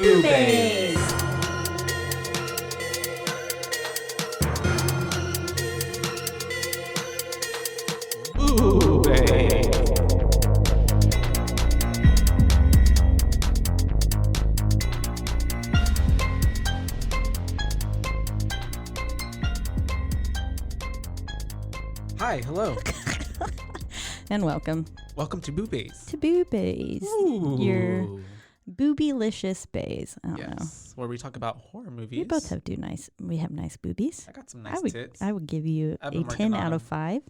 Boobies! Boobies! Hi, hello. And welcome Welcome to Boobies. to Boobies. Your boobylicious bays. I don't know. Yes, where we talk about horror movies. We both have we have nice boobies. I got some nice tits. I would give you I've a been working 10 on out of them. 5.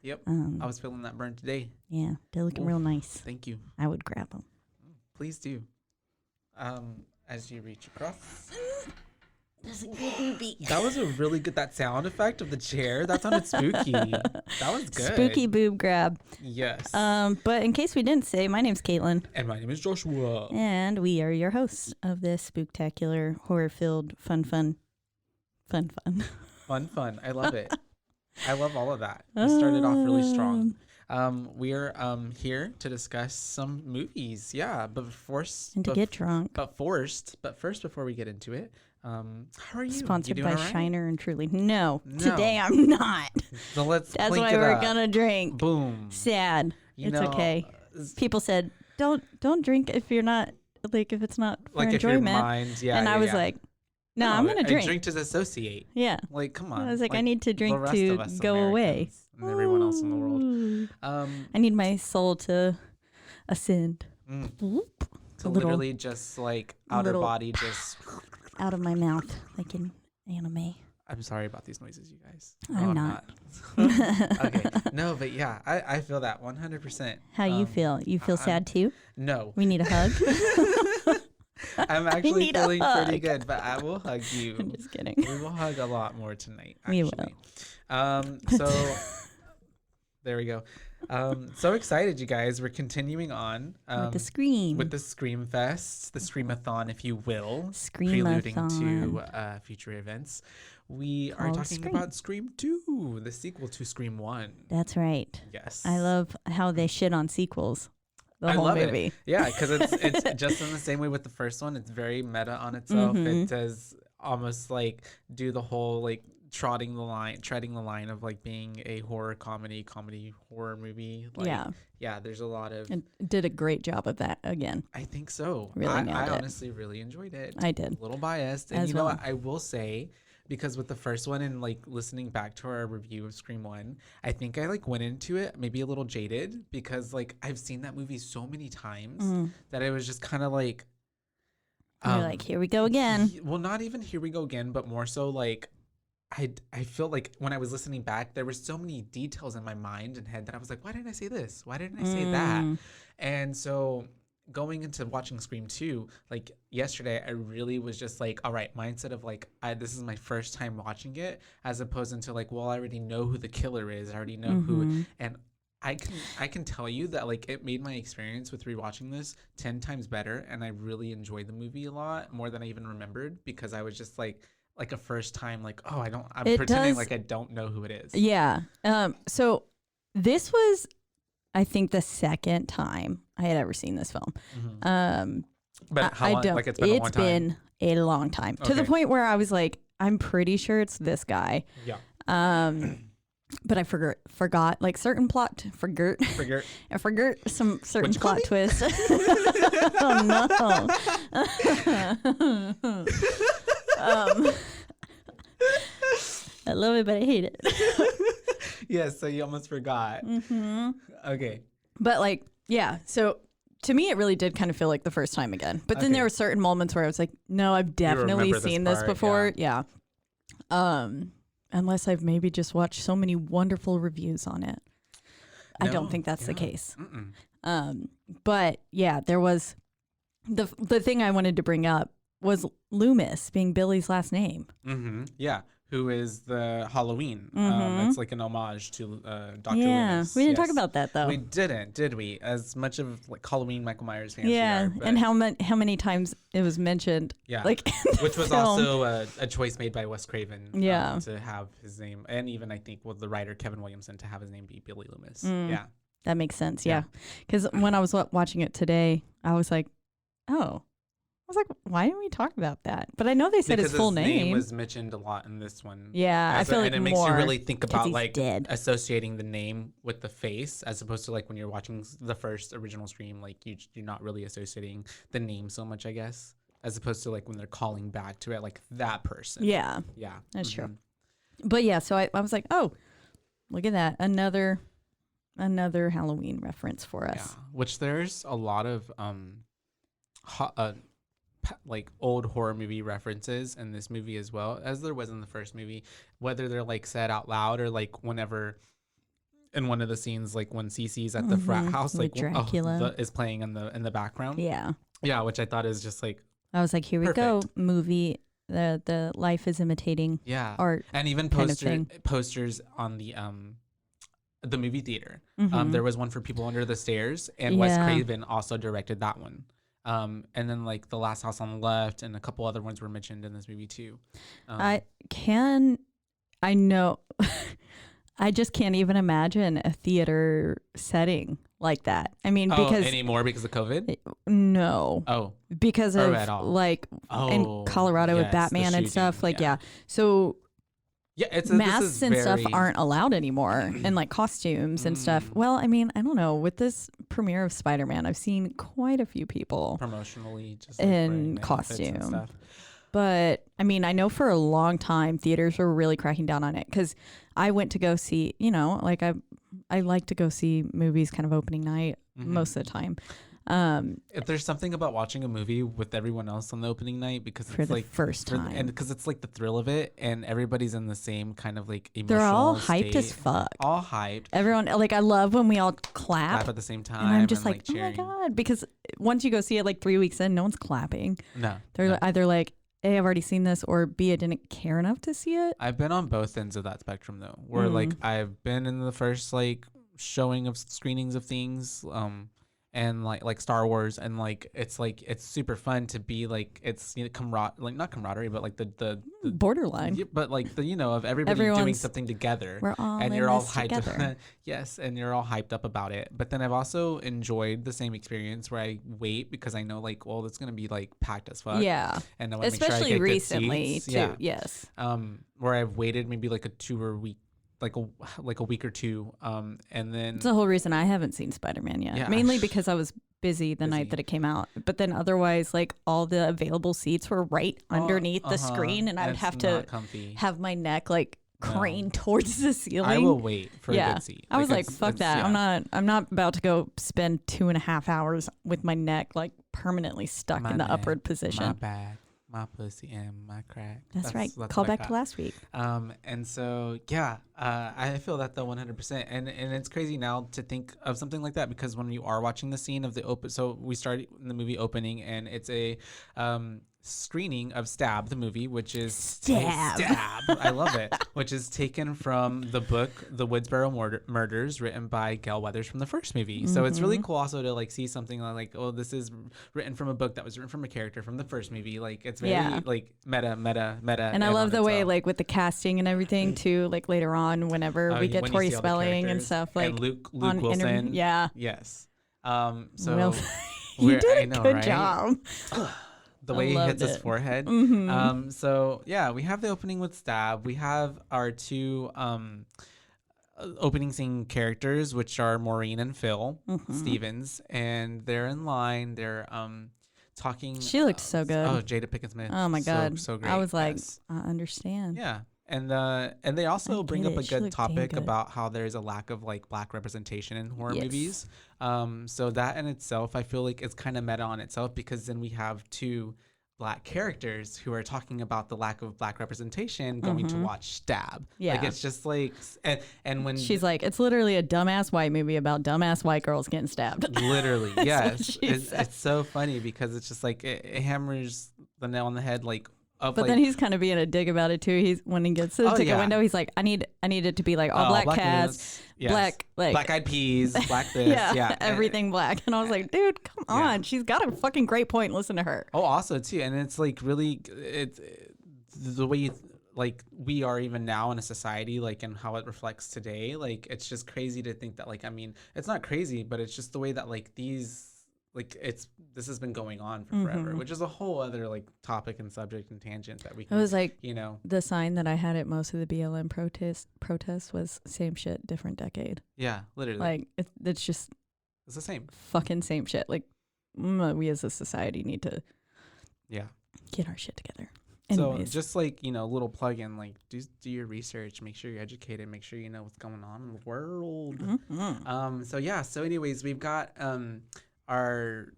Yep. I was feeling that burn today. Yeah, they're looking Oof. real nice. Thank you. I would grab them. Please do. As you reach across. That's a good boobie. That was a really good, that sound effect of the chair. That sounded spooky. That was good. Spooky boob grab. Yes. But in case we didn't say, my name's Caitlin, And my name is Joshua. and we are your hosts of this spooktacular, horror-filled, fun. Fun. I love it. I love all of that. We started off really strong. We're here to discuss some movies. Yeah, but first, And to get drunk. But first, before we get into it, how are you? Sponsored you by doing all right? Shiner and Truly. No, No. today I'm not. So let's That's clink why it we're up. gonna drink. Boom. Sad. You It's know, okay. People said, don't drink if you're not if it's not for like if your enjoyment. mind, yeah. And I yeah, was yeah. like, no, I'm gonna A drink. drink to associate. Yeah. Like, come on. I was like, I need to the drink rest to of us go away. Americans and everyone else in the world. Ooh. Um, I need my soul to ascend. mm, Whoop. to A little literally just like outer little- body, just. out of my mouth, like in anime. I'm sorry about these noises, you guys. I'm not. Okay. No, but yeah, I feel that 100%. How you feel? You feel I'm- sad too? No. We need a hug. I'm actually need a feeling pretty hug. good, but I will hug you. I'm just kidding. We will hug a lot more tonight, We actually. will. So there we go. So excited, you guys. We're continuing on With the scream. with the Scream Fest, the Screamathon, if you will, preluding to Screamathon. future events. We are Called talking Scream. about Scream 2, the sequel to Scream 1. That's right. Yes. I love how they shit on sequels. The I whole love movie. it. Yeah, because it's just in the same way with the first one. It's very meta on itself. Mhm. It does almost like do the whole like treading the line of like being a horror comedy horror movie. Like, yeah. There's a lot of. And did a great job of that again. I think so. Really I nailed it. honestly really enjoyed it. I did. A little biased, and As you know well. what? I will say. Because with the first one and like listening back to our review of Scream 1, I think I like went into it maybe a little jaded because like I've seen that movie so many times that it was just kind of like You're like, here we go again. Well, not even here we go again, but more so like I feel like when I was listening back, there were so many details in my mind and head that I was like, why didn't I say this? Why didn't I say that? And so going into watching Scream 2, like yesterday, I really was just like, all right, mindset of like, this is my first time watching it, as opposed into like, well, I already know who the killer is. I already know who, and I can tell you that like it made my experience with rewatching this 10 times better, and I really enjoyed the movie a lot more than I even remembered because I was just like a first time like, oh, I'm It pretending does- like I don't know who it is. Yeah. So this was, I think, the second time I had ever seen this film. But how long? don't. Like it's been a long time. been a long time to the Okay. point where I was like, I'm pretty sure it's this guy. Yeah. But I forgot like certain plot forgot. Figure. I forgot some certain What'd you call plot me? twists. Oh no. I love it, but I hate it. Yes, so you almost forgot. Okay. But like, yeah. So to me, it really did kind of feel like the first time again. But then Okay. there were certain moments where I was like, no, I've definitely remember this seen this part, before. Yeah. Unless I've maybe just watched so many wonderful reviews on it. I No, don't think that's the yeah. case. Mm-mm. But yeah, there was the thing I wanted to bring up was Loomis being Billy's last name. Mm-hmm. Yeah. Who is the Halloween? It's like an homage to Dr. Yeah, Loomis. we didn't talk Yes. about that though. We didn't, did we? As much of like Halloween Michael Myers fans Yeah, we are, but and how many times it was mentioned. Yeah. Like in the which was film. also a choice made by Wes Craven. Yeah. To have his name, and even I think the writer Kevin Williamson to have his name be Billy Loomis. Yeah. That makes sense. Yeah. Yeah, because when I was watching it today, I was like, oh, was like, why didn't we talk about that? But I know they said Because his full his name. was mentioned a lot in this one. Yeah, I feel like and it more makes you really think 'cause about he's like dead. associating the name with the face, as opposed to like when you're watching the first original stream, like you're not really associating the name so much, I guess, as opposed to like when they're calling back to it, like that person. Yeah, Yeah, that's true. But yeah, so I was like, oh, look at that, another Halloween reference for us. Yeah, which there's a lot of like old horror movie references in this movie as well, as there was in the first movie, whether they're like said out loud or like whenever in one of the scenes, like when Cece's at the frat house, With like Dracula. is playing in the background. Yeah, Which I thought is just like I was like, here we go, movie. The life is imitating art, and even kind of thing. posters on the movie theater. Mhm. There was one for People Under the Stairs, and Wes Craven also directed that one. And then like The Last House on the Left and a couple other ones were mentioned in this movie too. I know I just can't even imagine a theater setting like that. I mean, because anymore because of COVID? No. Oh. Because Or of at all. like in Colorado with Batman and stuff. Like So masks and stuff aren't allowed anymore, and like costumes and stuff. Well, I mean, I don't know. With this premiere of Spider-Man, I've seen quite a few people promotionally just like in costume. But I mean, I know for a long time theaters were really cracking down on it, because I went to go see, like I like to go see movies kind of opening night most of the time. If there's something about watching a movie with everyone else on the opening night, because for it's the like first time, and because it's like the thrill of it, and everybody's in the same kind of like emotional they're all hyped state. as fuck. All hyped. Everyone, like, I love when we all clap at the same time, and I'm just like, oh cheering. my god, because once you go see it like 3 weeks in, no one's clapping. No, They're either like, A, I've already seen this, or B, I didn't care enough to see it. I've been on both ends of that spectrum though, where like I've been in the first like showing of screenings of things, and like Star Wars, and like it's super fun to be like, it's not camaraderie, but like the borderline, but like of everybody doing something together. We're all and in you're all this hyped together. up. Yes, and you're all hyped up about it. But then I've also enjoyed the same experience where I wait because I know like, well, it's gonna be like packed as fuck. Yeah, and I want to make sure I especially get good recently seats. too. Yeah. Yes. Where I've waited maybe like a 2 or week. Like a week or two, and then it's the whole reason I haven't seen Spider-Man yet. Yeah. Mainly because I was busy the night that it came out. But then otherwise, like, all the available seats were right underneath the screen, and I would have to have my neck like crane towards the ceiling. I will wait for a good seat. I was like, fuck that. Yeah. I'm not about to go spend 2.5 hours with my neck like permanently stuck in the upward position. My bad. My pussy and my crack. That's right. Call back to last week. And so I feel that though 100%. And it's crazy now to think of something like that, because when you are watching the scene of the open, so we start in the movie opening, and it's a screening of Stab, the movie, which is Stab. I love it. Which is taken from the book The Woodsboro Murders, written by Gail Weathers from the first movie. So it's really cool also to like see something like, oh, this is written from a book that was written from a character from the first movie. Like it's very like meta. And I love the way like with the casting and everything too. Like later on, whenever we get Tori Spelling and stuff, like and Luke Wilson. Yes. So well, you did a good job. The way he hits his forehead. So yeah, we have the opening with Stab. We have our two opening scene characters, which are Maureen and Phil Stevens, and they're in line. They're talking. She looked so good. Oh, Jada Pinkett Smith. Oh my god, so great. I was like, I understand. Yeah. And they also bring up a good topic about how there's a lack of like Black representation in horror movies. So that in itself, I feel like it's kind of meta on itself, because then we have two Black characters who are talking about the lack of Black representation going to watch Stab. Yeah. Like it's just like, and when she's like, it's literally a dumbass white movie about dumbass white girls getting stabbed. Literally, yes. It's so funny, because it's just like it hammers the nail on the head, like. But then he's kind of being a dig about it too. He's when he gets to the ticket window, he's like, I need it to be like all black cast, black like Black Eyed Peas, black this, everything black. And I was like, dude, come on, she's got a fucking great point. Listen to her. Oh, also too, and it's like really, it's the way you like we are even now in a society, like, and how it reflects today. Like it's just crazy to think that, like, I mean, it's not crazy, but it's just the way that like these this has been going on for forever, which is a whole other like topic and subject and tangent that we can. It was like, you know, the sign that I had at most of the BLM protests was same shit, different decade. Yeah, literally. Like it's just it's the same fucking same shit. Like we as a society need to get our shit together. Anyways. So just like, you know, little plug in, like do your research, make sure you're educated, make sure you know what's going on in the world. So anyways, we've got our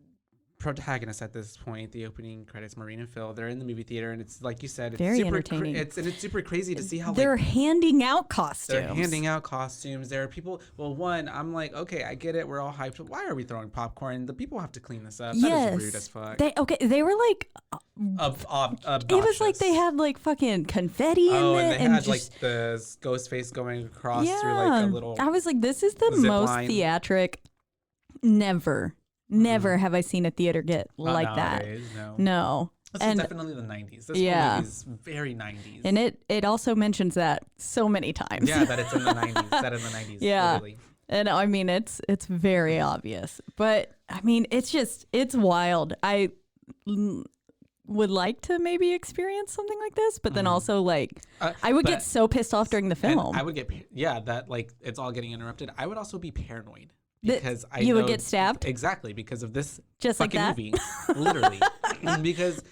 protagonist at this point, the opening credits, Maureen and Phil, they're in the movie theater, and it's like you said, it's very super entertaining. It's super crazy to see how they're handing out costumes. They're handing out costumes. There are people. Well, one, I'm like, okay, I get it. We're all hyped. Why are we throwing popcorn? The people have to clean this up. That is rude as fuck. They were like, it was like they had like fucking confetti in it, and they had like the ghost face going across through like a little. I was like, this is the most line. Theatric. Never have I seen a theater get like nowadays, that. No. This is definitely the 90s. This movie is very 90s. And it also mentions that so many times. Yeah, that it's in the 90s. Set in the 90s. Yeah. Literally. And I mean, it's very obvious. But I mean, it's wild. I would like to maybe experience something like this, but then also like I would get so pissed off during the film. I would get that like it's all getting interrupted. I would also be paranoid. Because you would get stabbed? Exactly, because of this just fucking like that? movie. Literally. Because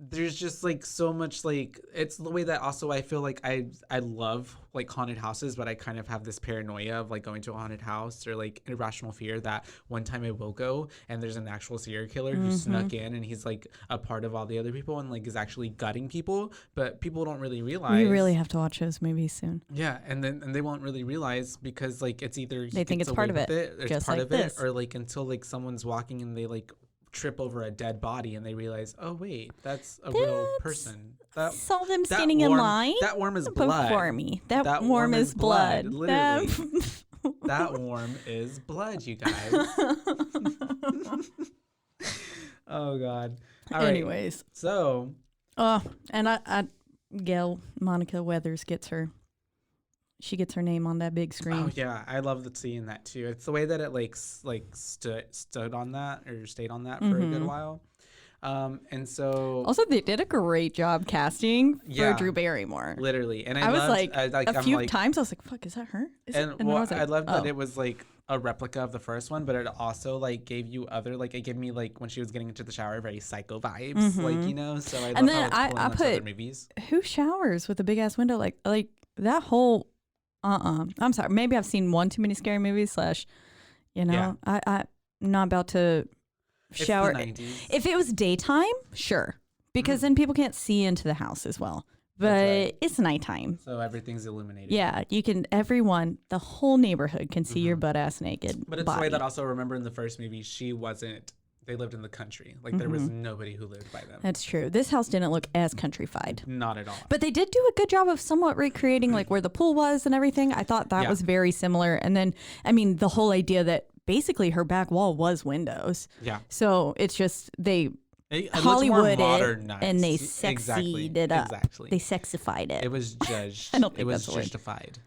there's just like so much like it's the way that also I feel like I love like haunted houses, but I kind of have this paranoia of like going to a haunted house or like irrational fear that one time I will go and there's an actual serial killer who snuck in and he's like a part of all the other people and like is actually gutting people, but people don't really realize. We really have to watch those movies soon. Yeah, and they won't really realize because like it's either they think it's part of it, it's part of it, or like until like someone's walking and they like trip over a dead body and they realize, oh wait, that's a real person. Saw them standing in line. That worm is blood. Before me. That worm is blood. Literally. That worm is blood, you guys. Oh God. All right. Anyways. So. And Gail Monica Weathers gets her name on that big screen. Oh yeah, I love seeing that too. It's the way that it like stood on that or stayed on that for a good while. And so also they did a great job casting for Drew Barrymore. Literally, and I was like a few times I was like, "Fuck, is that her?" I loved that it was like a replica of the first one, but it also like gave you other like it gave me like when she was getting into the shower very Psycho vibes, like you know. So I love how it's pulling other movies. Who showers with a big ass window like that whole. I'm sorry. Maybe I've seen one too many scary movies. You know, I'm not about to shower. If it was daytime, sure, because then people can't see into the house as well. But it's nighttime, so everything's illuminated. Yeah, you can. The whole neighborhood can see your butt ass naked. But it's the way that also remember in the first movie, she wasn't. They lived in the country. Like there was nobody who lived by them. That's true. This house didn't look as countrified. Not at all. But they did do a good job of somewhat recreating like where the pool was and everything. I thought that was very similar. And then, I mean, the whole idea that basically her back wall was windows. Yeah. So it's just Hollywood it and they sexied it up. Exactly. They sexified it. It was judged. I don't think it was that's the word. justified.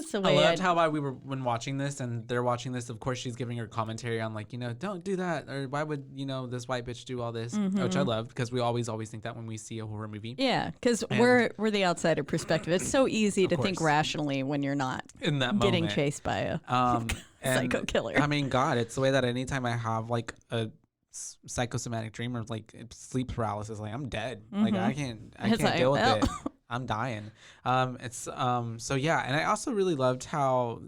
So I loved how we were when watching this and they're watching this. Of course, she's giving her commentary on like, you know, don't do that, or why would this white bitch do all this, which I love because we always think that when we see a horror movie. Yeah, because we're the outsider perspective. It's so easy to think rationally when you're not in that getting moment. Chased by a psycho killer. I mean, God, it's the way that anytime I have like a psychosomatic dream or like sleep paralysis, like I'm dead. Like I can't deal with it. I'm dying. So yeah, and I also really loved how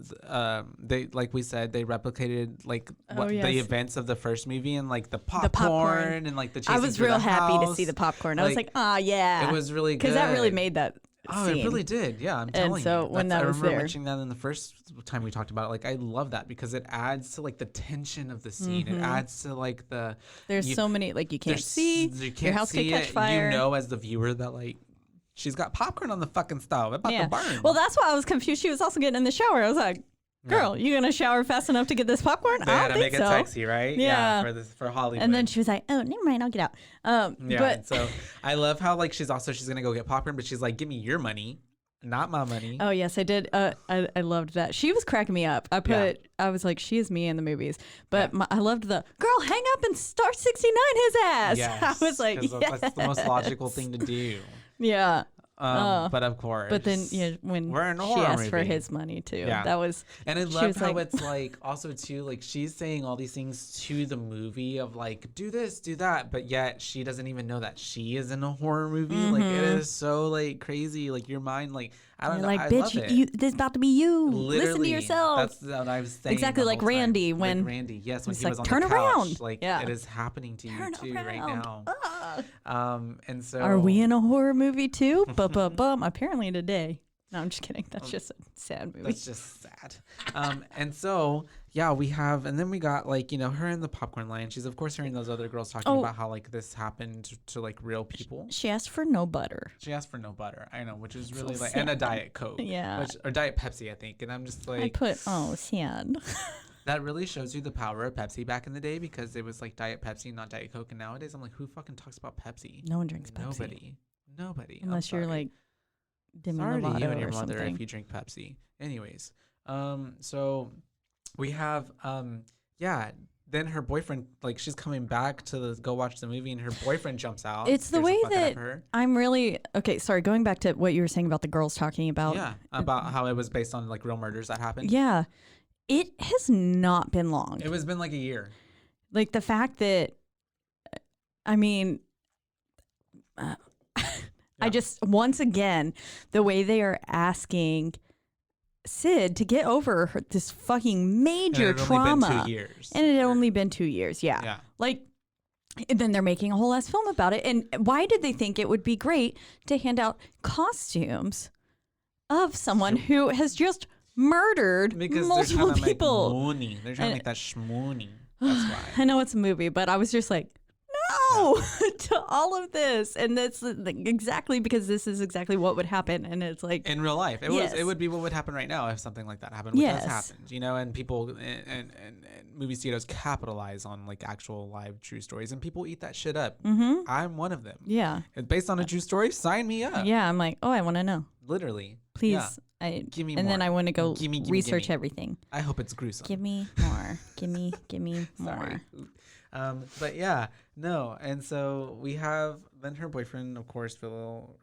they, like we said, they replicated like the events of the first movie and like the popcorn and like the chasing I was real happy to see the popcorn. I was like, oh yeah, it was really good because that really made that. Scene. It really did. Yeah, I'm telling you. And so when that was there, I remember mentioning that in the first time we talked about it. Like I love that because it adds to like the tension of the scene. It adds to like the. There's so many like you can't see. Your house could catch fire. You know, as the viewer, that like. She's got popcorn on the fucking stove. About to burn. Well, that's why I was confused. She was also getting in the shower. I was like, girl, you going to shower fast enough to get this popcorn? They had to make it sexy, right? Yeah. For Hollywood. And then she was like, oh, never mind. I'll get out. But so I love how like she's going to go get popcorn, but she's like, give me your money. not my money. Oh yes, I did. I loved that. She was cracking me up. I was like, she is me in the movies. But I loved the girl hang up and star 69 his ass. Yes, I was like, yes. That's the most logical thing to do. Yeah. But of course. But then when she asked for his money too, that was. And I love how it's like also too like she's saying all these things to the movie of like do this, do that, but yet she doesn't even know that she is in a horror movie. Like it is so like crazy. Like your mind, like I don't know. Like, bitch, this is about to be you. Literally, listen to yourself. That's what I was saying. Exactly like Randy when like Randy. Yes, when he was on turn the couch. around. Like it is happening to you too right now. And so are we in a horror movie too? Apparently today. No, I'm just kidding. That's just a sad movie. That's just sad. And so we have, and then we got like her in the popcorn line. She's of course hearing those other girls talking about how like this happened to like real people. She asked for no butter. I know, which is really like, and a Diet Coke. Yeah. Or Diet Pepsi, I think. And I'm just like, I put sad. That really shows you the power of Pepsi back in the day because it was like Diet Pepsi, not Diet Coke. And nowadays I'm like, who fucking talks about Pepsi? No one drinks Pepsi. Nobody. Unless you're like Demi Sorry Lovato to you and your or mother something. if you drink Pepsi. Anyways, so we have then her boyfriend, like she's coming back to go watch the movie and her boyfriend jumps out. It's the way that I'm really sorry, going back to what you were saying about the girls talking about. Yeah, about how it was based on like real murders that happened. Yeah. It has not been long. It has been like a year. Like the fact that I mean I just, once again, the way they are asking Sid to get over this fucking major trauma. Only been 2 years. And it had only been 2 years. Yeah. Like, and then they're making a whole ass film about it. And why did they think it would be great to hand out costumes of someone who has just murdered multiple people? They're trying to make that shmoney. That's why. I know it's a movie, but I was just like, no to all of this, and that's exactly because this is exactly what would happen, and it's like in real life it would be what would happen right now if something like that happened, which has happened, and people and movie studios capitalize on like actual live true stories, and people eat that shit up. I'm one of them. Based on a true story, sign me up. I'm like, oh, I want to know, literally, please. Give me more. Then I want to go research everything. I hope it's gruesome. Give me more. give me more. But no, and so we have then her boyfriend, of course, Phil,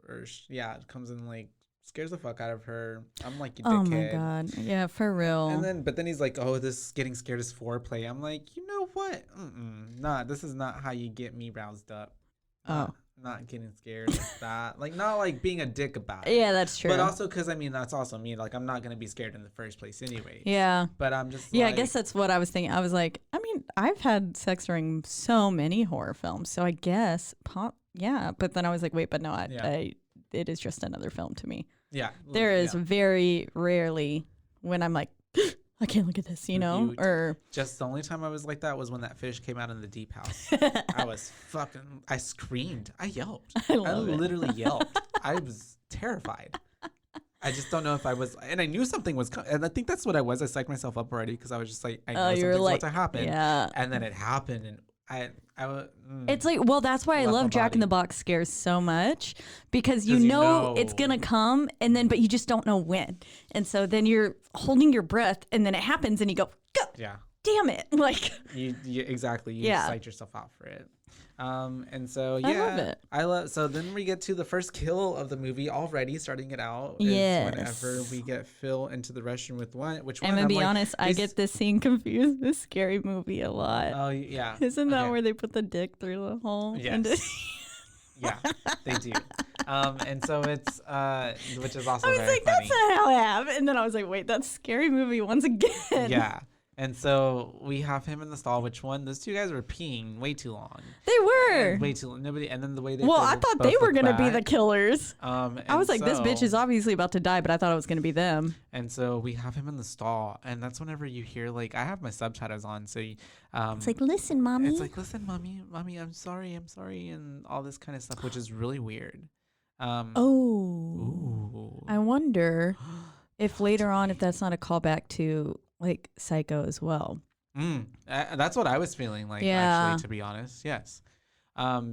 comes in like scares the fuck out of her. I'm like, you dickhead. Oh my god, yeah, for real. But then he's like, oh, this getting scared is foreplay. I'm like, you know what? Nah, this is not how you get me roused up. Not getting scared like that. Like, not like being a dick about it. Yeah, that's true. But also because, I mean, that's also me. Like, I'm not going to be scared in the first place anyway. Yeah. But I'm just I guess that's what I was thinking. I was like, I mean, I've had sex during so many horror films. So I guess, But then I was like, wait, but no, it is just another film to me. Yeah. There is very rarely when I'm like, I can't look at this, or just the only time I was like that was when that fish came out in the deep house. I screamed. I yelped. I literally yelped. I was terrified. I just don't know if I was, and I knew something was coming. And I think that's what I was. I psyched myself up already because I was just like, I know something's about to happen. Yeah. And then it happened, and it's like, well, that's why I love Jack in the Box scares so much, because you know it's gonna come, and then but you just don't know when, and so then you're holding your breath, and then it happens, and you go, damn it, like you exactly, you psych yourself out for it. And so I love it. So then we get to the first kill of the movie already, starting it out. Whenever we get Phil into the restroom with which one? I'm gonna be honest, I get this scene confused with Scary Movie a lot. Oh yeah. Isn't that where they put the dick through the hole? Yes. Yeah, they do. And so it's which is also I was very like, funny. that's not how it happened. And then I was like, wait, that's Scary Movie once again. Yeah. And so we have him in the stall. Which one? Those two guys were peeing way too long. They were way too long. Nobody. And then the way they. Well, I thought they were gonna be the killers. I was like, this bitch is obviously about to die, but I thought it was gonna be them. And so we have him in the stall, and that's whenever you hear like I have my subtitles on, so it's like, listen, mommy. It's like, listen, mommy, I'm sorry, and all this kind of stuff, which is really weird. Ooh. I wonder if later on, if that's not a callback to like Psycho as well. That's what I was feeling like, actually, to be honest. Yes.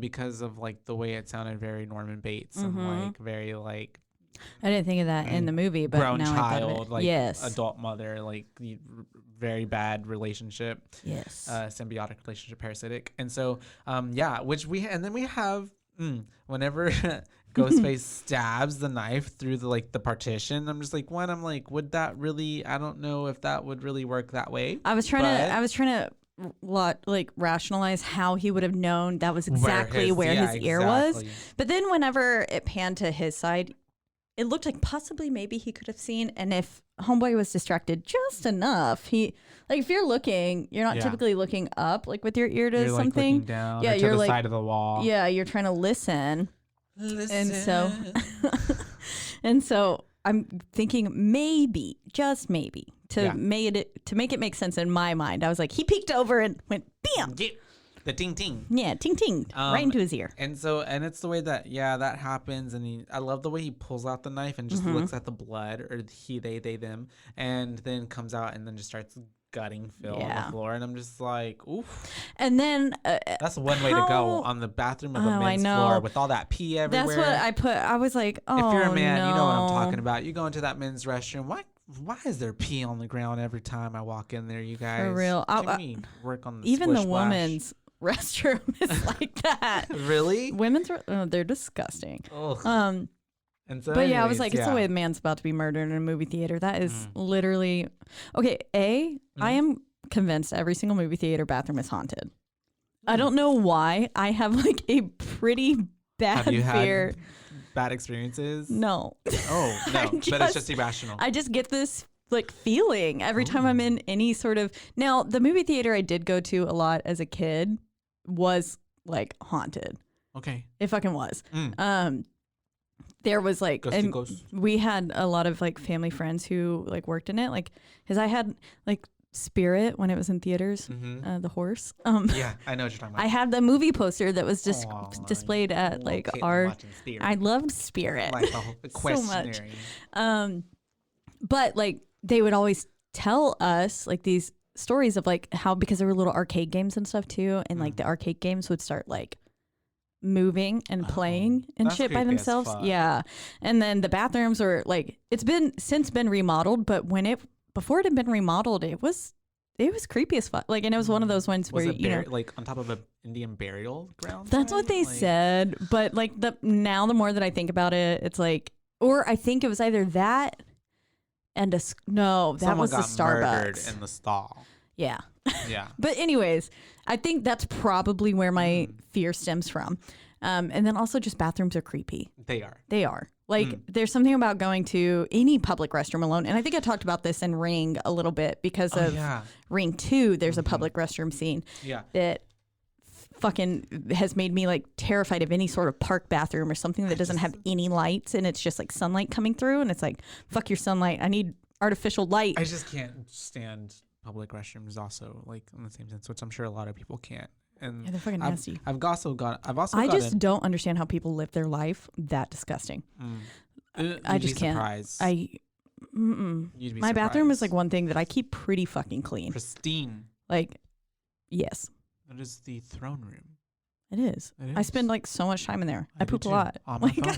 Because of like the way it sounded very Norman Bates and like very like I didn't think of that in the movie, but grown now child, like yes. adult mother, like very bad relationship. Yes. Symbiotic relationship, parasitic. And so, which we have whenever Ghostface stabs the knife through the partition, I'm just like, would that really? I don't know if that would really work that way. I was trying to rationalize how he would have known that was exactly where his ear was. But then whenever it panned to his side, it looked like possibly maybe he could have seen. And if Homeboy was distracted just enough, if you're looking, you're not typically looking up with your ear to you're something. Looking down or to the side of the wall. Yeah, you're trying to listen. And so I'm thinking maybe, just maybe, to make it make sense in my mind. I was like, he peeked over and went bam. The ting ting. Yeah, ting ting, right into his ear. And it's the way that that happens, and I love the way he pulls out the knife and just looks at the blood, or they them, and then comes out and then just starts gutting Phil on the floor, and I'm just like, oof. And then that's one way to go on the bathroom of a men's floor with all that pee everywhere. That's what I put. I was like, oh, if you're a man, you know what I'm talking about. You go into that men's restroom. Why is there pee on the ground every time I walk in there, you guys? For real. Work on the even the splash. Woman's restroom is like that. Really? Women's they're disgusting. Ugh. And so but anyways, I was like, it's the way a man's about to be murdered in a movie theater. That is literally okay. I am convinced every single movie theater bathroom is haunted. I don't know why. I have a pretty bad fear. Had bad experiences? No. Oh no, but it's just irrational. I just get this feeling every time I'm in any sort of. Now the movie theater I did go to a lot as a kid was haunted. Okay. It fucking was. There was we had a lot of family friends who worked in it, because I had Spirit when it was in theaters, the horse. Yeah, I know what you're talking about. I had the movie poster that was just displayed at our. I loved Spirit so much. But they would always tell us these stories of how, because there were little arcade games and stuff too, and the arcade games would start moving and playing and shit by themselves. Yeah. And then the bathrooms are it's since been remodeled, but before it had been remodeled, it was creepy as fuck. And it was one of those ones where on top of an Indian burial ground. That's what they said. But the more that I think about it, it's or I think it was either that and that was the Starbucks in the stall. Yeah. Yeah. But anyways, I think that's probably where my fear stems from. And then also just bathrooms are creepy. They are. There's something about going to any public restroom alone. And I think I talked about this in Ring a little bit because of Ring 2. There's a public restroom scene that fucking has made me terrified of any sort of park bathroom or something that doesn't have any lights, and it's just sunlight coming through, and it's fuck your sunlight. I need artificial light. I just can't stand public restrooms also in the same sense, which I'm sure a lot of people can't. And they're fucking nasty. I just don't understand how people live their life that disgusting. I just can't. My bathroom is one thing that I keep pretty fucking clean. Pristine. Yes. It is the throne room. It is. I spend so much time in there. I poop a lot. On my phone.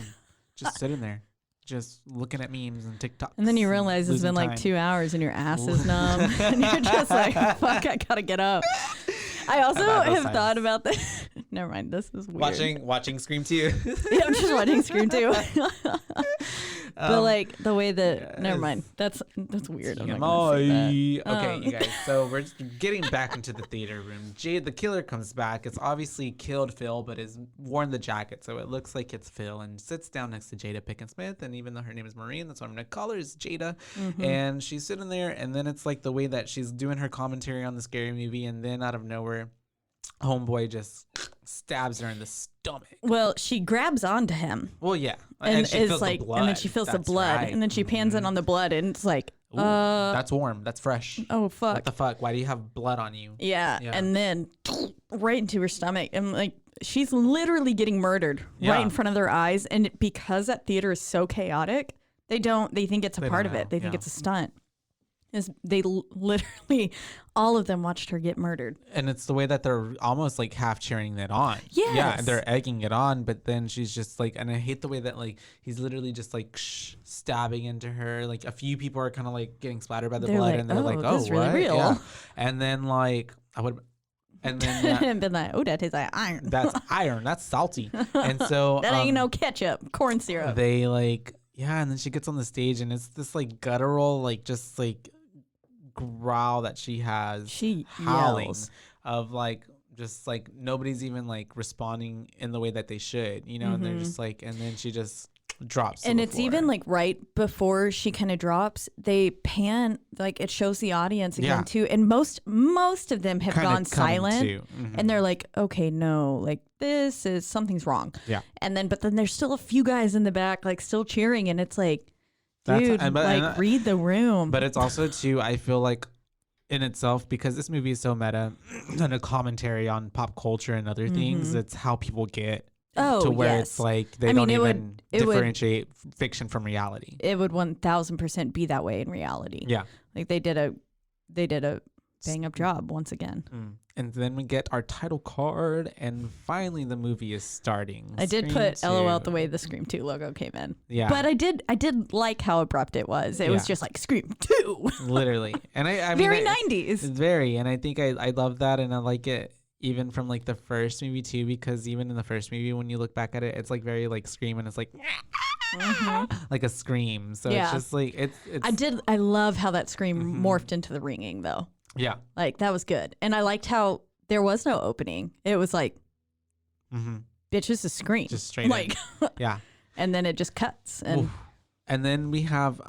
Just sitting there. Just looking at memes and TikToks. And then you realize it's been 2 hours and your ass is numb. And you're just fuck, I gotta get up. I also have thought about this. Never mind. This is weird. Watching Scream 2. Yeah, I'm just watching Scream 2. But the way that never mind. That's weird. I'm not gonna say that. Okay, you guys. So we're just getting back into the theater room. Jade, the killer, comes back. It's obviously killed Phil, but has worn the jacket, so it looks like it's Phil, and sits down next to Jada Pinkett Smith. And even though her name is Maureen, that's what I'm gonna call her, is Jada. And she's sitting there, and then it's the way that she's doing her commentary on the scary movie, and then out of nowhere, Homeboy just stabs her in the stomach. Well, she grabs onto him. Well, yeah, and she feels the blood. And then she feels the blood, right. And then she pans in on the blood, and it's ooh, that's warm. That's fresh. Oh fuck! What the fuck? Why do you have blood on you? Yeah. And then right into her stomach, and she's literally getting murdered right in front of their eyes. And because that theater is so chaotic, they think it's a part of it. They think it's a stunt. is they literally all of them watched her get murdered. And it's the way that they're almost like half cheering it on. Yes. Yeah, and they're egging it on, but then she's just like, and I hate the way that like he's literally just like stabbing into her. Like a few people are kind of like getting splattered by the blood, and they're like, "Oh, this is what?" really real. Yeah. And then like I would, and then and been like, "Oh, that is iron. That's iron. That's salty." And so that ain't no ketchup, corn syrup. They like, yeah, and then she gets on the stage, and it's this like guttural, like just like growl that she has. She howling yells. Of like just like nobody's even like responding in the way that they should, you know, and they're just like, and then she just drops and it's even like right before she kind of drops, they pan, like it shows the audience again too, and most of them have Kinda gone silent and they're like, okay, no, like this is something's wrong. Yeah. And then but then there's still a few guys in the back like still cheering, and it's like, dude, read the room. But it's also too, I feel like in itself, because this movie is so meta and a commentary on pop culture and other things, it's how people get to where it's like they don't even differentiate fiction from reality. It would 1000% be that way in reality. Yeah. Like they did a bang up job once again. And then we get our title card, and finally the movie is starting. I did put LOL the way the Scream 2 logo came in. Yeah. But I did like how abrupt it was. It was just like Scream 2. Literally. And I mean, very 90s. Very. And I think I love that, and I like it even from like the first movie too, because even in the first movie, when you look back at it, it's like very like Scream, and it's like like a scream. So it's just like it's I love how that Scream morphed into the ringing though. Yeah. Like that was good. And I liked how there was no opening. It was like bitch, this is Scream. Just straight like yeah. And then it just cuts. And then we have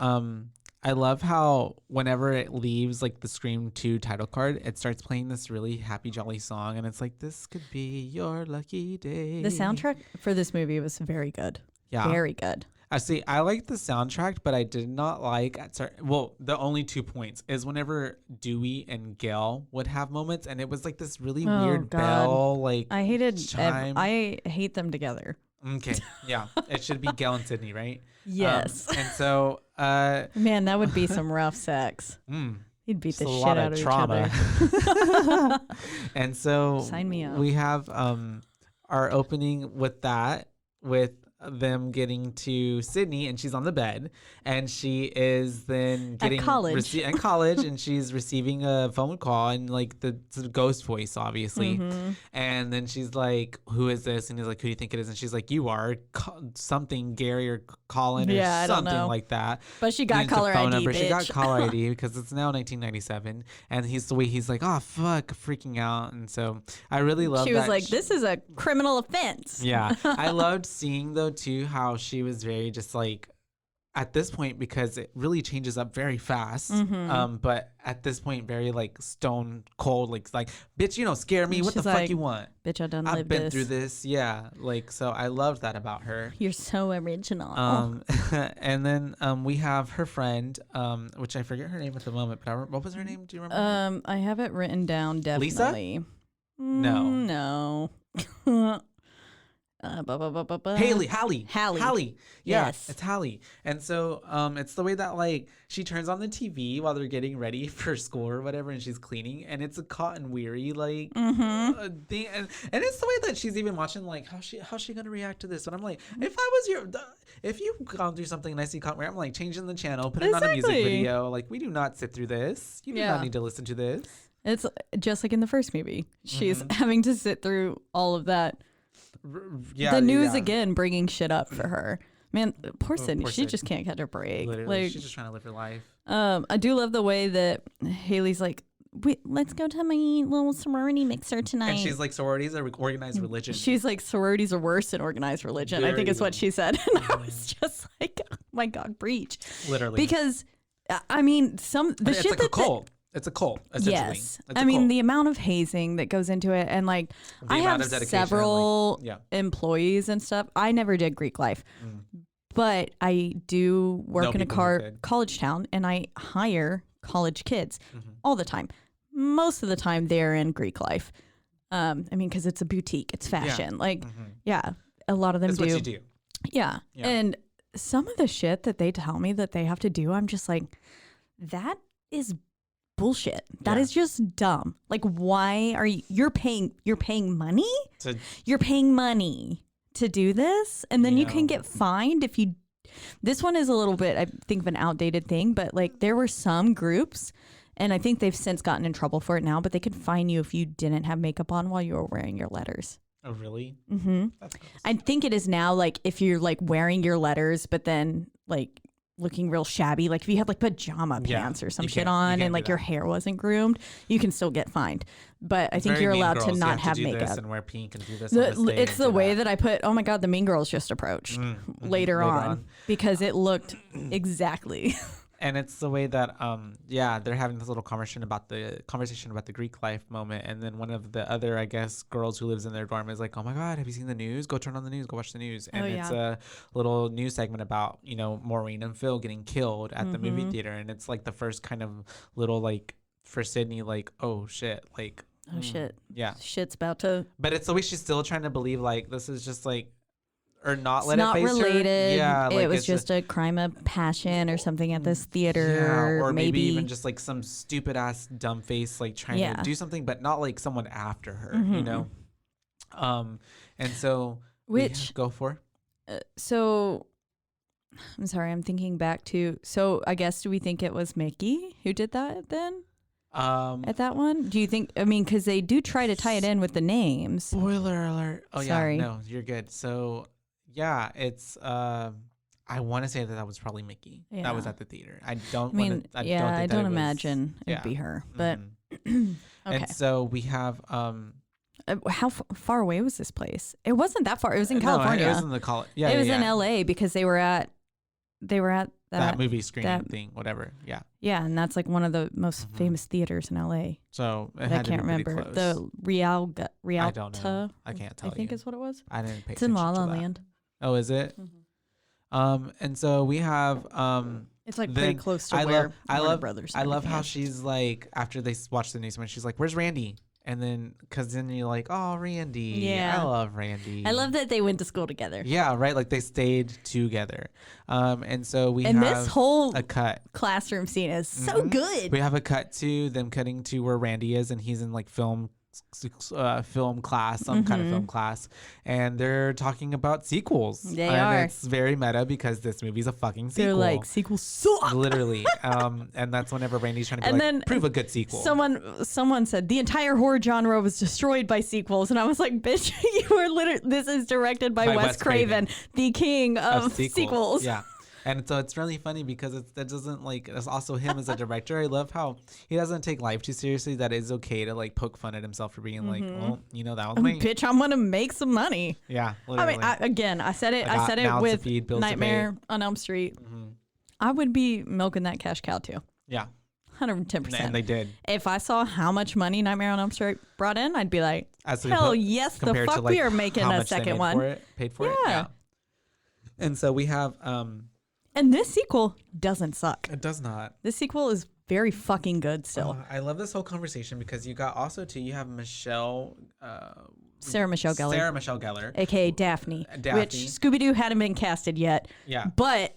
I love how whenever it leaves like the Scream 2 title card, it starts playing this really happy, jolly song. And it's like, this could be your lucky day. The soundtrack for this movie was very good. Yeah. Very good. I liked the soundtrack, but I did not like the only 2 points is whenever Dewey and Gail would have moments, and it was like this really weird bell, like I hated chime. I hate them together. Okay. Yeah. It should be Gail and Sydney, right? Yes. And so man, that would be some rough sex. He'd beat the shit out of trauma. each other. And so sign me up. We have our opening with them getting to Sydney, and she's on the bed, and she is then getting at college, and she's receiving a phone call, and like the ghost voice, obviously, and then she's like, "Who is this?" And he's like, "Who do you think it is?" And she's like, "You are something Gary or Colin or something like that." But she got caller ID. Bitch. She got caller ID because it's now 1997, and he's like, "Oh fuck," freaking out, and so I really love. She was like, "This is a criminal offense." Yeah, I loved seeing though too how she was very just like at this point, because it really changes up very fast, but at this point very like stone cold, like bitch, you don't scare me, what the fuck you want, bitch, I've been through this. Yeah, like, so I loved that about her. You're so original. And then we have her friend, which I forget her name at the moment, but what was her name, do you remember? I have it written down, definitely. Lisa? No. Hallie. Yeah, yes. It's Hallie. And so it's the way that like she turns on the TV while they're getting ready for school or whatever, and she's cleaning, and it's a Cotton Weary like thing, and it's the way that she's even watching like how's she gonna react to this. And I'm like, if you've gone through something and I see Cotton Weary, I'm like changing the channel, put it on a music video. Like, we do not sit through this. You do not need to listen to this. It's just like in the first movie. She's having to sit through all of that. The news again, bringing shit up for her. Man, poor Sydney. She just can't catch a break. Literally, she's just trying to live her life. I do love the way that Haley's like, wait, let's go to my little sorority mixer tonight. And she's like, sororities are organized religion. She's like, sororities are worse than organized religion. I think is what she said. And I was just like, oh my God, breach. Literally. Because, I mean, it's shit like a cult. It's a cult, essentially. Yes. I mean, the amount of hazing that goes into it. And like, I have several employees and stuff. I never did Greek life. But I do work in a college town, and I hire college kids all the time. Most of the time, they're in Greek life. I mean, because it's a boutique. It's fashion. A lot of them That's what you do. Yeah. And some of the shit that they tell me that they have to do, I'm just like, that is bullshit. That is just dumb. Like, why are you're paying money? You're paying money to do this, and then you can get fined if you. This one is a little bit, I think, of an outdated thing, but like there were some groups, and I think they've since gotten in trouble for it now, but they could fine you if you didn't have makeup on while you were wearing your letters. Oh, really? Mm-hmm. I think it is now, like, if you're like wearing your letters, but then like looking real shabby, like if you had like pajama pants or some shit on and like your hair wasn't groomed, you can still get fined. But I think you're allowed to not have makeup and wear pink and do this. It's the way that I put. Oh my God, the Mean Girls just approached later on because it looked exactly. And it's the way that they're having this little conversation about the Greek life moment, and then one of the other, I guess, girls who lives in their dorm is like, "Oh my God, have you seen the news? Go turn on the news, go watch the news." And it's a little news segment about, you know, Maureen and Phil getting killed at the movie theater, and it's like the first kind of little, like, for Sydney, like, oh shit, like, oh shit, yeah, shit's about to. But it's the way she's still trying to believe like this is just like. Or not it's let not it face related. Her. Yeah, like it was just a crime of passion or something at this theater. Yeah, or maybe even just like some stupid ass dumb face like trying to do something, but not like someone after her, you know. And so go for. So, I'm sorry, I'm thinking back to. So I guess do we think it was Mickey who did that then? At that one, do you think? I mean, because they do try to tie it in with the names. Spoiler alert! Oh sorry. Yeah, no, you're good. So. Yeah, it's. I want to say that was probably Mickey. Yeah. That was at the theater. I don't imagine it'd be her. But okay. And so we have. How far away was this place? It wasn't that far. It was in California. It was in the college. Yeah, it was in LA because they were at that movie screening thing, whatever. Yeah. Yeah, and that's like one of the most famous theaters in LA. So I can't remember the Rialta. I don't know. I can't tell you. I think is what it was. I didn't pay attention. It's in La La Land. Oh, is it? And so we have it's like pretty close to where Warner Brothers. I love how she's like, after they watch the news, when she's like, "Where's Randy?" And then, because then you're like, "Oh, Randy." Yeah, I love Randy. I love that they went to school together. Yeah, right. Like they stayed together. And so we have this whole a cut classroom scene is so good. We have a cut to them cutting to where Randy is, and he's in like film class, some kind of film class, and they're talking about sequels. They are. It's very meta because this movie's a fucking sequel. They're like, sequels suck. Literally. And that's whenever Randy's trying to prove a good sequel. Someone said the entire horror genre was destroyed by sequels, and I was like, bitch, you are literally, this is directed by Wes Craven, the king of sequels. Yeah. And so it's really funny because it's also him as a director. I love how he doesn't take life too seriously. That it's okay to like poke fun at himself for being like, well, you know, that was me. Bitch, I'm gonna make some money. Yeah, literally. I mean, I said it with Nightmare on Elm Street. I would be milking that cash cow too. Yeah, 110%. And they did. If I saw how much money Nightmare on Elm Street brought in, I'd be like, hell yes, the fuck we are making a second one. Paid for it. Yeah. And so we have. And this sequel doesn't suck. It does not. This sequel is very fucking good still. I love this whole conversation because you got also too, you have Sarah Michelle Gellar. AKA Daphne. Which Scooby-Doo hadn't been casted yet. Yeah. But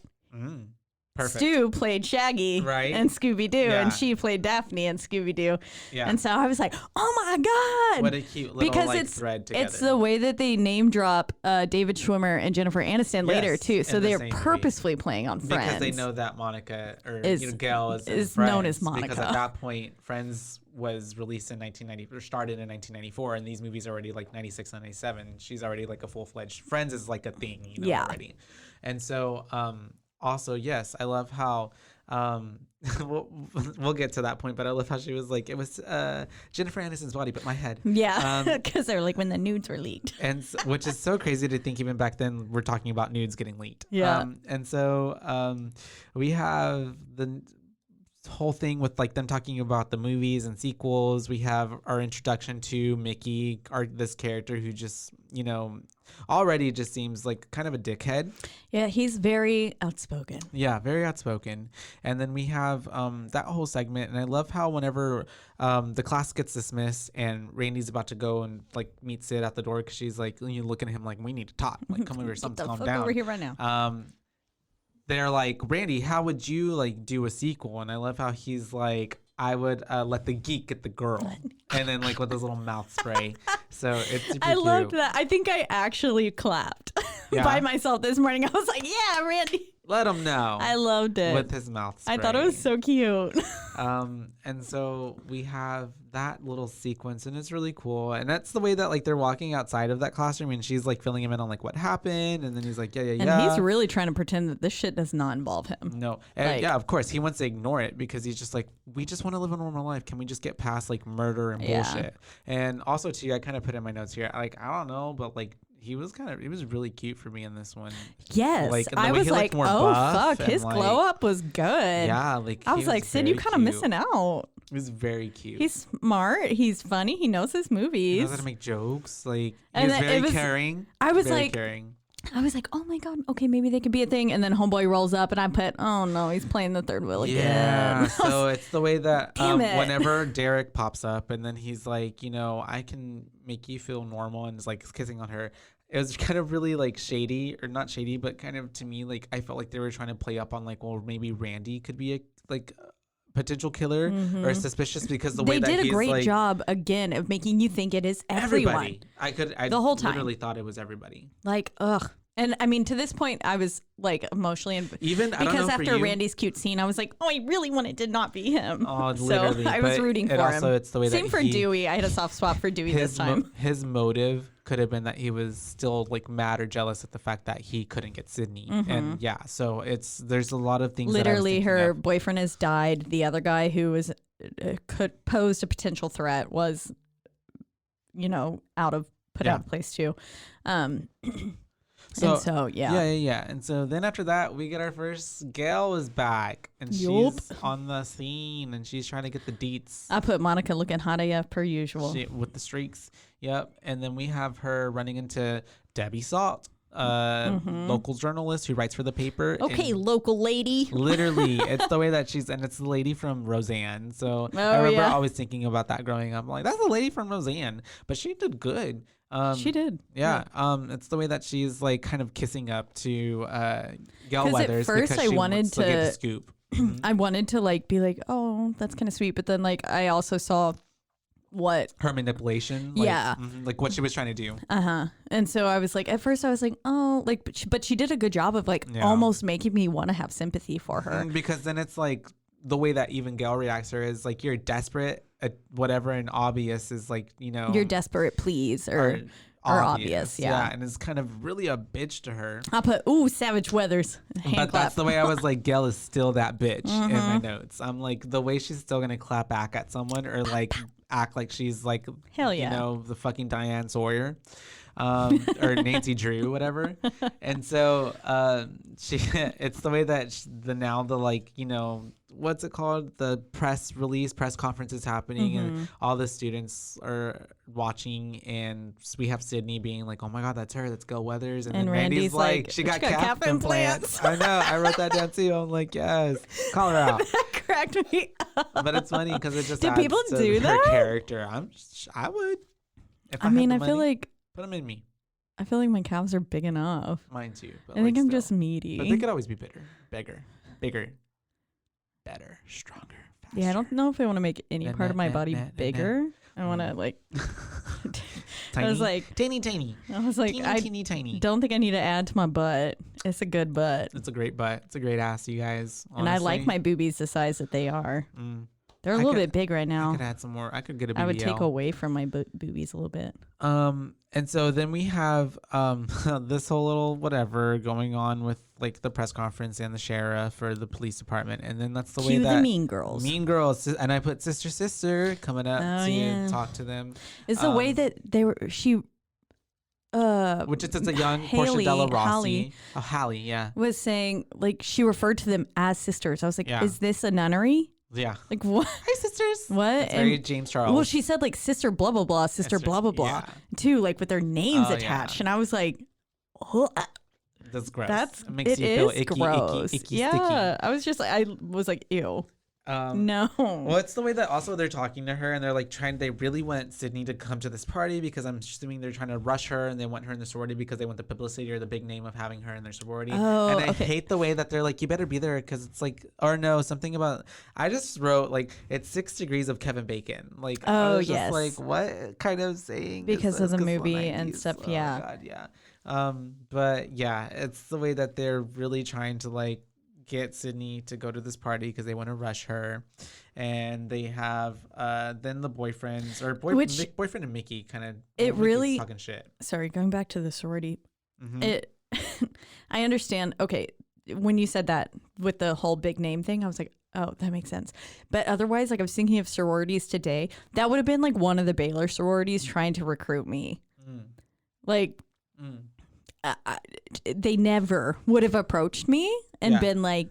perfect. Stu played Shaggy in Scooby-Doo, and she played Daphne in Scooby-Doo. Yeah. And so I was like, oh my God. What a cute little thread together. It's the way that they name drop David Schwimmer and Jennifer Aniston later, too. So they're purposefully playing on Friends. Because they know that Monica, or Gail is known as Monica. Because at that point, Friends was released in 1990, or started in 1994, and these movies are already like 96, 97. She's already like a full-fledged, Friends is like a thing, you know, already. And so, also, yes, I love how we'll get to that point, but I love how she was like, it was Jennifer Aniston's body, but my head. Yeah, because they're like when the nudes were leaked. And which is so crazy to think even back then we're talking about nudes getting leaked. Yeah. And so we have the whole thing with like them talking about the movies and sequels. We have our introduction to Mickey, this character who just, you know, already just seems like kind of a dickhead. Yeah, he's very outspoken. Yeah, very outspoken. And then we have that whole segment, and I love how whenever the class gets dismissed and Randy's about to go and like meet Sid at the door because she's like, you looking at him like, we need to talk. Like, come over here, something, calm down. Over here right now. they're like, Randy, how would you like do a sequel? And I love how he's like, I would let the geek get the girl, and then like with his little mouth spray. So it's super I cute. loved that. I think I actually clapped by myself this morning. I was like, yeah, Randy. Let him know. I loved it. With his mouth spray. I thought it was so cute. And so we have that little sequence, and it's really cool. And that's the way that like they're walking outside of that classroom, and she's like filling him in on like what happened, and then he's like, yeah. And he's really trying to pretend that this shit does not involve him. No. And of course, he wants to ignore it because he's just like, we just want to live a normal life. Can we just get past like murder and bullshit? And also too, I kind of put in my notes here, like, I don't know, but like, he was really cute for me in this one. Yes. Like, I was like, oh, fuck. His glow up was good. Yeah. Like, I was like, Sid, you kind of missing out. He was very cute. He's smart. He's funny. He knows his movies. He knows how to make jokes. Like, he was very caring. I was very like, caring. I was like, oh my God, okay, maybe they could be a thing. And then Homeboy rolls up and I put, oh no, he's playing the third wheel again. Yeah, so it's the way that whenever Derek pops up and then he's like, you know, I can make you feel normal, and is like kissing on her. It was kind of really like shady, or not shady, but kind of to me, like I felt like they were trying to play up on like, well, maybe Randy could be a like potential killer or suspicious because the way that they did he's a great like, job again of making you think it is everyone. Everybody. I the whole time literally thought it was everybody. Like, ugh. And I mean, to this point, I was like emotionally, because after Randy's cute scene, I was like, oh, I really wanted to not be him. Oh, literally. So I was rooting for him. Also, it's the way Same for Dewey. I had a soft spot for Dewey this time. His motive could have been that he was still like mad or jealous at the fact that he couldn't get Sydney. And so there's a lot of things. Literally, her boyfriend has died. The other guy who was could pose a potential threat was, you know, out of place too. So yeah. And so then after that, we get our first. Gail is back, and she's on the scene, and she's trying to get the deets. I put Monica looking hot AF per usual. With the streaks. Yep. And then we have her running into Debbie Salt, local journalist who writes for the paper. Okay, local lady. Literally, it's the way that it's the lady from Roseanne. So I remember always thinking about that growing up. I'm like, that's the lady from Roseanne, but she did good. She did. Yeah. It's the way that she's like kind of kissing up to Gail Weathers. At first, I wanted to get the scoop. I wanted to like be like, oh, that's kind of sweet, but then like I also saw what her manipulation. Like what she was trying to do. And so I was like, at first I was like, oh, like, but she did a good job of like almost making me want to have sympathy for her. Because then it's like the way that even Gail reacts to her is like, you're desperate at whatever, and obvious is like, you know, you're desperate, please, or obvious. Yeah. And it's kind of really a bitch to her. I put, Savage Weathers. That's the way I was like, Gail is still that bitch in my notes. I'm like, the way she's still gonna clap back at someone or like act like she's like, hell yeah, you know, the fucking Diane Sawyer. Or Nancy Drew, whatever. And so it's the way that the like, you know, what's it called? The press conference is happening, and all the students are watching, and we have Sydney being like, oh my God, that's her, that's Gail Weathers. And then Randy's like, she got calf implants. I know, I wrote that down too. I'm like, yes, call her out. That cracked me up. But it's funny because it just did adds people to do her that? Character. I would. I mean, I feel like put them in me. I feel like my calves are big enough. Mine too. But I think I'm just meaty. But they could always be bigger, better, stronger, faster. Yeah, I don't know if I want to make any part of my body bigger. I want to like. Tiny? I was like tiny. I was like, teeny. Don't think I need to add to my butt. It's a good butt. It's a great butt. It's a great ass, you guys. Honestly. And I like my boobies the size that they are. They're a little bit big right now. I could add some more. I could get a BBL. I would take away from my boobies a little bit. And so then we have this whole little whatever going on with like the press conference and the sheriff or the police department, and then that's the way that the Mean Girls, and I put sister coming up to talk to them. It's the way that they were. Which is a young Portia Della Rossi. Hallie, yeah. Was saying like she referred to them as sisters. I was like, is this a nunnery? Yeah. Like what? Hi, sisters. What? That's very James Charles. Well, she said like sister blah blah blah, sister blah blah blah, too, like with their names attached, and I was like, that's gross. It makes you feel icky, gross. Icky, sticky. I was just like, I was like, ew. No. Well, it's the way that also they're talking to her and they're like they really want Sydney to come to this party because I'm assuming they're trying to rush her and they want her in the sorority because they want the publicity or the big name of having her in their sorority. Oh, and I hate the way that they're like, you better be there because it's like, or no, something about, I just wrote like, it's 6 degrees of Kevin Bacon. Like, I was just like, what kind of saying? Because of the movie and stuff, yeah. God, yeah. But yeah, it's the way that they're really trying to like, get Sydney to go to this party because they want to rush her, and they have then the boyfriends or boyfriend and Mickey kind of really talking shit. Sorry, going back to the sorority, it I understand. Okay, when you said that with the whole big name thing, I was like, oh, that makes sense. But otherwise, like I was thinking of sororities today, that would have been like one of the Baylor sororities trying to recruit me. Like. They never would have approached me and been like,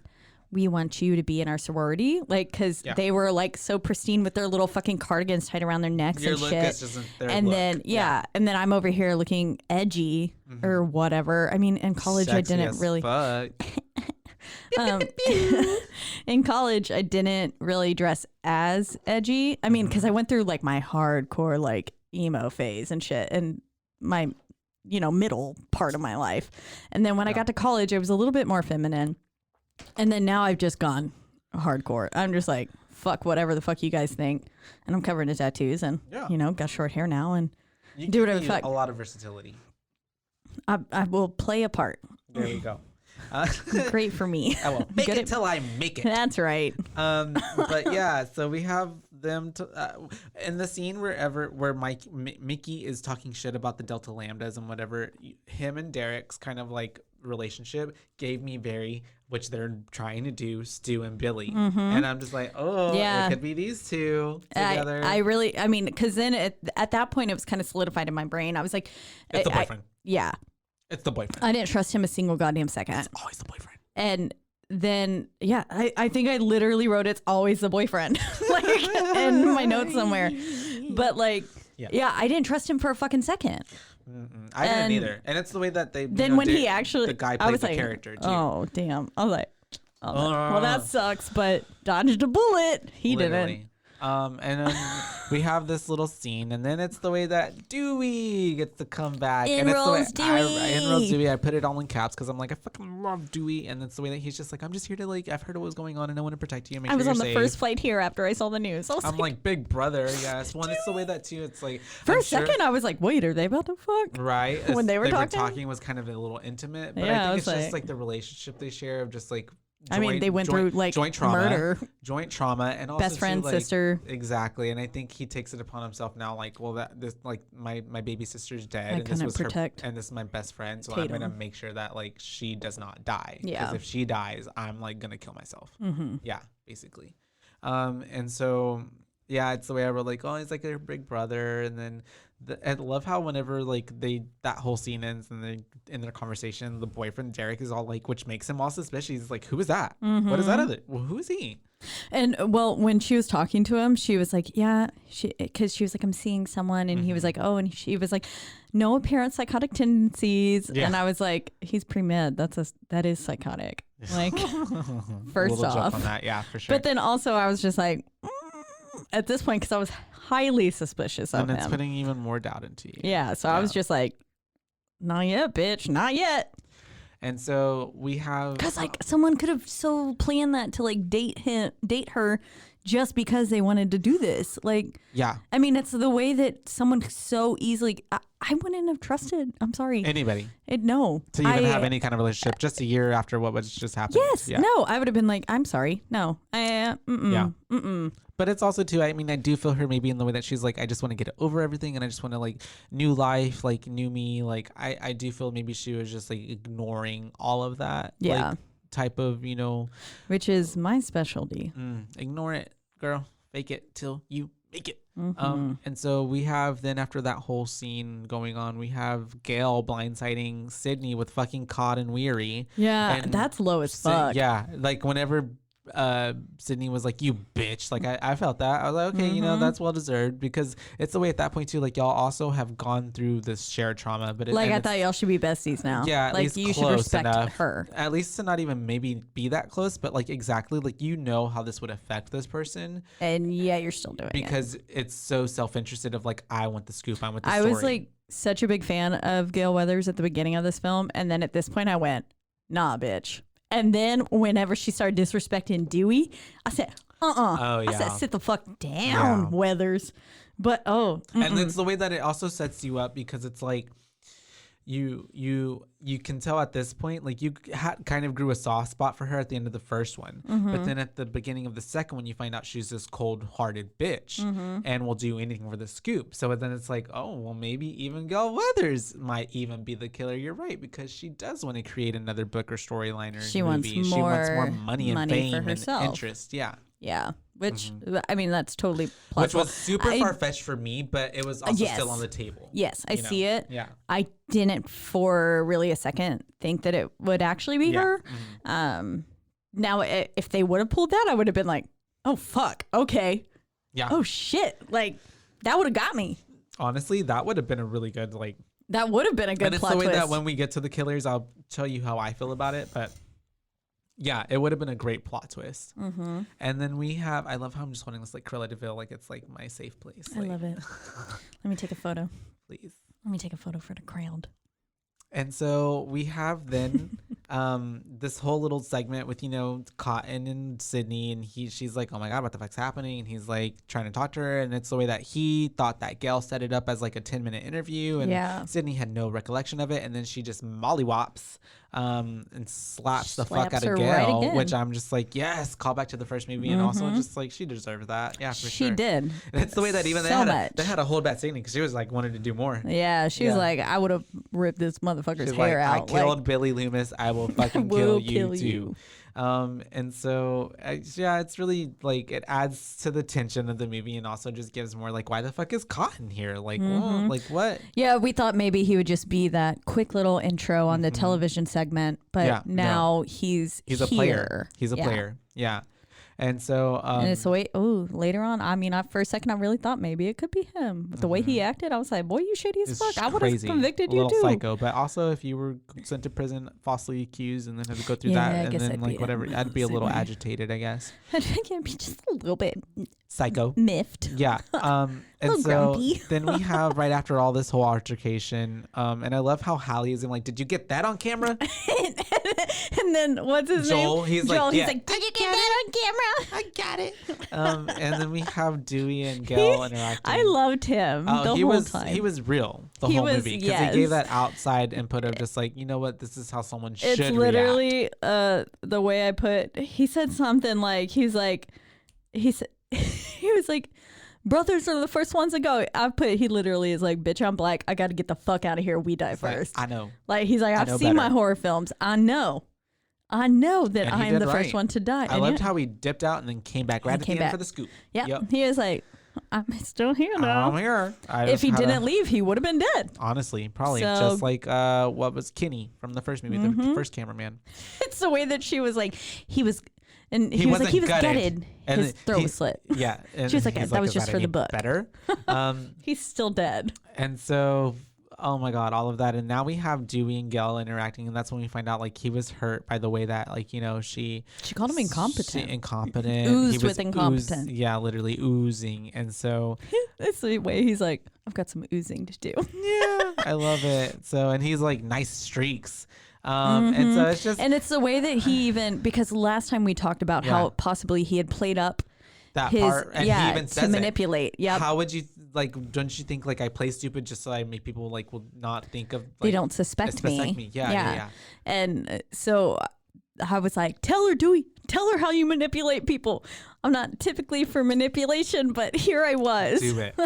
we want you to be in our sorority, like, because they were like so pristine with their little fucking cardigans tied around their necks and shit. And then and then I'm over here looking edgy or whatever. I mean, in college Sexy I didn't really in college I didn't really dress as edgy. I mean, because I went through like my hardcore like emo phase and shit, and my middle part of my life. And then when I got to college, I was a little bit more feminine. And then now I've just gone hardcore. I'm just like, fuck whatever the fuck you guys think. And I'm covered in tattoos and, got short hair now and you do whatever the fuck. A lot of versatility. I will play a part. There you go. Great for me. I will make it till I make it. That's right. But yeah, so we have them in the scene where Mickey is talking shit about the Delta Lambdas and whatever. Him and Derek's kind of like relationship gave me which they're trying to do, Stu and Billy, and I'm just like, it could be these two together. I mean, because then at that point it was kind of solidified in my brain. I was like, it's the boyfriend. Yeah. It's the boyfriend. I didn't trust him a single goddamn second. It's always the boyfriend. And then, I think I literally wrote it's always the boyfriend, like in my notes somewhere. But like, I didn't trust him for a fucking second. I didn't either. And it's the way that they. Then when he actually, the guy plays the character too. Oh damn! I was like, well that sucks, but dodged a bullet. He didn't. And then we have this little scene, and then it's the way that Dewey gets to come back. Enrolls Dewey. I put it all in caps because I'm like, I fucking love Dewey. And it's the way that he's just like, I'm just here to like, I've heard what was going on, and I want to protect you. And make I was sure on you're the safe. first flight here after I saw the news. I'm like, big brother, yes. Well, it's the way that too. It's like for a second, I was like, wait, are they about to fuck? Right. When they were talking was kind of a little intimate, but I think it's just like the relationship they share of just like. They went through like joint trauma, murder, and also best friend, sister. Exactly, and I think he takes it upon himself now. Like, well, this like my baby sister's dead, and this was and this is my best friend, so I'm gonna make sure that like she does not die. Yeah, because if she dies, I'm like gonna kill myself. Yeah, basically. And so it's the way I wrote like, oh, he's like their big brother, and then. I love how whenever like that whole scene ends and they in their conversation, the boyfriend Derek is all like, which makes him all suspicious. He's like, who is that? What is that other? Well, who is he? And well, when she was talking to him, she was like, because she was like, I'm seeing someone, and he was like, oh, and she was like, no apparent psychotic tendencies, and I was like, he's pre-med. That is psychotic. Like, first off, on that, yeah, for sure. But then also, I was just like. At this point, because I was highly suspicious of him. And it's putting even more doubt into you. Yeah, so I was just like, not yet, bitch, not yet. And so we have... Because like someone could have so planned that to like date her just because they wanted to do this. Like, yeah. I mean, it's the way that someone so easily... I wouldn't have trusted, I'm sorry. Anybody. No. To even have any kind of relationship just a year after what was just happened. Yes. Yeah. No, I would have been like, I'm sorry. No. But it's also too, I mean, I do feel her maybe in the way that she's like, I just want to get over everything and I just want to like new life, like new me. Like I do feel maybe she was just like ignoring all of that. Yeah. Like, type of, which is my specialty. Ignore it, girl. Fake it till you make it. And so we have then after that whole scene going on, we have Gail blindsiding Sydney with fucking Cod and Weary. Yeah, and that's low as fuck. Yeah, like whenever Sydney was like, you bitch. Like I felt that. I was like, okay, you know, that's well deserved, because it's the way at that point too, like y'all also have gone through this shared trauma, but I thought y'all should be besties now. Yeah, at like least you close should respect enough. her. At least to not even maybe be that close, but like exactly, like you know how this would affect this person, and yeah, you're still doing because it's so self-interested of like, I want the scoop, I want the I story. was like such a big fan of Gale Weathers at the beginning of this film, and then at this point I went, nah, bitch. And then whenever she started disrespecting Dewey, I said, Oh, yeah. I said, sit the fuck down, Weathers. But and it's the way that it also sets you up, because it's like you can tell at this point, like you kind of grew a soft spot for her at the end of the first one, but then at the beginning of the second one, you find out she's this cold-hearted bitch and will do anything for the scoop. So then it's like, oh well, maybe even Gale Weathers might even be the killer. You're right, because she does want to create another book or storyline or movie. She wants more money and fame and interest. Yeah, which I mean, that's totally plausible. Which was super far-fetched for me, but it was also still on the table. Yes, I see it. Yeah, I didn't for really a second think that it would actually be her. Now, if they would have pulled that, I would have been like, oh fuck, okay, yeah, oh shit, like that would have got me. Honestly, that would have been a really good That would have been a good plot twist. And it's the way that when we get to the killers, I'll tell you how I feel about it, but. Yeah, it would have been a great plot twist. And then we have, I love how I'm just holding this like Cruella de Vil, like it's like my safe place. I love it. Let me take a photo. Please. Let me take a photo for the crowd. And so we have then this whole little segment with, you know, Cotton and Sydney, and she's like, oh my God, what the fuck's happening? And he's like trying to talk to her, and it's the way that he thought that Gale set it up as like a 10-minute interview, and Sydney had no recollection of it, and then she just mollywops and slaps the fuck out of Gale, right, which I'm just like, yes, call back to the first movie, and also just like she deserved that. Yeah, for sure. She did. And it's the way that even they had to hold back Sydney, because she was like wanted to do more. Yeah, she was like, I would have ripped this motherfucker's hair out. I killed Billy Loomis. I will fucking kill you too. And so it's really like it adds to the tension of the movie, and also just gives more like, why the fuck is Cotton here? Like, well, like what? Yeah, we thought maybe he would just be that quick little intro on the television segment, but now he's a player. He's a player. Yeah. And so, and it's the way, later on, I mean, for a second, I really thought maybe it could be him. But the way he acted, I was like, boy, you shady as fuck. I would have convicted you too. Psycho. But also, if you were sent to prison, falsely accused, and then had to go through that, and then like whatever, I'd be a little agitated, I guess. I'd be just a little bit psycho. Miffed. Yeah. And so then we have right after all this whole altercation, and I love how Hallie is like, did you get that on camera? And then what's his name? He's like, did you get that on camera? I got it. And then we have Dewey and Gale interacting. I loved him the whole time. He was real the whole movie, because he gave that outside input of just like, you know what, this is how someone should react. It's literally the way I put. He said something like, he was like, brothers are the first ones to go. He literally is like, bitch, I'm black. I got to get the fuck out of here. We die first. I know. Like, he's like, I've seen my horror films. I know that I am the first one to die. I loved how he dipped out and then came back right at the end for the scoop. Yeah. Yep. He was like, I'm still here now. I'm here. If he didn't leave, he would have been dead. Honestly, probably. Just like what was Kinney from the first movie, the first cameraman. It's the way that she was like, he was gutted. And his throat was slit. Yeah. And she was like, that was just for the book. Better. He's still dead. And so, oh my God, all of that. And now we have Dewey and Gale interacting. And that's when we find out like he was hurt by the way that like, you know, she called him incompetent. Oozed with incompetence. Yeah, literally oozing. And so. That's the way he's like, I've got some oozing to do. Yeah, I love it. So, and he's like, nice streaks. And so it's just, and it's the way that he even, because last time we talked about how possibly he had played up that part, and he even says to manipulate. Yeah. How would you like? Don't you think like I play stupid just so I make people like will not think of? Like, they don't suspect me. Yeah. And so I was like, tell her, Dewey, tell her how you manipulate people. I'm not typically for manipulation, but here I was. Do it.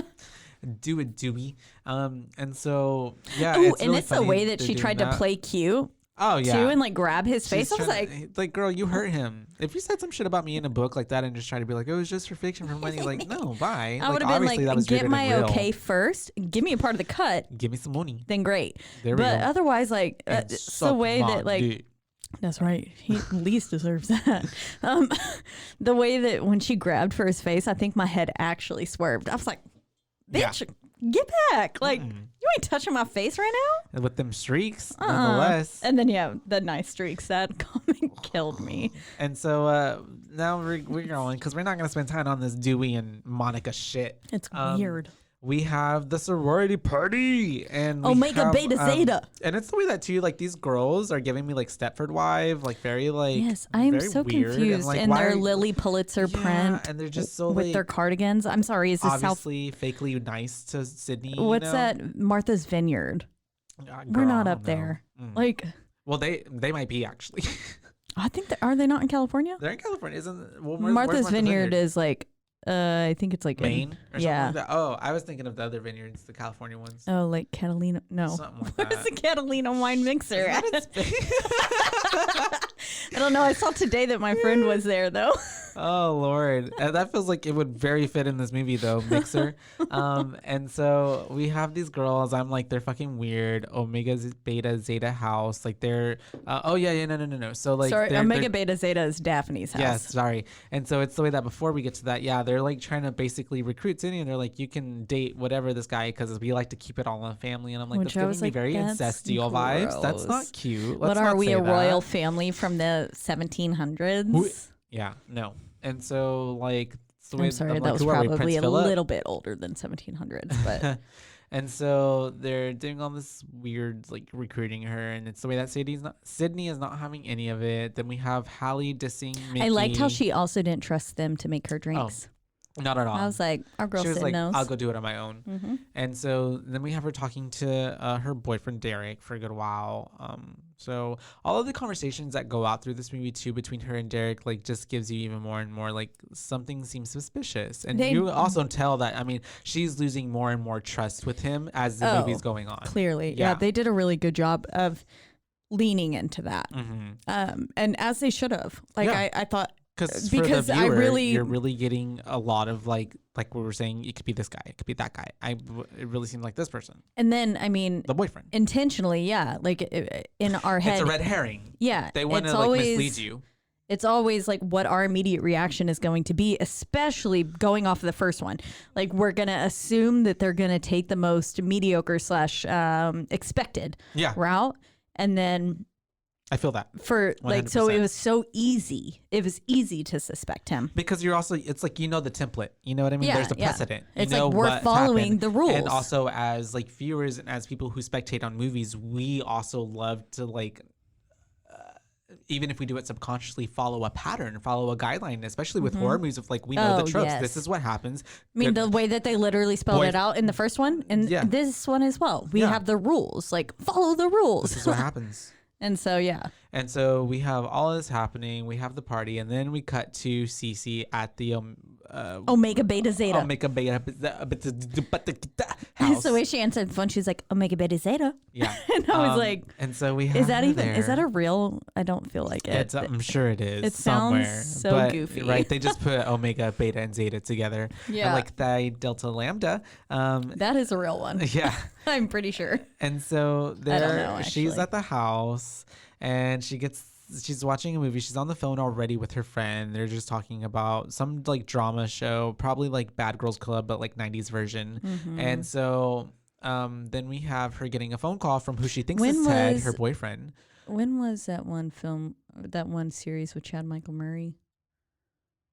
Do it, Dewey. And so yeah. Ooh, and it's the way that she tried to play cute. Oh yeah, too, and like grab his face. I was like, girl, you hurt him. If you said some shit about me in a book like that and just try to be like, it was just for fiction, for money, like, no, bye. I would have been like, get my okay first, give me a part of the cut, give me some money, then great. There we go. Otherwise, like, it's the way that like, That's right. He at least deserves that. The way that when she grabbed for his face, I think my head actually swerved. I was like, bitch, get back. Like, you ain't touching my face right now. With them streaks, nonetheless. And then, the nice streaks, that comment killed me. And so now we're going, because we're not going to spend time on this Dewey and Monica shit. It's weird. We have the sorority party and Omega Beta Zeta. And it's the way that too, like these girls are giving me like Stepford Wife, like very like yes, I am so weird. confused. And their Lily Pulitzer print, and they're just so with like, their cardigans. I'm sorry, is this obviously fakely nice to Sydney? What's that? Martha's Vineyard. We're not up there. Like, well, they might be actually. I think are they not in California? They're in California, isn't? Well, Martha's Vineyard is like. I think it's like Maine or something like that. Oh, I was thinking of the other vineyards, the California ones. Oh, like Catalina. No. Something like What that. is the Catalina wine mixer? I don't know. I saw today that my friend was there though. Oh Lord, that feels like it would very fit in this movie though, mixer. And so we have these girls. I'm like, they're fucking weird. Omega Beta Zeta house, like they're. No. So like, sorry, Omega Beta Zeta is Daphne's house. Yes, sorry. And so it's the way that before we get to that, they're like trying to basically recruit Sydney, and they're like, you can date whatever this guy because we like to keep it all in family. And I'm like, that's giving me very incestual vibes. That's not cute. What are we, a royal family from the 1700s? Yeah, no. And so like, I'm sorry, that was probably a little bit older than 1700s, but. And so they're doing all this weird like recruiting her, and it's the way that Sydney is not having any of it. Then we have Hallie dissing Mickey. I liked how she also didn't trust them to make her drinks. Not at all. I was like, our girl Sid knows. I'll go do it on my own. Mm-hmm. And so then we have her talking to her boyfriend Derek for a good while. So all of the conversations that go out through this movie too between her and Derek like just gives you even more and more like something seems suspicious. And you also tell that, I mean, she's losing more and more trust with him as the movie's going on. Clearly. Yeah, they did a really good job of leaning into that. Mm-hmm. And as they should have. Like I thought, because for the viewer, you're really getting a lot of like we were saying, it could be this guy, it could be that guy. It really seemed like this person. And then, I mean, the boyfriend intentionally, like in our head, it's a red herring. Yeah, they want to like mislead you. It's always like what our immediate reaction is going to be, especially going off of the first one. Like we're gonna assume that they're gonna take the most mediocre / expected route, and then. I feel that for 100%. Like, so it was so easy. It was easy to suspect him because you're also, it's like, you know, the template, you know what I mean? There's a precedent. It's like we're following the rules. And also as like viewers and as people who spectate on movies, we also love to like, even if we do it subconsciously, follow a pattern, follow a guideline, especially with horror movies of like, we know the tropes. Yes. This is what happens. I mean, the way that they literally spelled it out in the first one and this one as well. We have the rules, like follow the rules. This is what happens. And so, And so we have all this happening. We have the party, and then we cut to Cece at the Omega Beta Zeta. Omega Beta house. So the way she answered the phone, she's like, Omega Beta Zeta. Yeah. And I was like, and so we have is that a real? I don't feel like it. I'm sure it is. It somewhere, sounds so goofy. Right. They just put Omega, Beta, and Zeta together. Yeah. And like Theta, Delta, Lambda. That is a real one. Yeah. I'm pretty sure. And so she's at the house and she's watching a movie. She's on the phone already with her friend. They're just talking about some like drama show, probably like Bad Girls Club, but like 90s version. Mm-hmm. And so then we have her getting a phone call from who she thinks is Ted, her boyfriend. When was that one film, that one series with Chad Michael Murray?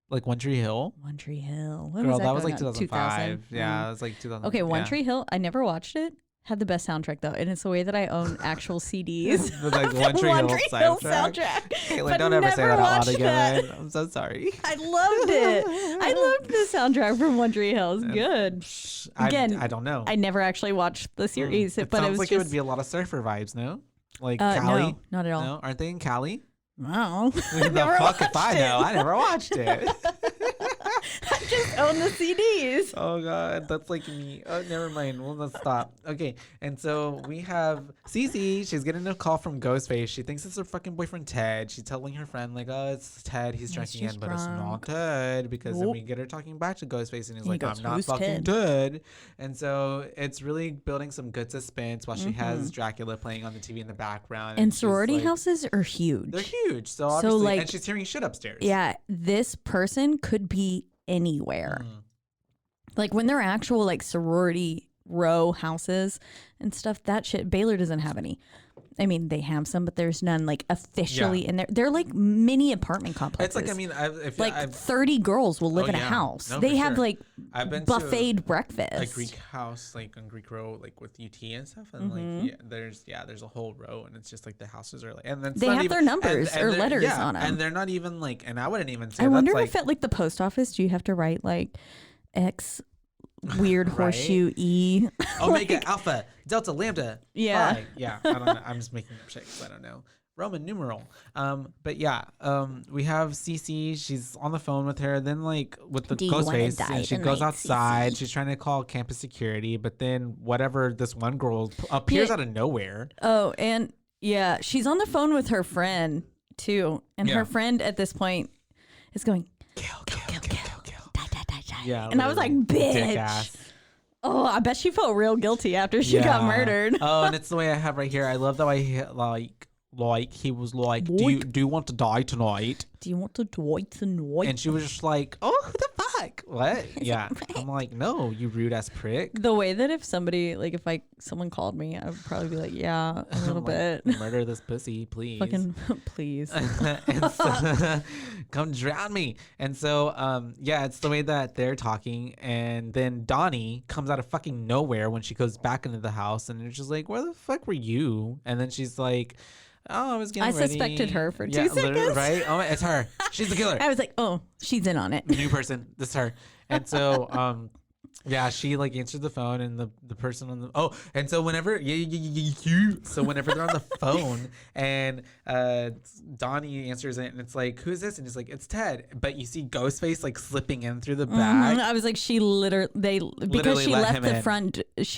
Like One Tree Hill? One Tree Hill. When was that was like 2005. Yeah, it was like 2000. Okay, One Tree Hill. I never watched it. Had the best soundtrack though, and it's the way that I own actual CDs. Like One Tree Hill soundtrack. Caitlin, don't ever say that out loud again. I'm so sorry. I loved it. I loved the soundtrack from One Tree Hill. It's good. Again, I don't know. I never actually watched the series, but it sounds was like just... it would be a lot of surfer vibes. No, like Cali. No, not at all. No, aren't they in Cali? No. The fuck if I know? I never watched it. I just own the CDs. Oh God, that's like me. Oh, never mind. Well, let's stop. Okay, and so we have Cece. She's getting a call from Ghostface. She thinks it's her fucking boyfriend Ted. She's telling her friend like, "Oh, it's Ted. He's drinking in," but it's not Ted because then we get her talking back to Ghostface, and he's like, "I'm not fucking Ted." And so it's really building some good suspense while she has Dracula playing on the TV in the background. And sorority houses are huge. They're huge. So obviously, like, and she's hearing shit upstairs. Yeah, this person could be anywhere. Like when they're actual like sorority row houses and stuff, that shit, Baylor doesn't have any. I mean, they have some, but there's none like officially in there. They're like mini apartment complexes. It's like, I mean, if 30 girls will live in a house. No, they have like buffet breakfast. A Greek house, like on Greek Row, like with UT and stuff, and like there's a whole row, and it's just like the houses are like, and then they have their numbers or letters on them, and they're not even like, and I wouldn't even say. I wonder if at like the post office, do you have to write like X? Weird horseshoe E Omega Alpha Delta Lambda Phi. I don't know. I'm just making up shit because I don't know Roman numeral. But yeah, we have Cece. She's on the phone with her. Then like with the Ghostface, and she goes outside. CC. She's trying to call campus security, but then whatever, this one girl appears out of nowhere. Oh, and yeah, she's on the phone with her friend too, and her friend at this point is going kill. Yeah, and I was like, bitch. Oh, I bet she felt real guilty after she got murdered. Oh, and it's the way I have right here. I love that I like he was like, do you want to die tonight? Do you want to die tonight? And she was just like, oh, who the fuck? What? Yeah. I'm like, no, you rude ass prick. The way that if somebody, like if someone called me, I would probably be like, yeah, a little bit. Murder this pussy, please. Fucking please. And so, come drown me. And so, it's the way that they're talking. And then Donnie comes out of fucking nowhere when she goes back into the house. And it's just like, where the fuck were you? And then she's like, oh, I was getting ready. I suspected her for 2 seconds. Right? Oh, it's her. She's the killer. I was like, oh, she's in on it. New person. This is her. And so, she like answered the phone, and the person on the and so whenever whenever they're on the phone and Donnie answers it, and it's like, who's this? And he's like, it's Ted. But you see Ghostface like slipping in through the back. I was like, she because she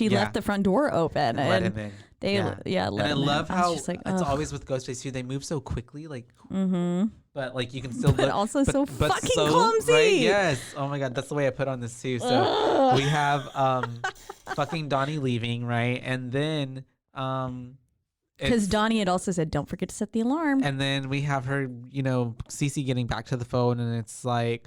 left the front door open and let him in. And I love how it's always with Ghostface too. They move so quickly, like, but like you can still but also so fucking clumsy. Right? Yes. Oh my God, that's the way I put on this too. So we have fucking Donnie leaving, right, and then because Donnie had also said, "Don't forget to set the alarm." And then we have her, Cece getting back to the phone, and it's like.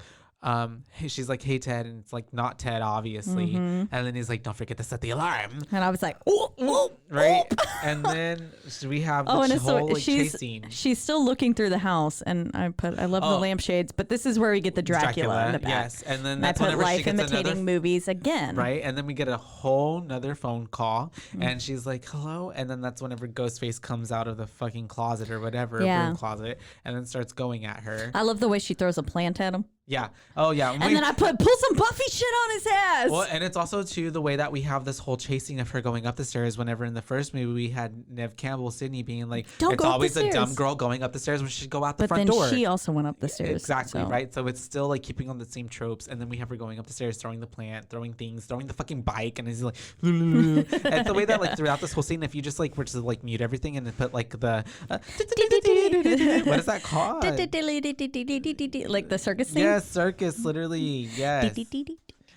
She's like, hey Ted, and it's like not Ted obviously, and then he's like, don't forget to set the alarm, and I was like, oh, right. And then we have the whole chase scene. She's still looking through the house, and I love the lampshades, but this is where we get the Dracula in the back. Yes, and then that's whenever life imitating movies again, right? And then we get a whole nother phone call, and she's like, hello, and then that's whenever Ghostface comes out of the fucking closet or whatever, room closet, and then starts going at her. I love the way she throws a plant at him. Yeah. Oh, yeah. And then I pull some Buffy shit on his ass. Well, and it's also, too, the way that we have this whole chasing of her going up the stairs. Whenever in the first movie we had Neve Campbell, Sydney being like, it's always a dumb girl going up the stairs when she should go out the front door. But then she also went up the stairs. Exactly, right? So it's still like keeping on the same tropes. And then we have her going up the stairs, throwing the plant, throwing things, throwing the fucking bike. And it's like, and it's the way that like throughout this whole scene, if you just like were to like mute everything and then put like the, what is that called? Like the circus thing? Yes, circus, literally. Yes.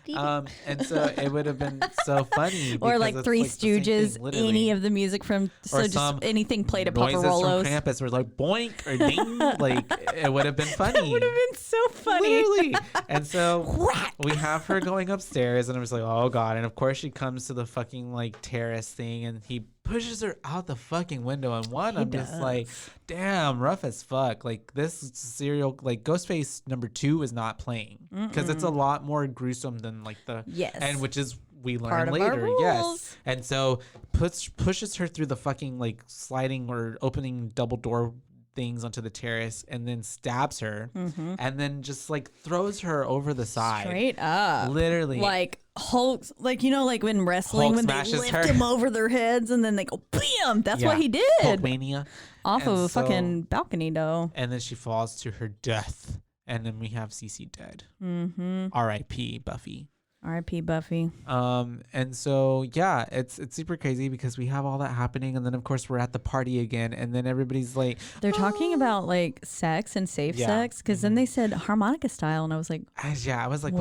And so it would have been so funny. Or like Three Stooges, any of the music from just anything played at Papa Rolo's. From Krampus were like boink or ding. Like it would have been funny. It would have been so funny. Literally. And so we have her going upstairs, and I was like, oh God. And of course she comes to the fucking like terrace thing, and he pushes her out the fucking window. And I'm just like, damn, rough as fuck. Like this serial, like Ghostface #2 is not playing because it's a lot more gruesome than like the and which is we learn later. Yes. And so pushes her through the fucking like sliding or opening double door things onto the terrace, and then stabs her, and then just like throws her over the side. Straight up. Literally. Like Hulk, like, like when wrestling, when they lift him over their heads and then they go bam. That's what he did. Hulkmania. Off of a fucking balcony though. And then she falls to her death. And then we have Cece dead. Mm-hmm. R.I.P. Buffy. R.I.P. Buffy. And so yeah, it's super crazy because we have all that happening, and then of course we're at the party again, and then everybody's like, they're talking about like sex and safe sex, because then they said harmonica style, and I was like, I was like,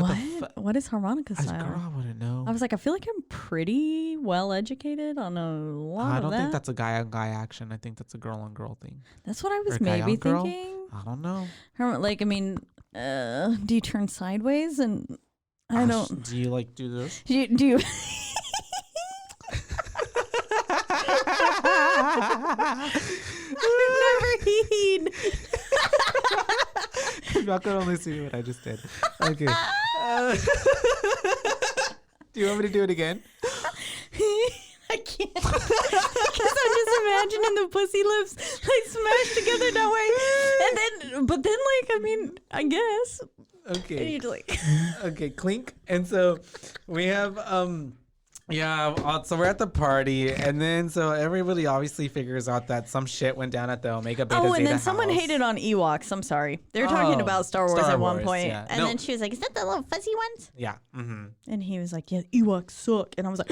what is harmonica style? Girl, I wouldn't know. I was like, I feel like I'm pretty well educated on a lot of that. I don't think that's a guy on guy action. I think that's a girl on girl thing. That's what I was maybe thinking. I don't know. Like, I mean, do you turn sideways and? I don't. Do you like do this? Do you? I've never heed. Y'all could only see what I just did. Okay. Do you want me to do it again? I can't. Because I'm just imagining the pussy lips like smashed together that way, but then like, I mean, I guess. Okay. Okay, clink. And so we have so we're at the party, and then so everybody obviously figures out that some shit went down at the Omega Beta Zeta and then house. someone hated on Ewoks. I'm sorry. They're talking about Star Wars at one point. Yeah. And then she was like, is that the little fuzzy ones? Yeah. Mm-hmm. And he was like, yeah, Ewoks suck. And I was like,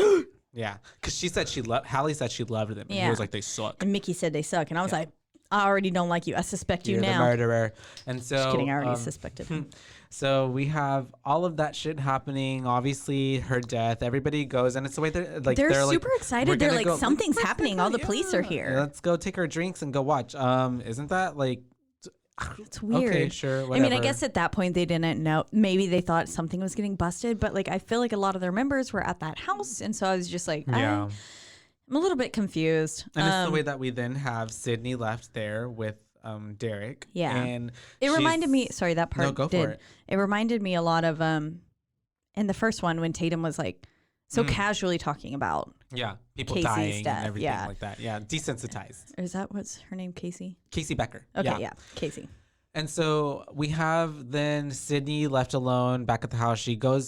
yeah. Because she said Hallie said she loved them. And he was like, they suck. And Mickey said they suck. And I was like, I already don't like you. I suspect you You're now. The murderer. And so, just kidding. I already suspected him. So we have all of that shit happening. Obviously, her death. Everybody goes, and it's the way they're super excited. They're like, something's happening. All the police are here. Let's go take our drinks and go watch. Isn't that like? It's weird. Okay, sure. Whatever. I mean, I guess at that point they didn't know. Maybe they thought something was getting busted, but like I feel like a lot of their members were at that house, and so I was just like, I'm a little bit confused. And it's the way that we then have Sydney left there with Derek. Yeah. And it reminded me, sorry, that part for it. It reminded me a lot of in the first one when Tatum was like so casually talking about people Casey's dying death. and everything like that. Yeah, desensitized. Is that what's her name? Casey Becker. Okay, yeah, Casey. And so we have then Sydney left alone back at the house.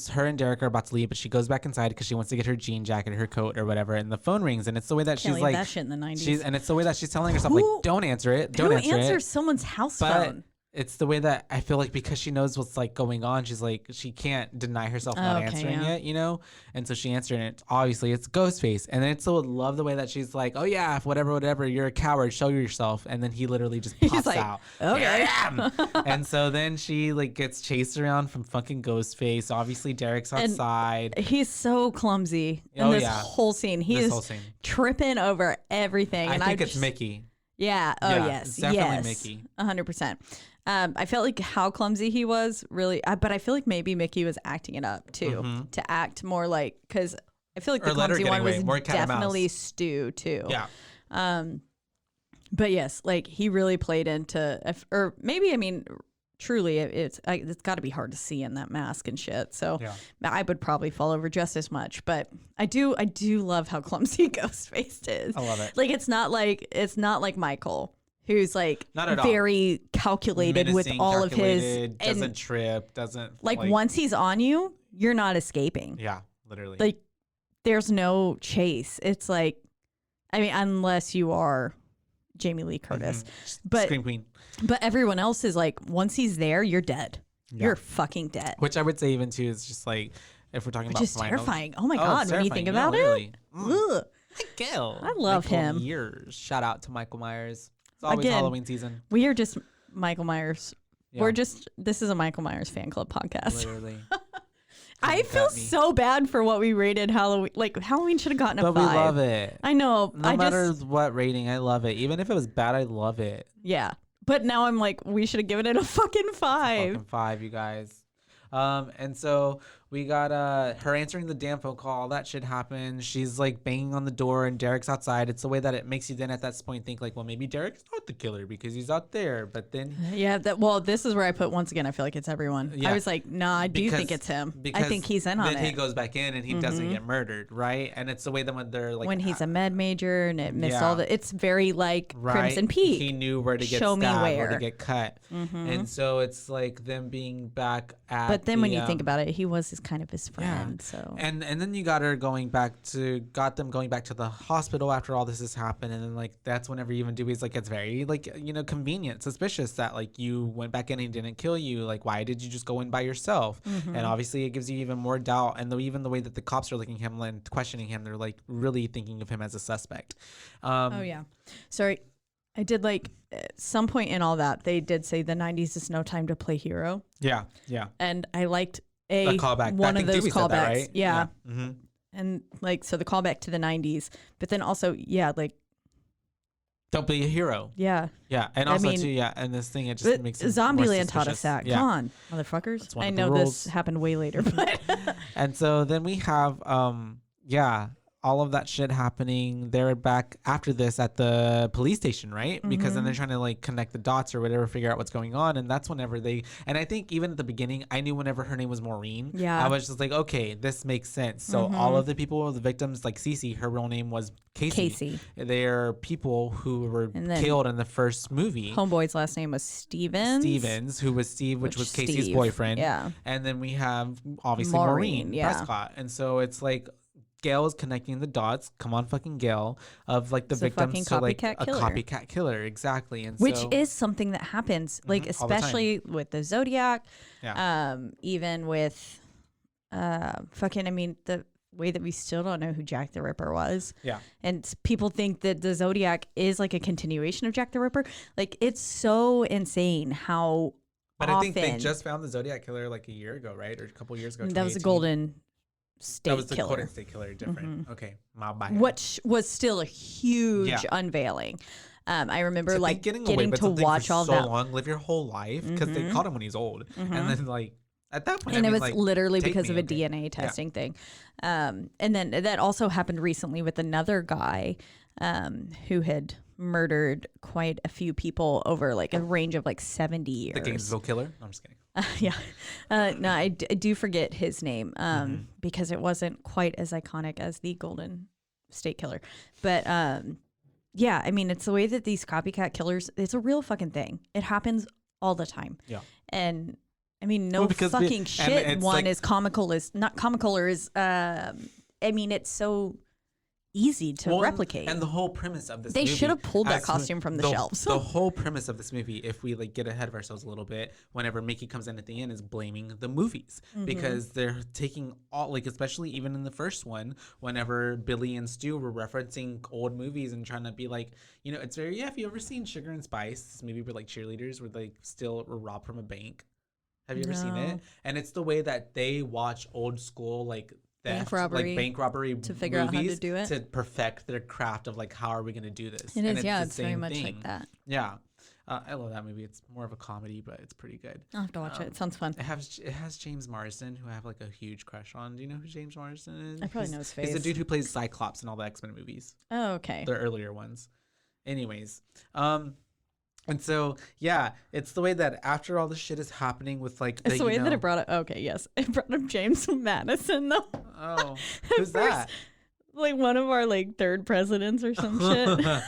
Her and Derek are about to leave, but she goes back inside because she wants to get her jean jacket, her coat, or whatever. And the phone rings, and it's the way that she's like, that shit in the 90s. And it's the way that she's telling herself, like, don't answer it. Don't answer it. Who answers someone's house phone? It's the way that I feel like because she knows what's like going on, she's like, she can't deny herself not answering it, you know? And so she answered it. Obviously, it's Ghostface. And then it's so love the way that she's like, oh yeah, whatever, you're a coward, show yourself. And then he literally just pops out. Okay. And so then she like gets chased around from fucking Ghostface. Obviously, Derek's outside. And he's so clumsy in this whole scene. He's tripping over everything. I think it's Mickey. Yeah. Oh, yes. It's definitely Mickey. 100%. I felt like how clumsy he was really, but I feel like maybe Mickey was acting it up too, to act more like, because I feel like the clumsy one was definitely Stu too. Yeah. But yes, like he really played into, or maybe, I mean, truly it's got to be hard to see in that mask and shit. So I would probably fall over just as much, but I do love how clumsy Ghostface is. I love it. Like it's not like Michael, who's like very calculated with all of his, doesn't trip, doesn't like once he's on you, you're not escaping. Yeah, literally. Like there's no chase. It's like, I mean, unless you are Jamie Lee Curtis, but Scream Queen. But everyone else is like, once he's there, you're dead. Yeah. You're fucking dead. Which I would say even too is just like, if we're talking about just terrifying. Oh my God, when you think about it. Michael. I love him. Years. Shout out to Michael Myers. It's always Halloween season. We are just Michael Myers. Yeah. This is a Michael Myers fan club podcast. Literally. I feel so bad for what we rated Halloween. Like Halloween should have gotten a 5. But we love it. I know. No matter what rating, I love it. Even if it was bad, I love it. Yeah. But now I'm like, we should have given it a fucking 5. Fucking 5, you guys. And so we got her answering the damn phone call. All that shit happened. She's like banging on the door and Derek's outside. It's the way that it makes you then at that point think like, well, maybe Derek's not the killer because he's out there. But then this is where I put, once again, I feel like it's everyone. Yeah. I was like, nah, I do think it's him. I think he's in on it. Then he goes back in and he doesn't get murdered, right? And it's the way that when they're like, when he's a med major and it missed all the, it's very like Crimson Peak. He knew where to get stabbed, where to get cut. And so it's like them being back at. But then when you think about it, he was kind of his friend. So and then you got them going back to the hospital after all this has happened, and then like that's whenever even Dewey's like, it's very like, you know, convenient, suspicious that like you went back in and didn't kill you. Like, why did you just go in by yourself? And obviously it gives you even more doubt. And even the way that the cops are looking at him and questioning him, they're like really thinking of him as a suspect. Sorry, I did like at some point in all that they did say the 90s is no time to play hero. Yeah. And I liked callback. one of those Dewey callbacks. That, right? Yeah. And like, so the callback to the 90s, but then also, like, don't be a hero. Yeah. And also and this thing, it just makes it Zombieland taught us that. Come on, motherfuckers. I know this happened way later, but and so then we have all of that shit happening. They're back after this at the police station, right? Because then they're trying to like connect the dots or whatever, figure out what's going on. And that's whenever and I think even at the beginning, I knew whenever her name was Maureen, I was just like, okay, this makes sense. So all of the people, the victims, like Cece, her real name was Casey. They're people who were killed in the first movie. Homeboy's last name was Stevens, who was Steve, which was Casey's boyfriend. Yeah. And then we have obviously Maureen Prescott. And so it's like, Gail is connecting the dots. Come on, fucking Gail, of like the victims to like a copycat killer, exactly. And which is something that happens, like especially with the Zodiac, even with the way that we still don't know who Jack the Ripper was. Yeah, and people think that the Zodiac is like a continuation of Jack the Ripper. Like, it's so insane how. But I think they just found the Zodiac killer like a year ago, right, or a couple years ago. That was a Golden State that was the killer. Golden State Killer, different. Okay, my bad. Which was still a huge unveiling. I remember like getting to watch all that. So long, live your whole life, because they caught him when he's old, and then like at that point, and it was like, literally because of a DNA testing thing. And then that also happened recently with another guy who had murdered quite a few people over like a range of like 70 years. The Gainesville Killer? No, I'm just kidding. No, I do forget his name because it wasn't quite as iconic as the Golden State Killer. But I mean, it's the way that these copycat killers, it's a real fucking thing. It happens all the time. Yeah. And I mean, no fucking shit one like, is comical, is not comical, or is, I mean, it's so easy to replicate. And the whole premise of this movie, they should have pulled that costume from the shelves. The whole premise of this movie, if we like get ahead of ourselves a little bit, whenever Mickey comes in at the end, is blaming the movies because they're taking all, like, especially even in the first one, whenever Billy and Stu were referencing old movies and trying to be like, you know, it's very, have you ever seen Sugar and Spice? This movie where like cheerleaders were like still robbed from a bank. Have you ever seen it? And it's the way that they watch old school like theft, bank robbery to figure out how to do it, to perfect their craft of like, how are we going to do this? It is, it's very much like that. Yeah, I love that movie. It's more of a comedy, but it's pretty good. I'll have to watch it. It sounds fun. It has James Marsden, who I have like a huge crush on. Do you know who James Marsden is? I probably know his face. He's the dude who plays Cyclops in all the X-Men movies. Oh, okay. The earlier ones. Anyways, and so, yeah, it's the way that after all this shit is happening with like it's the way that it brought up. Okay, yes, it brought up James Madison though. Oh, who's that? Like one of our like third presidents or some shit.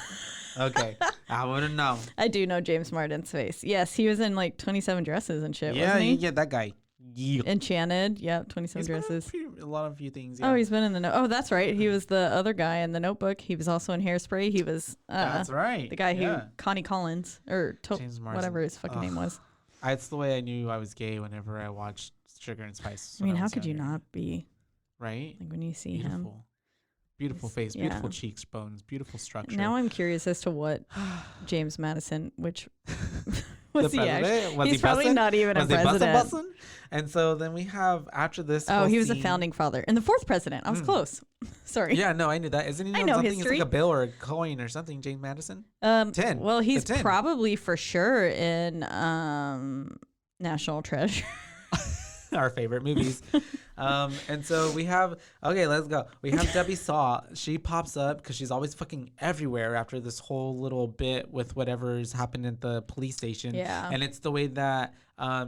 Okay, I wouldn't know. I do know James Marsden's face. Yes, he was in like 27 Dresses and shit. Yeah, wasn't he? Yeah, that guy. Yeah. Enchanted, 27 Dresses. A lot of few things. Yeah. Oh, he's been in the Oh, that's right. He was the other guy in The Notebook. He was also in Hairspray. He was that's right. The guy who Connie Collins or whatever his fucking name was. It's the way I knew I was gay whenever I watched Sugar and Spice. I mean, how could you not be? Right? Like when you see him. Beautiful face, beautiful cheeks, bones, beautiful structure. Now I'm curious as to what James Madison, which was he actually? He's probably not even a president. And so then we have after this. Oh, he was a founding father and the fourth president. I was close. Sorry. Yeah, no, I knew that. Isn't he? I know something? History. It's like a bill or a coin or something. James Madison. 10. Well, he's probably for sure in National Treasure. Our favorite movies. And so we have, okay, let's go. We have Debbie Saw. She pops up because she's always fucking everywhere after this whole little bit with whatever's happened at the police station. Yeah. And it's the way that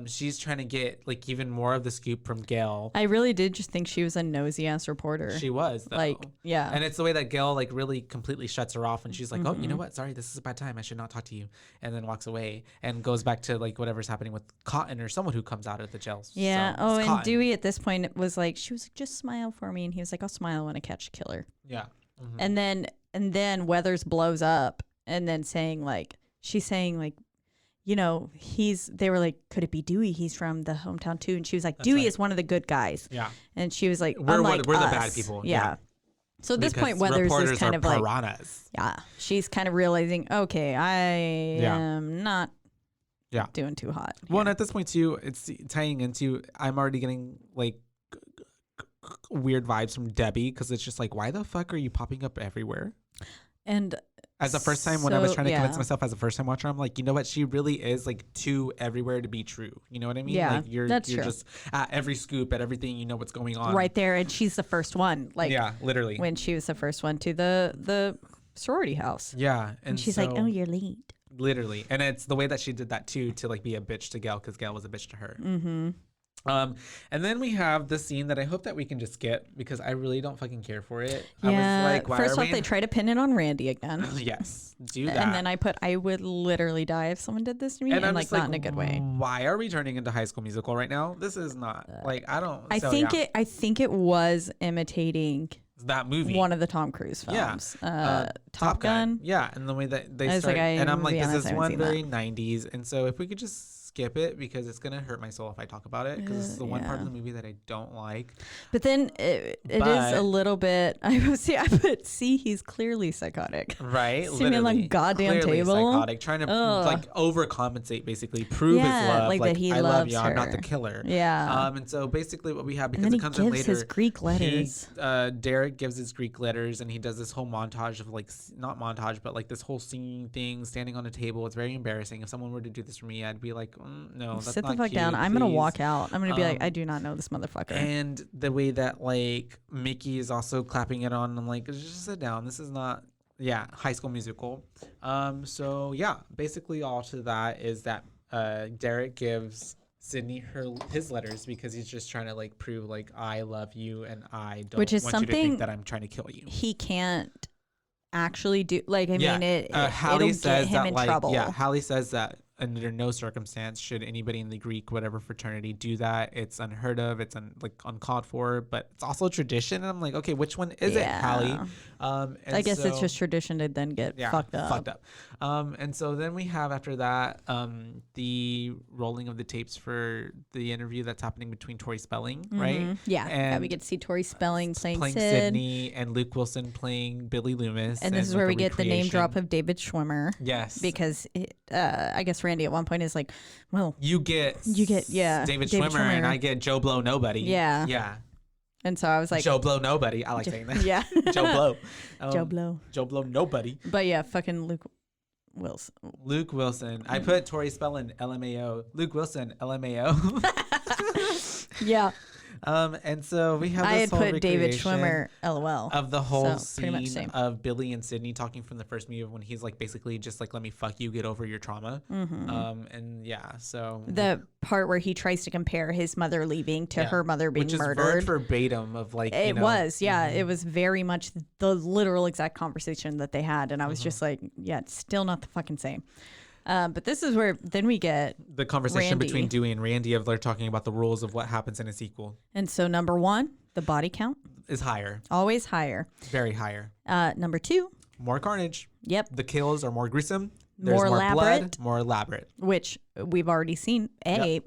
she's trying to get like even more of the scoop from Gail. I really did just think she was a nosy ass reporter. She was, though. Like, yeah. And it's the way that Gail like really completely shuts her off, and she's like, oh, you know what? Sorry, this is a bad time. I should not talk to you. And then walks away and goes back to like whatever's happening with Cotton or someone who comes out of the jail. Yeah. So, and Dewey at this point was like, she was like, just smile for me. And he was like, I'll smile when I catch a killer. Yeah. Mm-hmm. And then Weathers blows up and then she's saying like, you know, they were like, could it be Dewey? He's from the hometown too. And she was like, That's Dewey right. is one of the good guys. Yeah. And she was like, we're the bad people. Yeah. So at this point, Weathers is kind of piranhas. Yeah. She's kind of realizing, okay, I am not doing too hot. Well, and at this point too, it's tying into, I'm already getting like weird vibes from Debbie, because it's just like, why the fuck are you popping up everywhere? And as a first time, when I was trying to convince myself as a first time watcher, I'm like, you know what? She really is like too everywhere to be true. You know what I mean? Yeah, like you're true. just at every scoop, at everything. You know what's going on right there, and she's the first one. Like, yeah, literally, when she was the first one to the sorority house. Yeah, and she's like, oh, you're late. Literally, and it's the way that she did that too, to like be a bitch to Gail, because Gail was a bitch to her. Mm-hmm. And then we have the scene that I hope that we can just skip, because I really don't fucking care for it. Yeah. I was like, why first off, they try to pin it on Randy again. Yes, do that. And then I would literally die if someone did this to me, and like not in a good way. Why are we turning into High School Musical right now? This is not like, I don't. I think it was imitating that movie, one of the Tom Cruise films, Top Gun. Yeah, and the way that they start, and I'm like, this is one very 90s, and so if we could just skip it, because it's gonna hurt my soul if I talk about it, because it's the one part of the movie that I don't like. But then it is a little bit. But see, he's clearly psychotic, right? Sitting on like goddamn table, psychotic, trying to like overcompensate, basically prove his love, like that he I love you, I'm not the killer. Yeah. And so basically, what we have, because it comes in later, his Greek letters. Derek gives his Greek letters, and he does this whole montage of like, not montage, but like this whole singing thing, standing on a table. It's very embarrassing. If someone were to do this for me, I'd be like, no, that's sit not the fuck cute, down. please. I'm gonna walk out. I'm gonna be like, I do not know this motherfucker. And the way that like Mickey is also clapping it on, I'm like, just sit down. This is not, High School Musical. So yeah, basically all to that is that Derek gives Sydney his letters, because he's just trying to like prove like, I love you and I don't want you to think that I'm trying to kill you. He can't actually do, like, I mean, Hallie says get him in trouble. Yeah, Hallie says that under no circumstance should anybody in the Greek whatever fraternity do that. It's unheard of. It's uncalled for, but it's also tradition. And I'm like, okay, which one is it, Hallie? I guess it's just tradition to then get fucked up. And so then we have, after that, the rolling of the tapes for the interview that's happening between Tori Spelling, right? Yeah. And we get to see Tori Spelling playing Sid. Sydney, and Luke Wilson playing Billy Loomis. And this is where we get the name drop of David Schwimmer. Yes. Because I guess Randy at one point is like, well, you get David Schwimmer, and I get Joe Blow Nobody. Yeah. And so I was like, Joe Blow Nobody. I like saying that. Yeah. Joe Blow. Joe Blow Nobody. But yeah, fucking Luke Wilson. I put Tori Spelling LMAO. Luke Wilson LMAO. Yeah. And so we have this I had whole put David Schwimmer LOL of the whole scene of Billy and Sydney talking from the first movie, when he's like basically just like, let me fuck you, get over your trauma. And so the part where he tries to compare his mother leaving to her mother being murdered, verbatim of like, it was it was very much the literal exact conversation that they had, and I was just like, it's still not the fucking same. But this is where then we get the conversation between Dewey and Randy of they're talking about the rules of what happens in a sequel. And so number 1, the body count is higher. Always higher. Very higher. Number 2, more carnage. Yep. The kills are more gruesome. There's more elaborate. Blood, more elaborate. Which we've already seen we've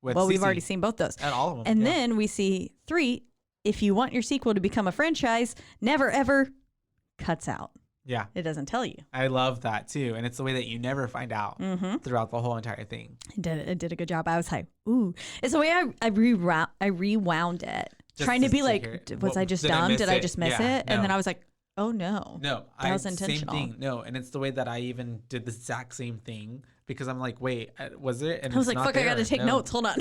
already seen both those. And all of them. And then we see 3, if you want your sequel to become a franchise, never ever cuts out. Yeah. It doesn't tell you. I love that too. And it's the way that you never find out throughout the whole entire thing. It did a good job. I was like, ooh. It's the way I rewound it. Just trying to be like, was I just dumb? Did I just miss it? No. And then I was like, oh no. No. That was intentional. Same thing. No. And it's the way that I even did the exact same thing, because I'm like, wait, was it? And I was like, fuck, I got to take notes. Hold on.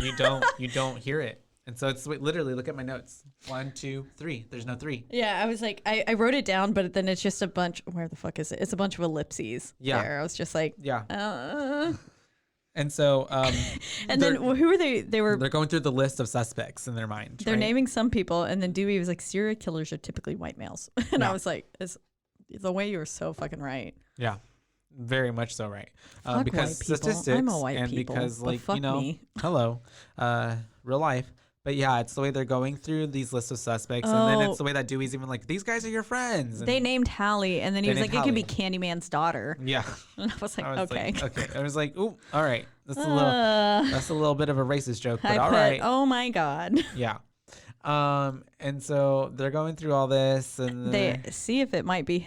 You don't hear it. And so it's literally, look at my notes. 1, 2, 3. There's no 3. Yeah, I was like, I wrote it down, but then it's just a bunch. Where the fuck is it? It's a bunch of ellipses. Yeah. There. I was just like, And so, and then who were they? They're going through the list of suspects in their mind. They're naming some people, and then Dewey was like, serial killers are typically white males, and I was like, it's the way you were so fucking right. Yeah. Very much so, right? Fuck because white people. statistics, I'm a white and people, because, like, me. hello, real life, But yeah, it's the way they're going through these lists of suspects, and then it's the way that Dewey's even like, these guys are your friends. And they named Hallie, and then he was like, it could be Candyman's daughter. Yeah. And I was like, okay. Okay. I was like, ooh, all right. That's a little bit of a racist joke, but all right. Oh my God. Yeah. And so they're going through all this, and they see if it might be.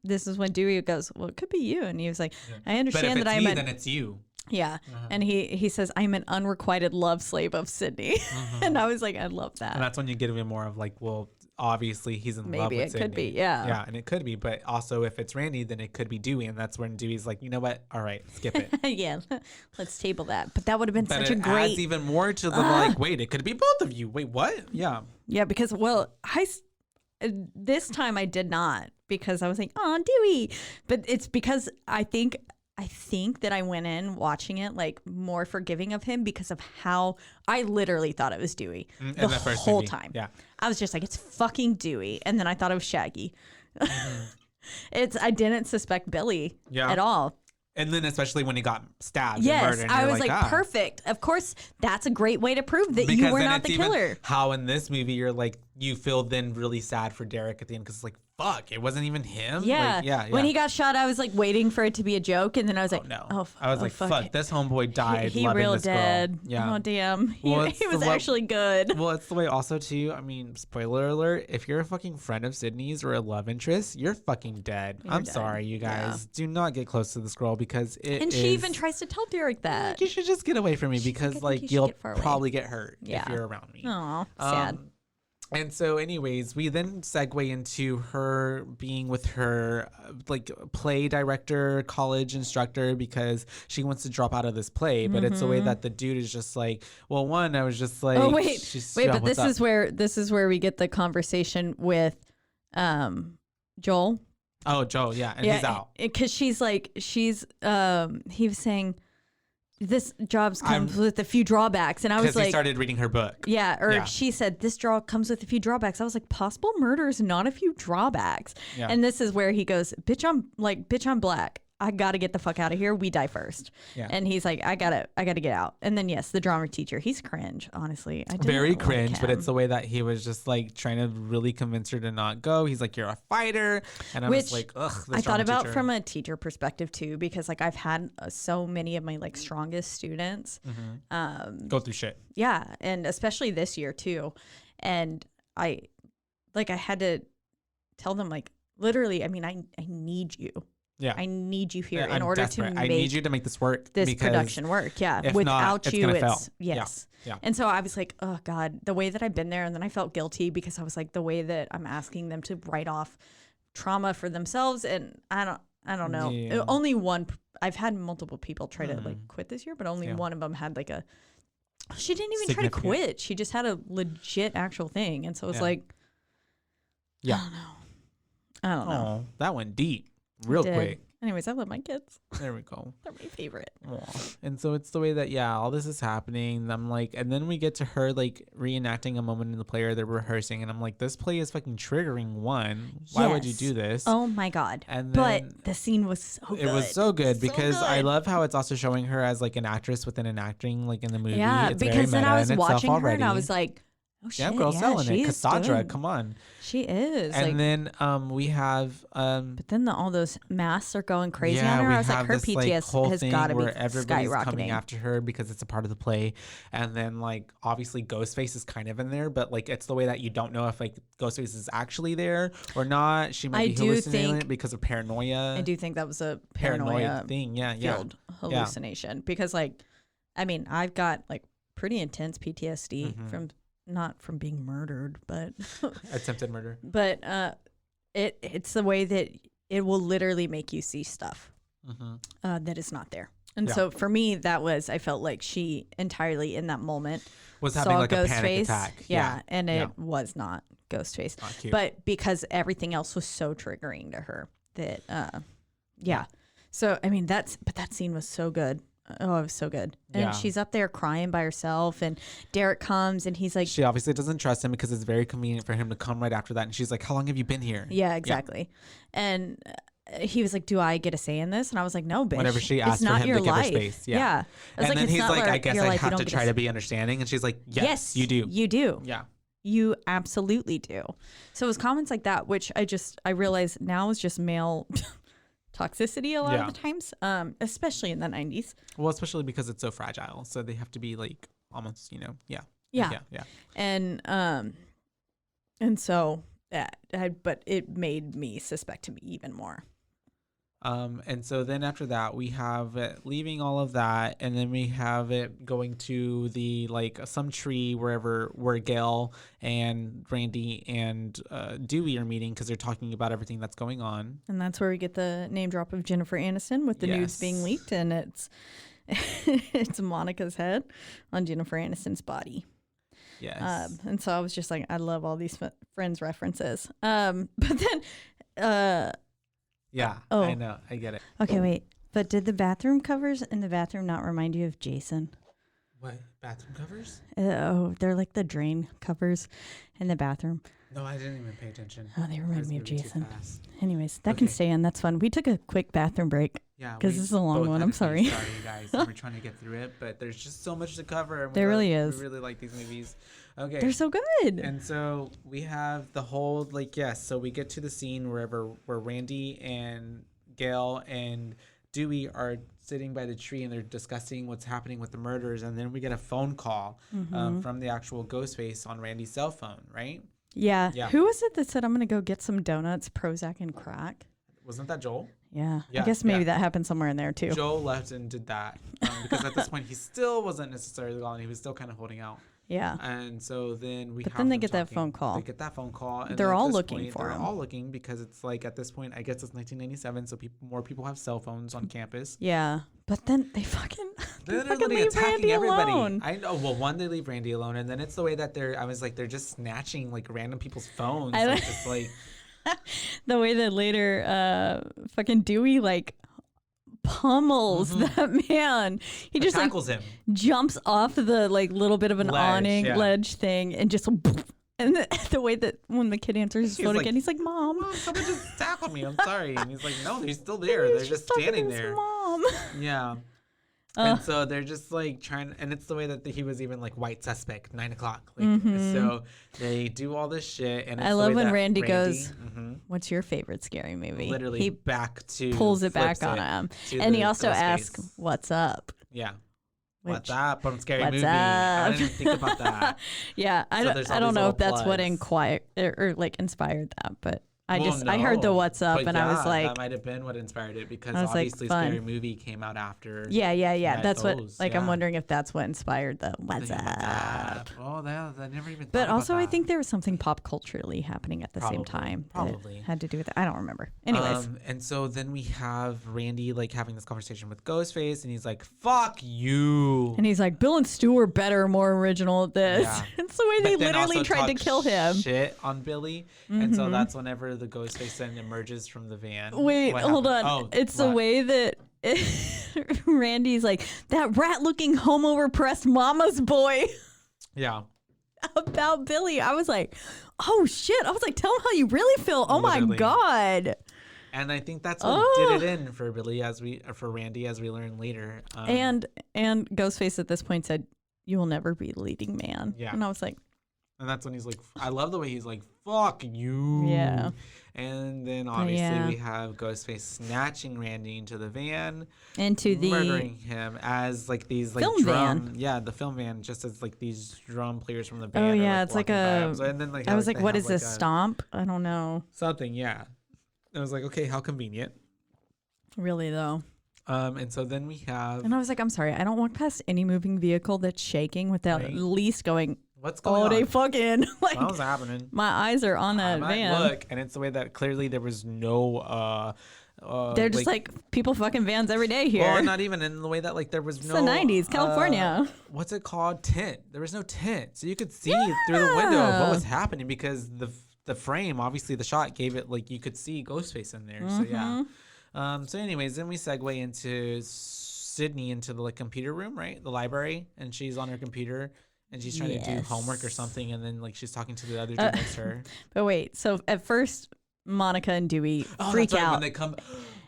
This is when Dewey goes, well, it could be you, and he was like, I understand that I'm. Then it's you. Yeah. And he says, I'm an unrequited love slave of Sydney. And I was like, I love that. And that's when you get even more of like, well, obviously he's in love with Sydney. Maybe it could be, yeah. Yeah, and it could be. But also if it's Randy, then it could be Dewey. And that's when Dewey's like, you know what? All right, skip it. Yeah, let's table that. But that would have been such a great. Adds even more to the like, wait, it could be both of you. Wait, what? Yeah. Yeah, because, well, this time I did not, because I was like, oh, Dewey. But it's because I think that I went in watching it like more forgiving of him because of how I literally thought it was Dewey the whole time. Yeah, I was just like, it's fucking Dewey, and then I thought it was Shaggy. I didn't suspect Billy at all. And then especially when he got stabbed. Yes, and murdered, and I was like, perfect. Of course, that's a great way to prove that you were not the killer. How in this movie you're like, you feel then really sad for Derek at the end because it's like, fuck, it wasn't even him. Yeah. Like, yeah. When he got shot, I was like waiting for it to be a joke, and then I was like, no. I was like, fuck, this homeboy died. He loving real this dead. Girl. Yeah. Oh damn. He was actually good. Well, it's the way also too. I mean, spoiler alert: if you're a fucking friend of Sydney's or a love interest, you're fucking dead. I'm sorry, you guys. Do not get close to this girl because she even tries to tell Derek that. Like, you should just get away from me because like you'll probably get hurt if you're around me. Oh, sad. And so anyways, we then segue into her being with her like play director, college instructor, because she wants to drop out of this play. But it's the way that the dude is just like, well, one, I was just like, oh, wait, but this is where we get the conversation with Joel. Oh, Joel. Yeah. And he's out. Because he was saying, this job comes with a few drawbacks, and I was like, because he started reading her book. Yeah, she said this job comes with a few drawbacks. I was like, possible murder is not a few drawbacks. Yeah. And this is where he goes, bitch, I'm black. I gotta get the fuck out of here. We die first. Yeah. And he's like, I gotta get out. And then yes, the drama teacher, he's cringe, honestly. Very cringe, but it's the way that he was just like trying to really convince her to not go. He's like, you're a fighter. And I was like, ugh, this I thought about teacher. From a teacher perspective too, because like I've had so many of my like strongest students go through shit. Yeah. And especially this year too. And I had to tell them like, literally, I mean, I need you. Yeah, I need you here in order to make. I need you to make this work. This production work. Yeah, without you, it's yes. Yeah. And so I was like, oh God, the way that I've been there, and then I felt guilty because I was like, the way that I'm asking them to write off trauma for themselves, and I don't know. Yeah. Only one. I've had multiple people try to like quit this year, but only one of them had like a. She didn't even try to quit. She just had a legit actual thing, and so it's like. Yeah. I don't know. Oh, that went deep. Real quick. Anyways, I love my kids. There we go. They're my favorite. Aww. And so it's the way that, all this is happening. I'm like, and then we get to her like reenacting a moment in the play, or they're rehearsing, and I'm like, this play is fucking triggering. Why would you do this? Oh my God. And then, but the scene was so good. It was so good because I love how it's also showing her as like an actress within an acting, like in the movie. Yeah, it's because then I was watching her and I was like, oh shit, damn girl, selling it. Cassandra, come on. She is. And then we have but then all those masks are going crazy on her. I was like, her PTSD has got to be everybody's coming after her because it's a part of the play. And then like obviously Ghostface is kind of in there, but like it's the way that you don't know if like Ghostface is actually there or not. She might be hallucinating it because of paranoia. I do think that was a paranoia thing. Field hallucination because like, I mean, I've got like pretty intense PTSD from not from being murdered, but attempted murder. But it's the way that it will literally make you see stuff that is not there. And so for me, I felt like she entirely in that moment was having like a panic attack. Yeah, and it was not Ghostface. Not cute. But because everything else was so triggering to her that So I mean that scene was so good. Oh, it was so good. And she's up there crying by herself, and Derek comes and he's like, she obviously doesn't trust him because it's very convenient for him to come right after that. And she's like, how long have you been here? Yeah, exactly. And he was like, do I get a say in this? And I was like, no, bitch. Whenever she asked for him your to give life. her space. Yeah. I was and then he's like, I guess I have to try to be understanding. And she's like, yes, you do. You do. Yeah. You absolutely do. So it was comments like that, which I realize now is just male toxicity a lot of the times, especially in the 90s. Well, especially because it's so fragile. So they have to be like almost, yeah. And so but it made me suspect him even more. And so then after that, we have it leaving all of that, and then we have it going to the some tree where Gail and Randy and Dewey are meeting because they're talking about everything that's going on. And that's where we get the name drop of Jennifer Aniston with the nudes being leaked, and it's Monica's head on Jennifer Aniston's body. Yes. And so I was just like, I love all these Friends references. But then. Yeah, I know. I get it. Okay, wait. But did the bathroom covers in the bathroom not remind you of Jason? What? Bathroom covers? They're like the drain covers in the bathroom. No, I didn't even pay attention. Oh, they remind me of Jason. Anyways, that can stay in. That's fun. We took a quick bathroom break. Yeah. Because this is a long one. I'm sorry. Sorry, guys. We're trying to get through it, but there's just so much to cover. There really is. We really like these movies. Okay. They're so good. And so we have the whole, so we get to the scene where Randy and Gail and Dewey are sitting by the tree and they're discussing what's happening with the murders. And then we get a phone call from the actual Ghostface on Randy's cell phone, right? Yeah. Who was it that said, I'm going to go get some donuts, Prozac, and crack? Wasn't that Joel? Yeah. I guess maybe that happened somewhere in there too. Joel left and did that because at this point he still wasn't necessarily gone. He was still kind of holding out. Yeah. And so then they get that phone call. They get that phone call. And they're all looking for him. They're all looking because it's at this point, I guess it's 1997, so more people have cell phones on campus. Yeah. But then they fucking they're leave Randy everybody. Alone. I know. Well, one, they leave Randy alone, and then it's the way that they're just snatching random people's phones. Just the way that later fucking Dewey pummels that man. He just tackles him, jumps off the little bit of an awning ledge thing, and just and the way that when the kid answers his phone again, he's like, "Mom, someone just tackled me. I'm sorry." And he's like, "No, they're still there. They're just standing there." Mom. Yeah. And so they're just trying, and it's the way that he was even white suspect, 9 o'clock. So they do all this shit, and it's I love when Randy goes, "What's your favorite scary movie?" Literally, he pulls it back on him, and he also asks, "What's up?" Yeah. What's up? From Scary What's Movie. Up? I didn't even think about that. Yeah, I don't know if that's what inspired that, but I heard the "What's Up" and I was like, that might have been what inspired it because obviously Scary Movie came out after. Yeah. That's what I'm wondering if that's what inspired the "What's Up." Oh, that never even. But also, I think there was something pop culturally happening at the same time. Probably had to do with it. I don't remember. Anyways, and so then we have Randy having this conversation with Ghostface, and he's like, "Fuck you," and he's like, "Bill and Stu are better, more original at this." Yeah. It's the way they literally tried to kill him. Shit on Billy, and so that's whenever the Ghostface then emerges from the van. Wait, hold on. It's the way that Randy's like, "That rat-looking homo-repressed mama's boy." Yeah. About Billy. I was like, oh shit. I was like, tell him how you really feel. Oh Literally. My God. And I think that's what did it in for Randy, as we learn later. And Ghostface at this point said, "You will never be the leading man." Yeah. And I was like, and that's when he's like, I love the way he's like, "Fuck you." Yeah. And then obviously we have Ghostface snatching Randy into the van, murdering him as these film drum van. Yeah, the film van, just as these drum players from the band. Oh yeah, it's like a. And then I was like, what is this stomp? I don't know. Something, yeah. I was like, okay, how convenient. Really though. And so then we have. And I was like, I'm sorry, I don't walk past any moving vehicle that's shaking without at least going. What's going on? They fucking what's happening? My eyes are on that van. Look, and it's the way that clearly there was no. They're just people fucking vans every day here. Well, not even in the way that there was no. It's the 90s, California. What's it called? Tint. There was no tint, so you could see through the window of what was happening because the frame, obviously the shot gave it you could see Ghostface in there. So yeah. So anyways, then we segue into Sydney into the computer room, right? The library, and she's on her computer. And she's trying to do homework or something, and then she's talking to the other dude next to her. But wait, so at first Monica and Dewey freak out when they come.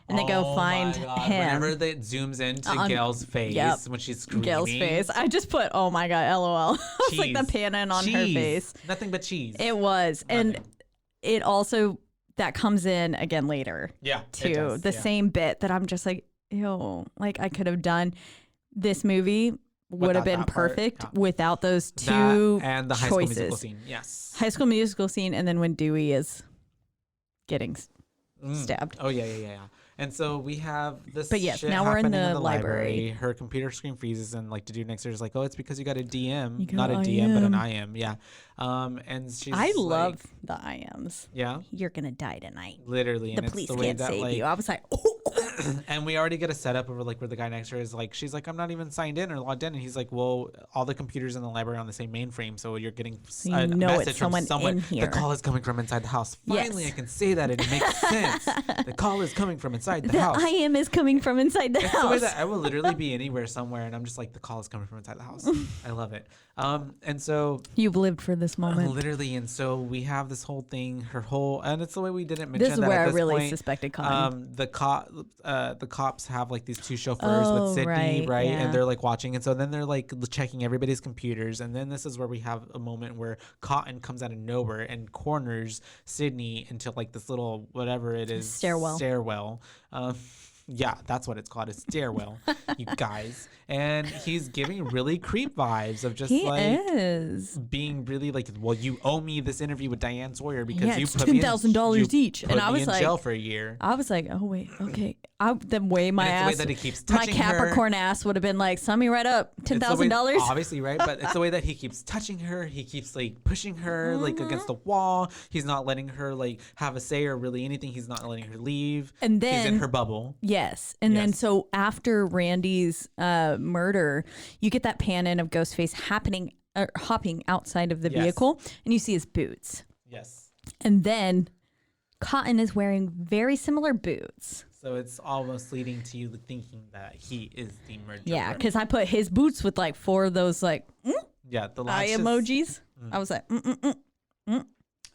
And they go find him. Whenever it zooms into Gail's face when she's screaming. Gail's face. I just put, oh my God, LOL. It's like the pan in on her face. Nothing but cheese. It was. Nothing. And it also, that comes in again later. Yeah. Too. The same bit that I'm just like, ew. Like I could have done this movie would have been perfect without those two and the High School Musical scene. Yes. High School Musical scene and then when Dewey is getting stabbed. Oh, yeah. And so we have this. But yes, now we're in the library. Her computer screen freezes, and like to do next, there's like, oh, it's because you got a DM, not a DM, but an IM. Yeah. And she's. I love the IMs. Yeah. You're gonna die tonight. Literally. The police can't save you. I was like, oh. And we already get a setup of like where the guy next to her is like, she's like, I'm not even signed in or logged in, and he's like, well, all the computers in the library are on the same mainframe, so you're getting a message from someone. In here. The call is coming from inside the house. Finally, I can say that it makes sense. The call is coming from inside the house. The IM is coming from inside the house. The way that I will literally be anywhere somewhere, and I'm just like, the call is coming from inside the house. I love it. And so you've lived for this moment, literally. And so we have this whole thing, and it's the way we didn't mention. This is where I really suspected Cotton. The cops have like these two chauffeurs with Sydney, right? Yeah. And they're like watching, and so then they're like checking everybody's computers, and then this is where we have a moment where Cotton comes out of nowhere and corners Sydney into like this little whatever it is stairwell. Yeah, that's what it's called, a stairwell, you guys. And he's giving really creep vibes of just being really like, well, you owe me this interview with Diane Sawyer because you put $10,000 each, and I was in like, jail for a year. I was like, oh wait, okay. The way my ass, the way that he keeps touching my Capricorn ass would have been like, sign me right up, $10,000. Obviously, right? But it's the way that he keeps touching her. He keeps like pushing her like against the wall. He's not letting her like have a say or really anything. He's not letting her leave. And then he's in her bubble. Yes. And then so after Randy's murder, you get that pan in of Ghostface hopping outside of the vehicle, and you see his boots. Yes. And then Cotton is wearing very similar boots. So it's almost leading to you thinking that he is the murderer. Yeah, because I put his boots with like 4 of those like the eye emojis. I was like,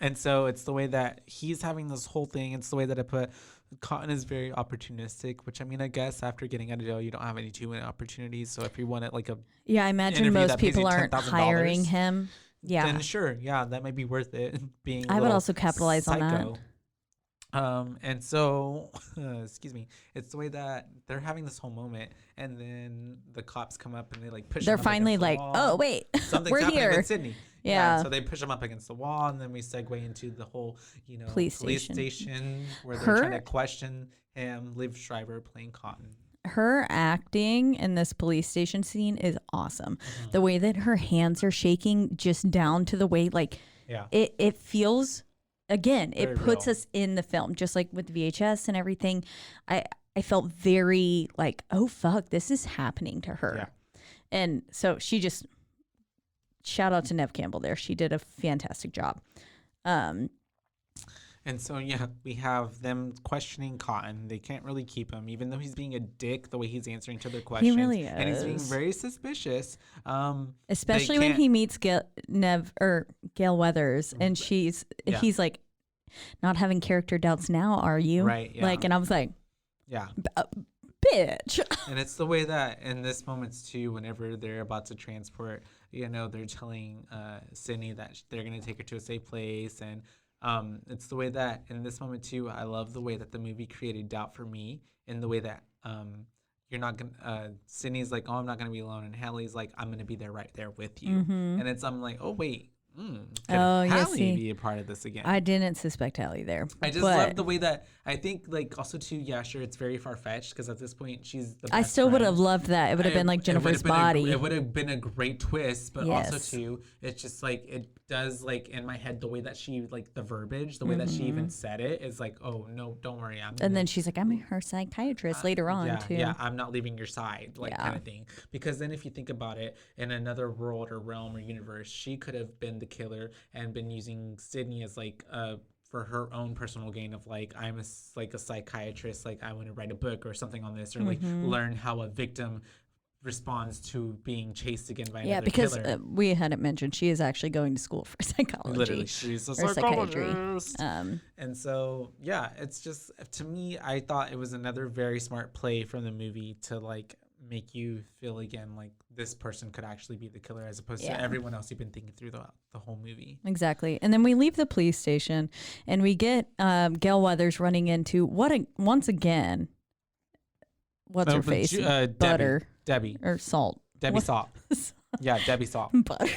And so it's the way that he's having this whole thing. It's the way that I put Cotton is very opportunistic, which I mean, I guess after getting out of jail, you don't have any too many opportunities. So if you want it like a I imagine most people aren't hiring him. Yeah, then sure, that might be worth it. Being I would also capitalize on that. And so, excuse me, it's the way that they're having this whole moment, and then the cops come up and they like push. They're finally like, oh wait, something's we're happening here. with Sydney. Yeah. So they push him up against the wall, and then we segue into the whole, police station where they're trying to question him. Liv Schreiber playing Cotton. Her acting in this police station scene is awesome. The way that her hands are shaking, just down to the way it feels. Again, it puts us in the film, just like with VHS and everything. I felt very like, oh, fuck, this is happening to her. Yeah. And so she just, shout out to Neve Campbell there. She did a fantastic job. And so, we have them questioning Cotton. They can't really keep him, even though he's being a dick the way he's answering to their questions. He really is. And he's being very suspicious. Especially when he meets Gail Weathers, and he's like, not having character doubts now, are you? Right, yeah. Like, and I was like, bitch. And it's the way that in this moments, too, whenever they're about to transport, they're telling Sydney that they're going to take her to a safe place, and it's the way that in this moment too, I love the way that the movie created doubt for me in the way that you're not gonna Sydney's like, oh, I'm not gonna be alone, and Hallie's like, I'm gonna be there right there with you. And I'm like, oh wait, can Hallie be a part of this again? I didn't suspect Hallie there. I just love the way that I think, like, also too, sure, it's very far fetched because at this point she's the best I still would have loved that. It would have been like Jennifer's body. It would have been a great twist, but also too, it's just like it does, like, in my head, the way that she, like, the verbiage, the way that she even said it is like, oh no, don't worry, and then she's like, I'm her psychiatrist later on too. Yeah, I'm not leaving your side, like kind of thing. Because then if you think about it, in another world or realm or universe, she could have been the killer and been using Sydney as like for her own personal gain of like, I'm a psychiatrist, like I want to write a book or something on this, or like learn how a victim responds to being chased again by another because killer. We hadn't mentioned she is actually going to school for psychology. Literally, she's a psychologist. And so, yeah, it's just, to me, I thought it was another very smart play from the movie to like make you feel again like this person could actually be the killer as opposed to everyone else you've been thinking through the whole movie. Exactly. And then we leave the police station and we get Gale Weathers running into once again, what's her face? Butter. Debbie. Or Salt. Debbie Salt. Yeah, Debbie Salt. Butter.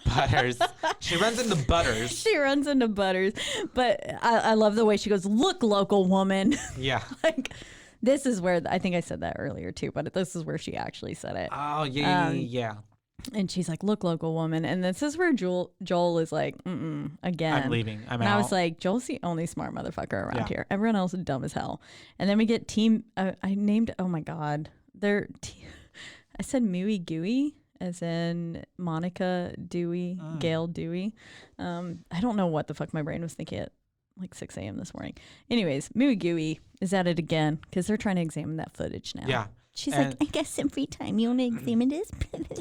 Butters. She runs into Butters. She runs into Butters. But I love the way she goes, "Look, local woman." Yeah. Like, this is where, I think I said that earlier too, but this is where she actually said it. Oh, yeah. And she's like, "Look, local woman." And this is where Joel is like, again. I'm leaving. I'm out. And I was like, Joel's the only smart motherfucker around here. Everyone else is dumb as hell. And then we get I named, oh my God. I said Mooey Gooey, as in Monica Dewey, Gale Dewey. I don't know what the fuck my brain was thinking at like 6 a.m. this morning. Anyways, Mooey Gooey is at it again because they're trying to examine that footage now. Yeah. She's like, "I guess some free time. You want to examine this?"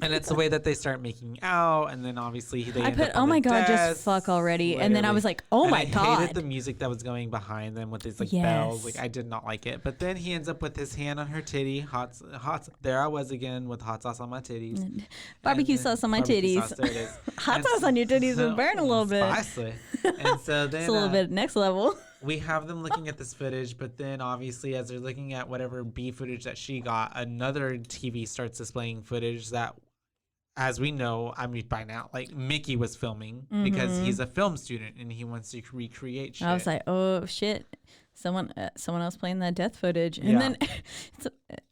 And it's the way that they start making out, and then obviously they I put, "Oh my God, just fuck already!" Literally. And then I was like, "Oh my God!" I hated the music that was going behind them with these like bells. Like I did not like it. But then he ends up with his hand on her titty, hot. There I was again with hot sauce on my titties, barbecue sauce on my titties. Sauce, there it is. Hot sauce on your titties will burn a little bit. Spicy. And so then it's a little bit next level. We have them looking at this footage, but then obviously as they're looking at whatever B footage that she got, another TV starts displaying footage that, as we know, I mean by now, like Mickey was filming because he's a film student and he wants to recreate shit. I was like, oh shit, someone else playing that death footage. And then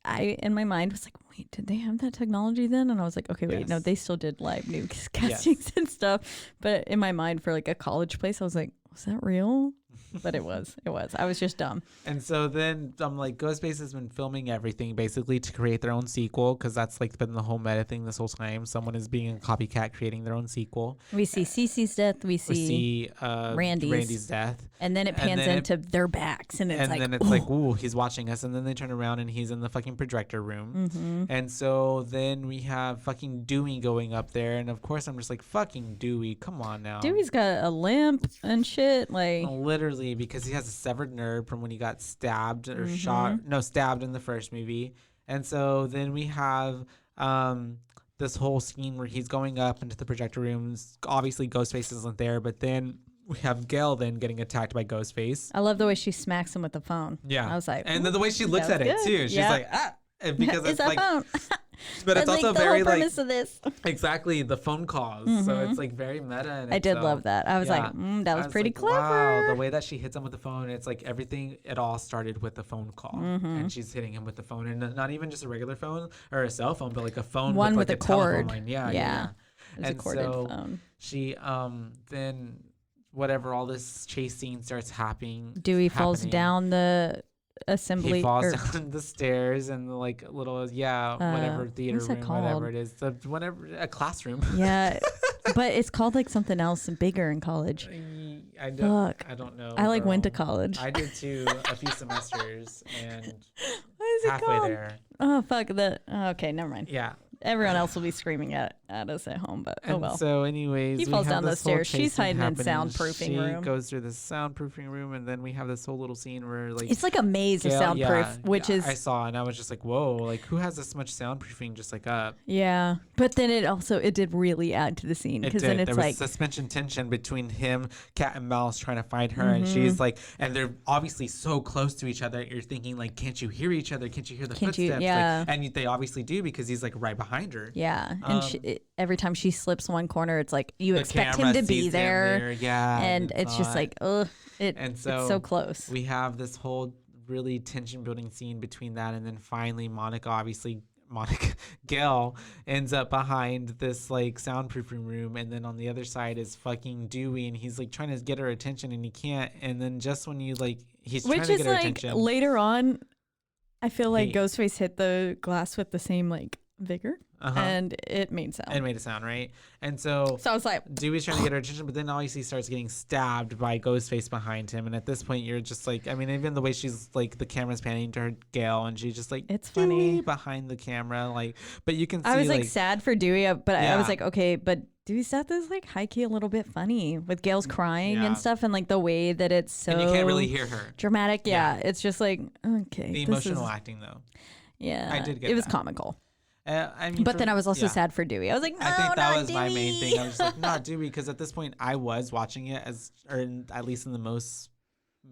I, in my mind, was like, wait, did they have that technology then? And I was like, okay, wait, no, they still did live news castings and stuff. But in my mind, for like a college place, I was like, was that real? But it was. I was just dumb. And so then I'm like, Ghostface has been filming everything basically to create their own sequel because that's like been the whole meta thing this whole time. Someone is being a copycat creating their own sequel. We see Cece's death. We see Randy's death. And then it pans into their backs and it's like, ooh, he's watching us. And then they turn around and he's in the fucking projector room. And so then we have fucking Dewey going up there. And of course I'm just like, fucking Dewey, come on now. Dewey's got a limp and shit. Like literally, because he has a severed nerve from when he got stabbed or stabbed in the first movie. And so then we have this whole scene where he's going up into the projector rooms. Obviously Ghostface isn't there, but then we have Gale then getting attacked by Ghostface. I love the way she smacks him with the phone. Yeah. I was like, and then the way she looks at it too. She's like, ah, because it's like phone. But it's also very the whole premise of this. Exactly, the phone calls. So it's like very meta. I did love that. I was like, that was pretty clever. Wow, the way that she hits him with the phone, it's like everything, it all started with the phone call. And she's hitting him with the phone. And not even just a regular phone or a cell phone, but like a phone with like a cord. Line. Yeah. It was a corded phone. She, then whatever, all this chase scene starts happening. Dewey falls down the assembly. He falls down the stairs and the like little whatever theater room, whatever it is, a classroom. Yeah, but it's called like something else and bigger in college. I don't know. I like went to college. I did too, a few semesters, and what is it halfway called? there. Oh fuck that. Okay, never mind. Yeah. Everyone else will be screaming at us at home, but oh well. So anyways, he falls down the stairs. She's hiding in soundproofing room. She goes through the soundproofing room, and then we have this whole little scene where like it's like a maze of soundproof, which is I saw, and I was just like, whoa, like who has this much soundproofing just like up? Yeah, but then it did really add to the scene because then it's there like was suspension tension between him, Cat and Mouse trying to find her, and she's like, and they're obviously so close to each other. You're thinking like, can't you hear each other? Can't you hear the footsteps? Yeah, and they obviously do because he's like right behind her. Yeah. And every time she slips one corner, it's like you expect him to be there. Yeah. And it's just like, it's so close. We have this whole really tension building scene between that. And then finally, Gale ends up behind this like soundproofing room. And then on the other side is fucking Dewey. And he's like trying to get her attention and he can't. And then just when you like, he's trying to get her attention. Later on, I feel like Ghostface hit the glass with the same like vigor, and it made sound. It made a sound, right? And so I was like, Dewey's trying to get her attention, but then obviously starts getting stabbed by Ghostface behind him. And at this point, you're just like, I mean, even the way she's like, the camera's panning to her, Gale, and she's just like, it's funny behind the camera, like, but you can see. I was like sad for Dewey, but I was like, okay, but Dewey's death is like high key a little bit funny with Gale's crying and stuff, and like the way that it's so. And you can't really hear her. Dramatic, yeah. It's just like, okay. The emotional acting, though. Yeah, I did get it was comical. I mean, but then I was also sad for Dewey. I was like, no, I think that was Dewey. my main thing. I was just like, not Dewey, because at this point I was watching it at least in the most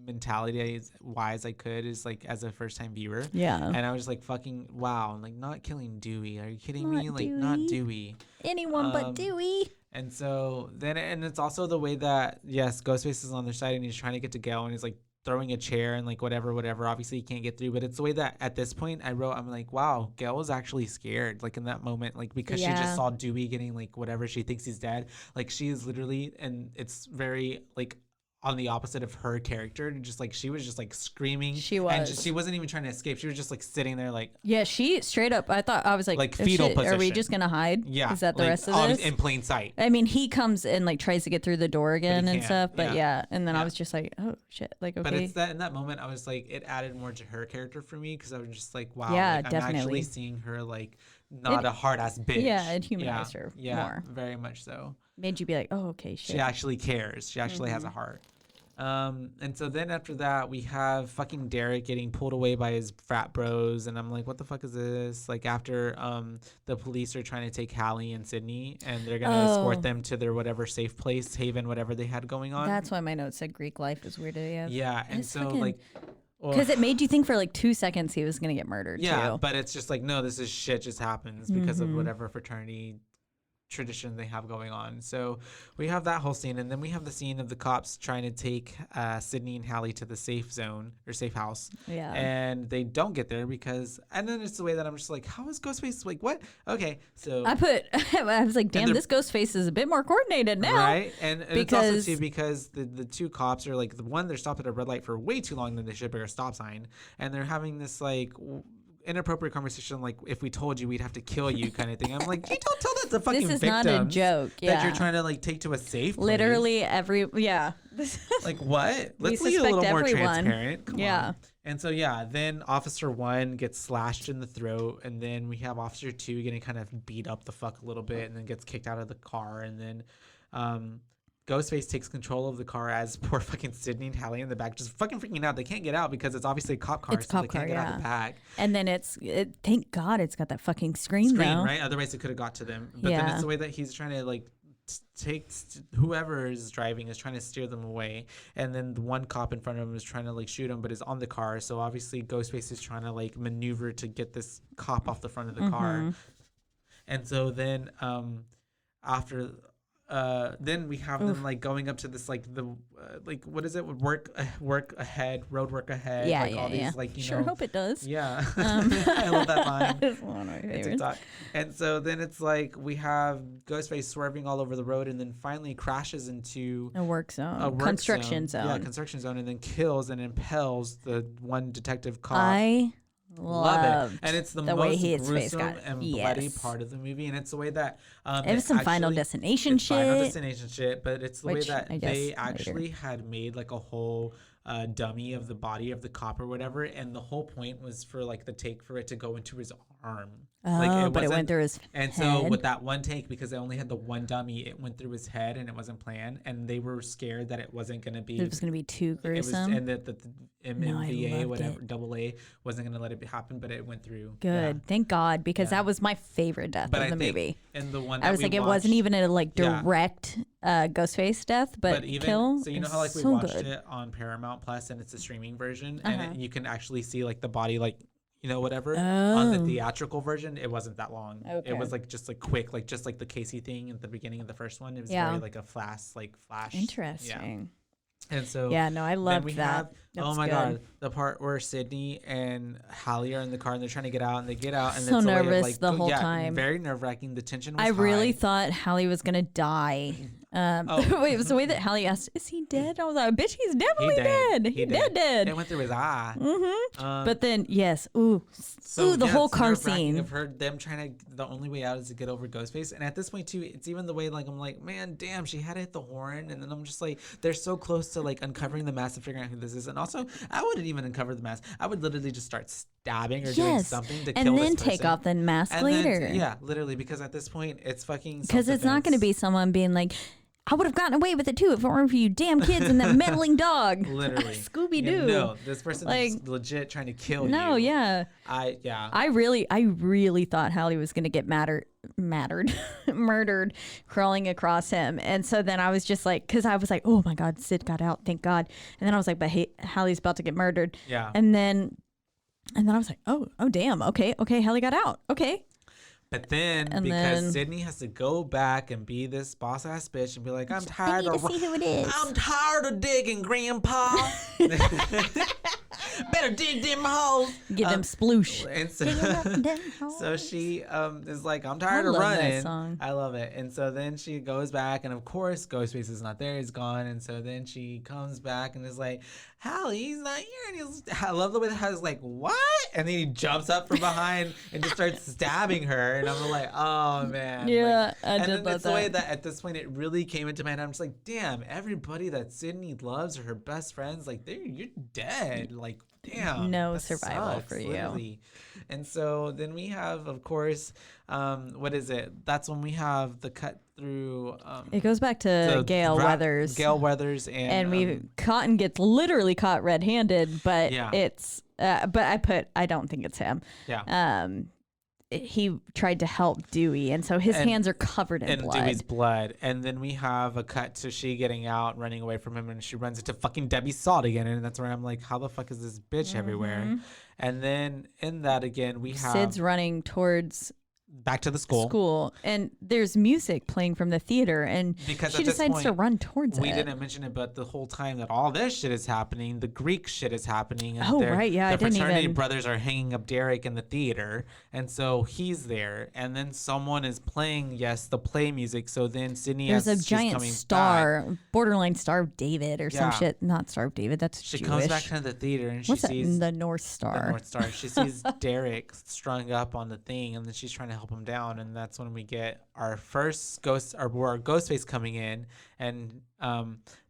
mentality wise I could, is like as a first time viewer. Yeah. And I was just like, fucking wow, I'm like, not killing Dewey. Are you kidding me? Like, not Dewey. Anyone but Dewey. And so then, and it's also the way that, yes, Ghostface is on their side and he's trying to get to Gale, and he's like throwing a chair and like whatever. Obviously he can't get through, but it's the way that at this point I'm like, wow, Gale was actually scared, like in that moment, like because she just saw Dewey getting like whatever she thinks he's dead. Like she is literally, and it's very like on the opposite of her character, just like she was just like screaming. She was, and she wasn't even trying to escape. She was just like sitting there, like she straight up. I was like fetal position. Are we just gonna hide? Yeah, is that the rest of this in plain sight? I mean, he comes and like tries to get through the door again and stuff, but and then I was just like, oh shit, like okay. But it's that in that moment I was like, it added more to her character for me, because I was just like, wow, yeah, like, definitely. I'm actually seeing her like not a hard ass bitch. Yeah, it humanized her more. Very much so. Made you be like, oh okay, shit. She actually cares. She actually has a heart. And so then after that, we have fucking Derek getting pulled away by his frat bros, and I'm like, what the fuck is this? Like after the police are trying to take Hallie and Sydney, and they're gonna escort them to their whatever safe place, haven, whatever they had going on. That's why my notes said Greek life is weird AF. Yeah, and so like, because it made you think for like 2 seconds he was gonna get murdered. Yeah, too. But it's just like, no, this is shit just happens because of whatever fraternity tradition they have going on. So we have that whole scene, and then we have the scene of the cops trying to take Sydney and Hallie to the safe zone or safe house. Yeah. And they don't get there and then it's the way that I'm just like, how is Ghostface like what? Okay, so I was like, damn, this Ghostface is a bit more coordinated now. Right? And it's also too because the two cops are like, the one, they're stopped at a red light for way too long than they should, or a stop sign, and they're having this like inappropriate conversation, like, if we told you we'd have to kill you kind of thing. I'm like, you don't tell that to fucking victims. This is not a joke. That you're trying to like take to a safe place. Literally like what? Let's be a little more transparent. Come on. And so then Officer 1 gets slashed in the throat, and then we have Officer 2 getting kind of beat up the fuck a little bit, and then gets kicked out of the car, and then Ghostface takes control of the car as poor fucking Sydney and Hallie in the back just fucking freaking out. They can't get out because it's obviously a cop car, so they can't get out the back. And then thank God it's got that fucking screen though. Right? Otherwise it could have got to them. But then it's the way that he's trying to like take whoever is driving is trying to steer them away, and then the one cop in front of him is trying to like shoot him, but is on the car. So obviously Ghostface is trying to like maneuver to get this cop off the front of the car. And so then after then we have them like going up to this like like what is it, road work ahead, all these like you know, hope it does. I love that line. It's one of my favorites. And so then it's like we have Ghostface swerving all over the road, and then finally crashes into a work zone, construction zone, and then kills and impales the one detective cop. I love it, and it's the most gruesome and bloody part of the movie, and it's the way that it was some Final Destination shit, but it's the way that they actually had made like a whole dummy of the body of the cop or whatever, and the whole point was for like the take for it to go into his arm. But it went through his head. So with that one take, because they only had the one dummy, it went through his head, and it wasn't planned, and they were scared that it wasn't going to be. It was going to be too gruesome. And that the MVA, whatever, AA wasn't going to let it happen, but it went through. Good, thank God, because that was my favorite death of the movie. And the one I was like, it wasn't even a like direct Ghostface death, but even, kill. So you know how like we watched it on Paramount Plus, and it's a streaming version, and you can actually see like the body like. You know, whatever. On the theatrical version, it wasn't that long. Okay. It was like just like quick, like just like the Casey thing at the beginning of the first one. It was very like a flash. Interesting. Yeah. And so I love that. Oh my God, the part where Sydney and Hallie are in the car and they're trying to get out, and they get out, and so it's nervous like, the whole time. Very nerve wracking. The tension was I high. really thought Hallie was gonna die. Wait, it was the way that Hallie asked, "Is he dead?" I was like, "Bitch, he's definitely dead. He dead. It went through his eye." But then, yes, the whole car scene of them trying to. The only way out is to get over Ghostface, and at this point too, it's even the way like I'm like, man, damn, she had to hit the horn, and then I'm just like, they're so close to like uncovering the mask and figuring out who this is, and also I wouldn't even uncover the mask. I would literally just start stabbing or doing something to kill this person, and then take off the mask later. Yeah, literally, because at this point it's fucking. Because it's not going to be someone being like, I would have gotten away with it too if it weren't for you damn kids and that meddling dog. Literally. Scooby-Doo. No, this person is legit trying to kill you. No, yeah. I really thought Hallie was going to get murdered crawling across him. And so then I was just like, because I was like, oh my God, Sid got out, thank God. And then I was like, but hey, Hallie's about to get murdered. Yeah. And then I was like, oh damn, okay, Hallie got out, okay. But then, because Sydney has to go back and be this boss ass bitch and be like, I'm tired of see who it is. I'm tired of digging, Grandpa. Better dig them holes. Get them sploosh. And so she is like, I'm tired of running. That song. I love it. And so then she goes back, and of course, Ghostface is not there. He's gone. And so then she comes back and is like, Hallie, he's not here. And I love the way that Hallie's like, what? And then he jumps up from behind and just starts stabbing her. And I'm like, oh, man. Yeah, I did love that. The way that at this point it really came into my head. I'm just like, damn, everybody that Sydney loves or her best friends, like, you're dead. Like, damn. No survival sucks, for you. Literally. And so then we have, of course, what is it? That's when we have the cut through. It goes back to Gale Weathers. Gale Weathers. And Cotton gets literally caught red-handed, but it's, but I don't think it's him. Yeah. He tried to help Dewey, and so his hands are covered in blood. Dewey's blood. And then we have a cut to she getting out, running away from him, and she runs into fucking Debbie Salt again. And that's where I'm like, how the fuck is this bitch everywhere? And then in that again, we have Sid's running towards back to the school, and there's music playing from the theater, and because she decides to run towards it. We didn't mention it, but the whole time that all this shit is happening, the Greek shit is happening. And the fraternity brothers are hanging up Derek in the theater, and so he's there, and then someone is playing the play music. So then Sydney, there's a giant star, borderline Star of David or some shit. Not Star of David. That's she Jewish. Comes back to the theater and she sees the North Star. The North Star. She sees Derek strung up on the thing, and then she's trying to help him down, and that's when we get our first Ghostface coming in, and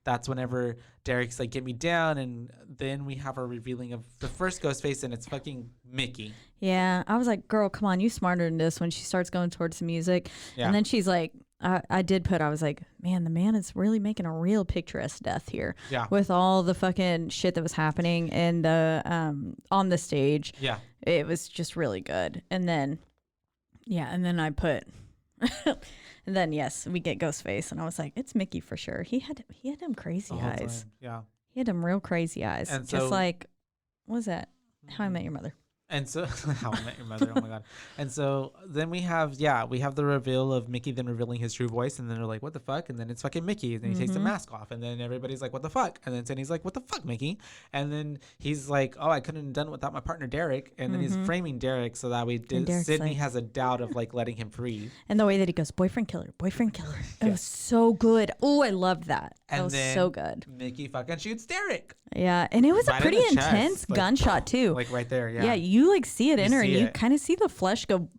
that's whenever Derek's like, get me down, and then we have our revealing of the first Ghostface, and it's fucking Mickey. Yeah, I was like, girl, come on, you smarter than this. When she starts going towards the music, and then she's like, I was like, man, the man is really making a real picturesque death here. Yeah. With all the fucking shit that was happening in the on the stage. Yeah. It was just really good. And then I put and then yes, we get Ghostface, and I was like, it's Mickey for sure. He had them crazy eyes. Yeah. He had them real crazy eyes. And just like, what was that? How I Met Your Mother. And so, How I Met Your Mother, oh my God. And so then we have the reveal of Mickey then revealing his true voice, and then they're like, what the fuck? And then it's fucking Mickey, and then he takes the mask off, and then everybody's like, what the fuck? And then Sydney's like, what the fuck, Mickey? And then he's like, oh, I couldn't have done it without my partner Derek, and then he's framing Derek so that Sydney has a doubt of like letting him free. And the way that he goes, boyfriend killer. It was so good. Oh, I loved that. That was so good. Mickey fucking shoots Derek. Yeah, and it was a pretty intense gunshot too. Like right there, yeah. Yeah, you like see it in her, and you kind of see the flesh go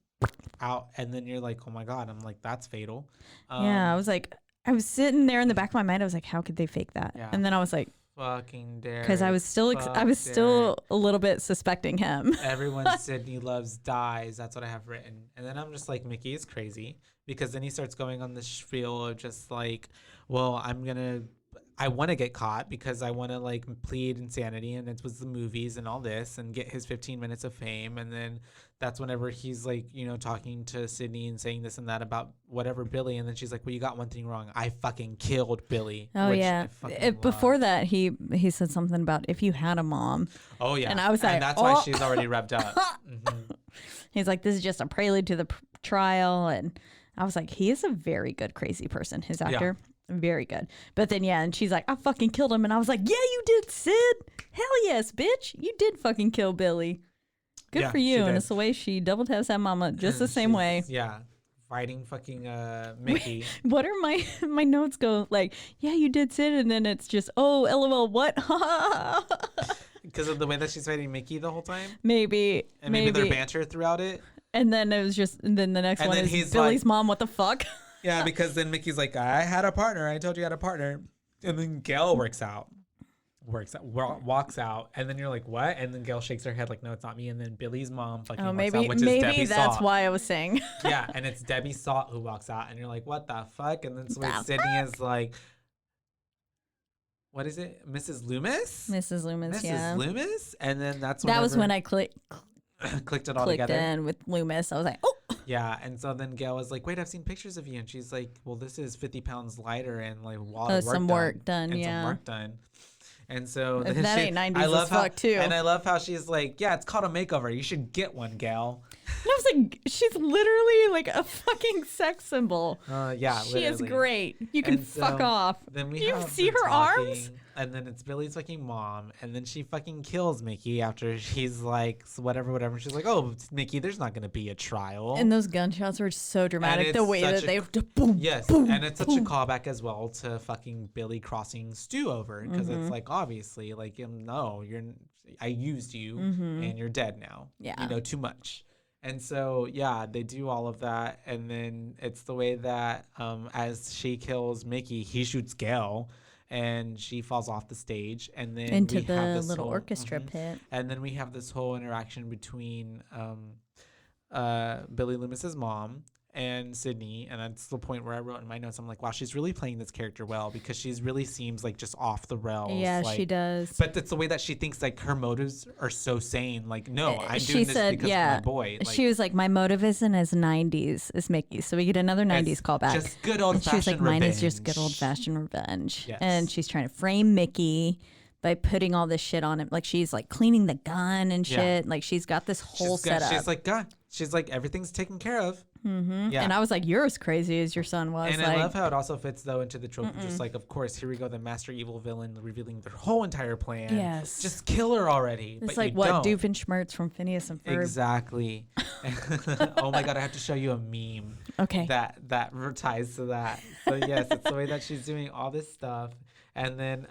out, and then you're like, oh my God. I'm like, that's fatal. Yeah, I was sitting there in the back of my mind. I was like, how could they fake that? Yeah. And then I was like, fucking Derek. Because I was still a little bit suspecting him. Everyone Sydney loves dies. That's what I have written. And then I'm just like, Mickey is crazy, because then he starts going on this spiel of just like, well, I want to get caught because I want to like plead insanity, and it was the movies and all this, and get his 15 minutes of fame. And then that's whenever he's like, talking to Sydney and saying this and that about whatever Billy, and then she's like, well, you got one thing wrong. I fucking killed Billy. Oh yeah. Before that, he said something about if you had a mom. Oh yeah. And I was like, and that's why she's already revved up. He's like, this is just a prelude to the trial, and I was like, he is a very good crazy person. His actor. Yeah. Very good. But then, and she's like, I fucking killed him. And I was like, yeah, you did, Sid. Hell yes, bitch. You did fucking kill Billy. Good for you. And it's the way she double taps that mama just the same way. Yeah. fighting fucking Mickey. Wait, what are my notes go like? Yeah, you did Sid, and then it's just LOL. What? Because of the way that she's fighting Mickey the whole time. Maybe. And maybe their banter throughout it. And then it was and then the next one is Billy's mom. What the fuck? Yeah, because then Mickey's like, I had a partner. I told you I had a partner. And then Gail walks out, and then you're like, what? And then Gail shakes her head like, no, it's not me. And then Billy's mom fucking walks out, which is Debbie that's Salt. why I was saying. Yeah, and it's Debbie Salt who walks out, and you're like, what the fuck? And then Sydney is like, what is it, Mrs. Loomis? Mrs. Loomis, yeah. Mrs. Loomis, and then that was when I clicked it all together. In with Loomis. I was like, oh. Yeah, and so then Gail was like, wait, I've seen pictures of you. And she's like, well, this is 50 pounds lighter and like a lot of work done. Some work done. And so then that ain't 90s as fuck too. And I love how she's like, yeah, it's called a makeover. You should get one, Gail. And I was like, she's literally like a fucking sex symbol. Yeah, she is great. You can fuck off. Then you see her arms? And then it's Billy's fucking mom. And then she fucking kills Mickey after she's like, whatever. She's like, oh, Mickey, there's not going to be a trial. And those gunshots were so dramatic. The way that they boom. Yes. Boom, and it's boom. such a callback as well to fucking Billy crossing Stu over. Because it's like, obviously, like, no, I used you and you're dead now. Yeah. You know too much. And so, yeah, they do all of that. And then it's the way that as she kills Mickey, he shoots Gail. And she falls off the stage, and then into the little orchestra pit. And then we have this whole interaction between Billy Loomis's mom and Sydney, and that's the point where I wrote in my notes, I'm like, wow, she's really playing this character well, because she really seems like just off the rails. Yeah, like, she does. But it's the way that she thinks like her motives are so sane. Like, no, I'm doing this because of my boy. Like, she was like, my motive isn't as 90s as Mickey, so we get another 90s callback. Just good old fashioned revenge. She was like, mine is just good old fashioned revenge. Yes. And she's trying to frame Mickey by putting all this shit on him. Like, she's like cleaning the gun and shit. Like, she's got this whole setup. She's like, God. She's like, everything's taken care of. Yeah. And I was like, you're as crazy as your son was. And I love how it also fits, though, into the trope. Just like, of course, here we go, the master evil villain revealing their whole entire plan. Yes. Just kill her already. It's like what Doofenshmirtz from Phineas and Ferb. Exactly. Oh my God, I have to show you a meme. Okay. That ties to that. So yes, it's the way that she's doing all this stuff. And then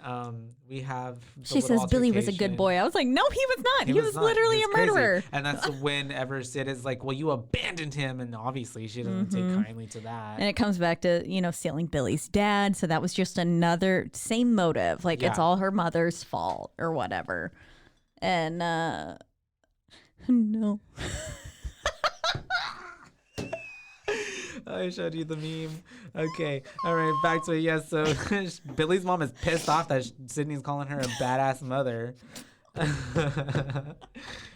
we have. She says Billy was a good boy. I was like, no, he was not. He was literally a murderer. Crazy. And that's whenever Sid is like, well, you abandoned him. And obviously she doesn't take kindly to that. And it comes back to, stealing Billy's dad. So that was just another same motive. Like, it's all her mother's fault or whatever. And no. I showed you the meme. Okay. All right. Back to it. Yes. So Billy's mom is pissed off that Sydney's calling her a badass mother.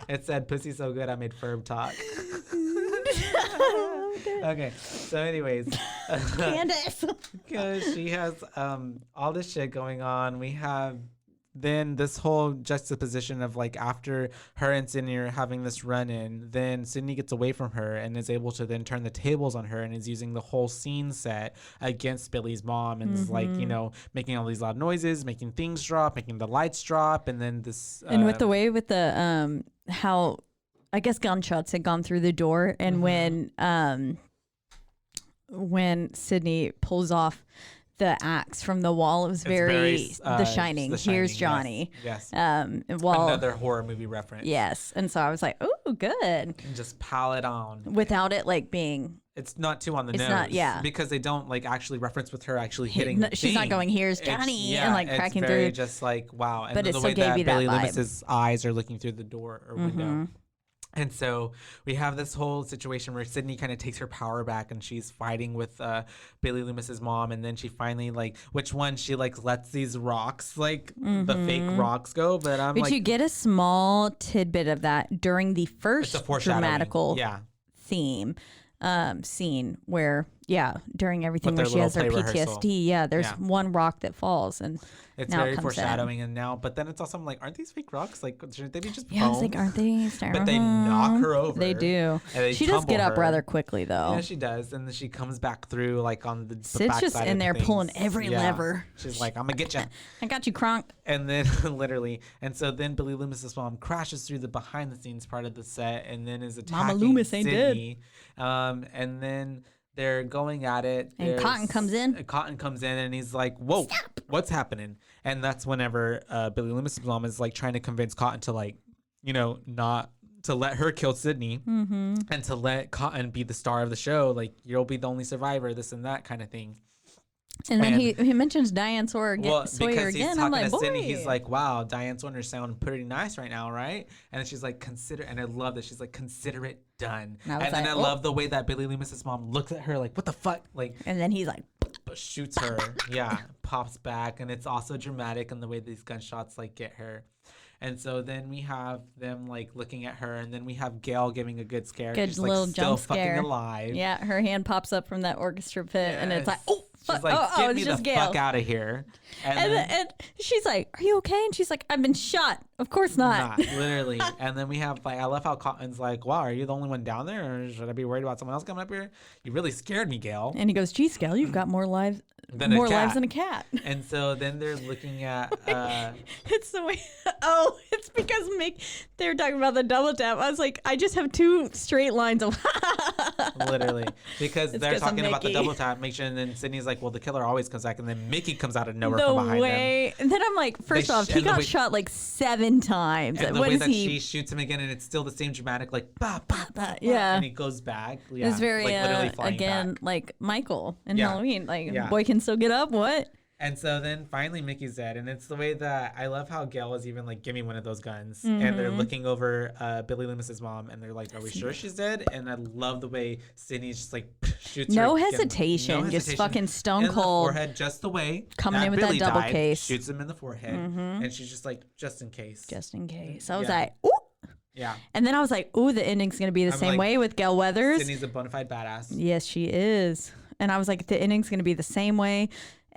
It said, pussy so good I made Ferb talk. Okay. So anyways. Candace. Because she has all this shit going on. We have then this whole juxtaposition of like after her and Sydney are having this run-in, then Sydney gets away from her and is able to then turn the tables on her and is using the whole scene set against Billy's mom and is like, making all these loud noises, making things drop, making the lights drop, and then this and with the way with the how I guess gunshots had gone through the door, and when Sydney pulls off the axe from the wall, it was very The Shining. Here's Johnny. Yes. Another horror movie reference. Yes. And so I was like, oh, good. And just pile it on. Without it like being. It's not too on the nose. It's not, yeah. Because they don't like actually reference with her actually hitting the She's not going, here's Johnny, and like cracking it's very through. Just like, wow. And but the it way still gave that you that Billy vibe. Loomis's eyes are looking through the door or window. And so we have this whole situation where Sydney kind of takes her power back and she's fighting with Billy Loomis's mom. And then she finally which one she lets these rocks, the fake rocks go. But you get a small tidbit of that during the first dramatical theme scene where, during everything where she has her PTSD. Rehearsal. There's one rock that falls and it's now very foreshadowing. And now, but then it's also, I'm like, aren't these fake rocks? Like, shouldn't they be just bones? I was like, aren't they? But they knock her over. They do. She does get up rather quickly, though. Yeah, she does. And then she comes back through, on the Sid's just in there pulling every lever. She's like, I'm going to get you. I got you, Kronk. And then, literally. And so then Billy Loomis's mom crashes through the behind-the-scenes part of the set and then is attacking Mama Loomis ain't Sydney. And then they're going at it. And Cotton comes in. Cotton comes in and he's like, whoa, stop. What's happening? And that's whenever Billy Loomis's mom is like trying to convince Cotton to like, you know, not to let her kill Sydney and to let Cotton be the star of the show. Like, you'll be the only survivor, this and that kind of thing. And then he mentions Diane Sawyer again. Because he's talking to Sydney, he's like, wow, Diane Sawyer sound pretty nice right now, right? And then she's like, consider, and I love that she's like, consider it done. And then I love the way that Billy Loomis's mom looks at her like, what the fuck? Like, and then he's like, shoots her. Yeah, pops back. And it's also dramatic in the way these gunshots like get her. And so then we have them like looking at her, and then we have Gail giving a good scare. Good she's, little like, jump still scare. Fucking alive. Yeah, her hand pops up from that orchestra pit, and it's like, oh. She's like, get me the fuck out of here. And she's like, are you okay? And she's like, I've been shot. Of course not. Literally. And then we have, like, I love how Cotton's like, wow, are you the only one down there? Or should I be worried about someone else coming up here? You really scared me, Gail. And he goes, geez, Gail, you've got more lives than a cat. And so then they're looking at... it's the way... Oh, it's because they were talking about the double tap. I was like, I just have two straight lines of... Literally. Because they're talking about the double tap. And then Sydney's like, well, the killer always comes back. And then Mickey comes out of nowhere from behind him. And then I'm like, first off, he got shot like 7 times. And the way that she shoots him again, and it's still the same dramatic, like, bah, bah, bah, yeah. And he goes back. Yeah. It's very, like, literally flying again, back. Like Michael in Halloween. Like, boy can still get up. What? And so then finally Mickey's dead. And it's the way that I love how Gail is even like, give me one of those guns. And they're looking over Billy Loomis's mom, and they're like, are we sure she's dead? And I love the way Sydney's just like shoots her. No hesitation. Just fucking stone cold. In the forehead, just the way coming in with Billy that double case. Shoots him in the forehead. And she's just like, just in case. Just in case. I was like, ooh. Yeah. And then I was like, ooh, the ending's going to be the same way with Gail Weathers. Sydney's a bona fide badass. Yes, she is. And I was like, the ending's going to be the same way.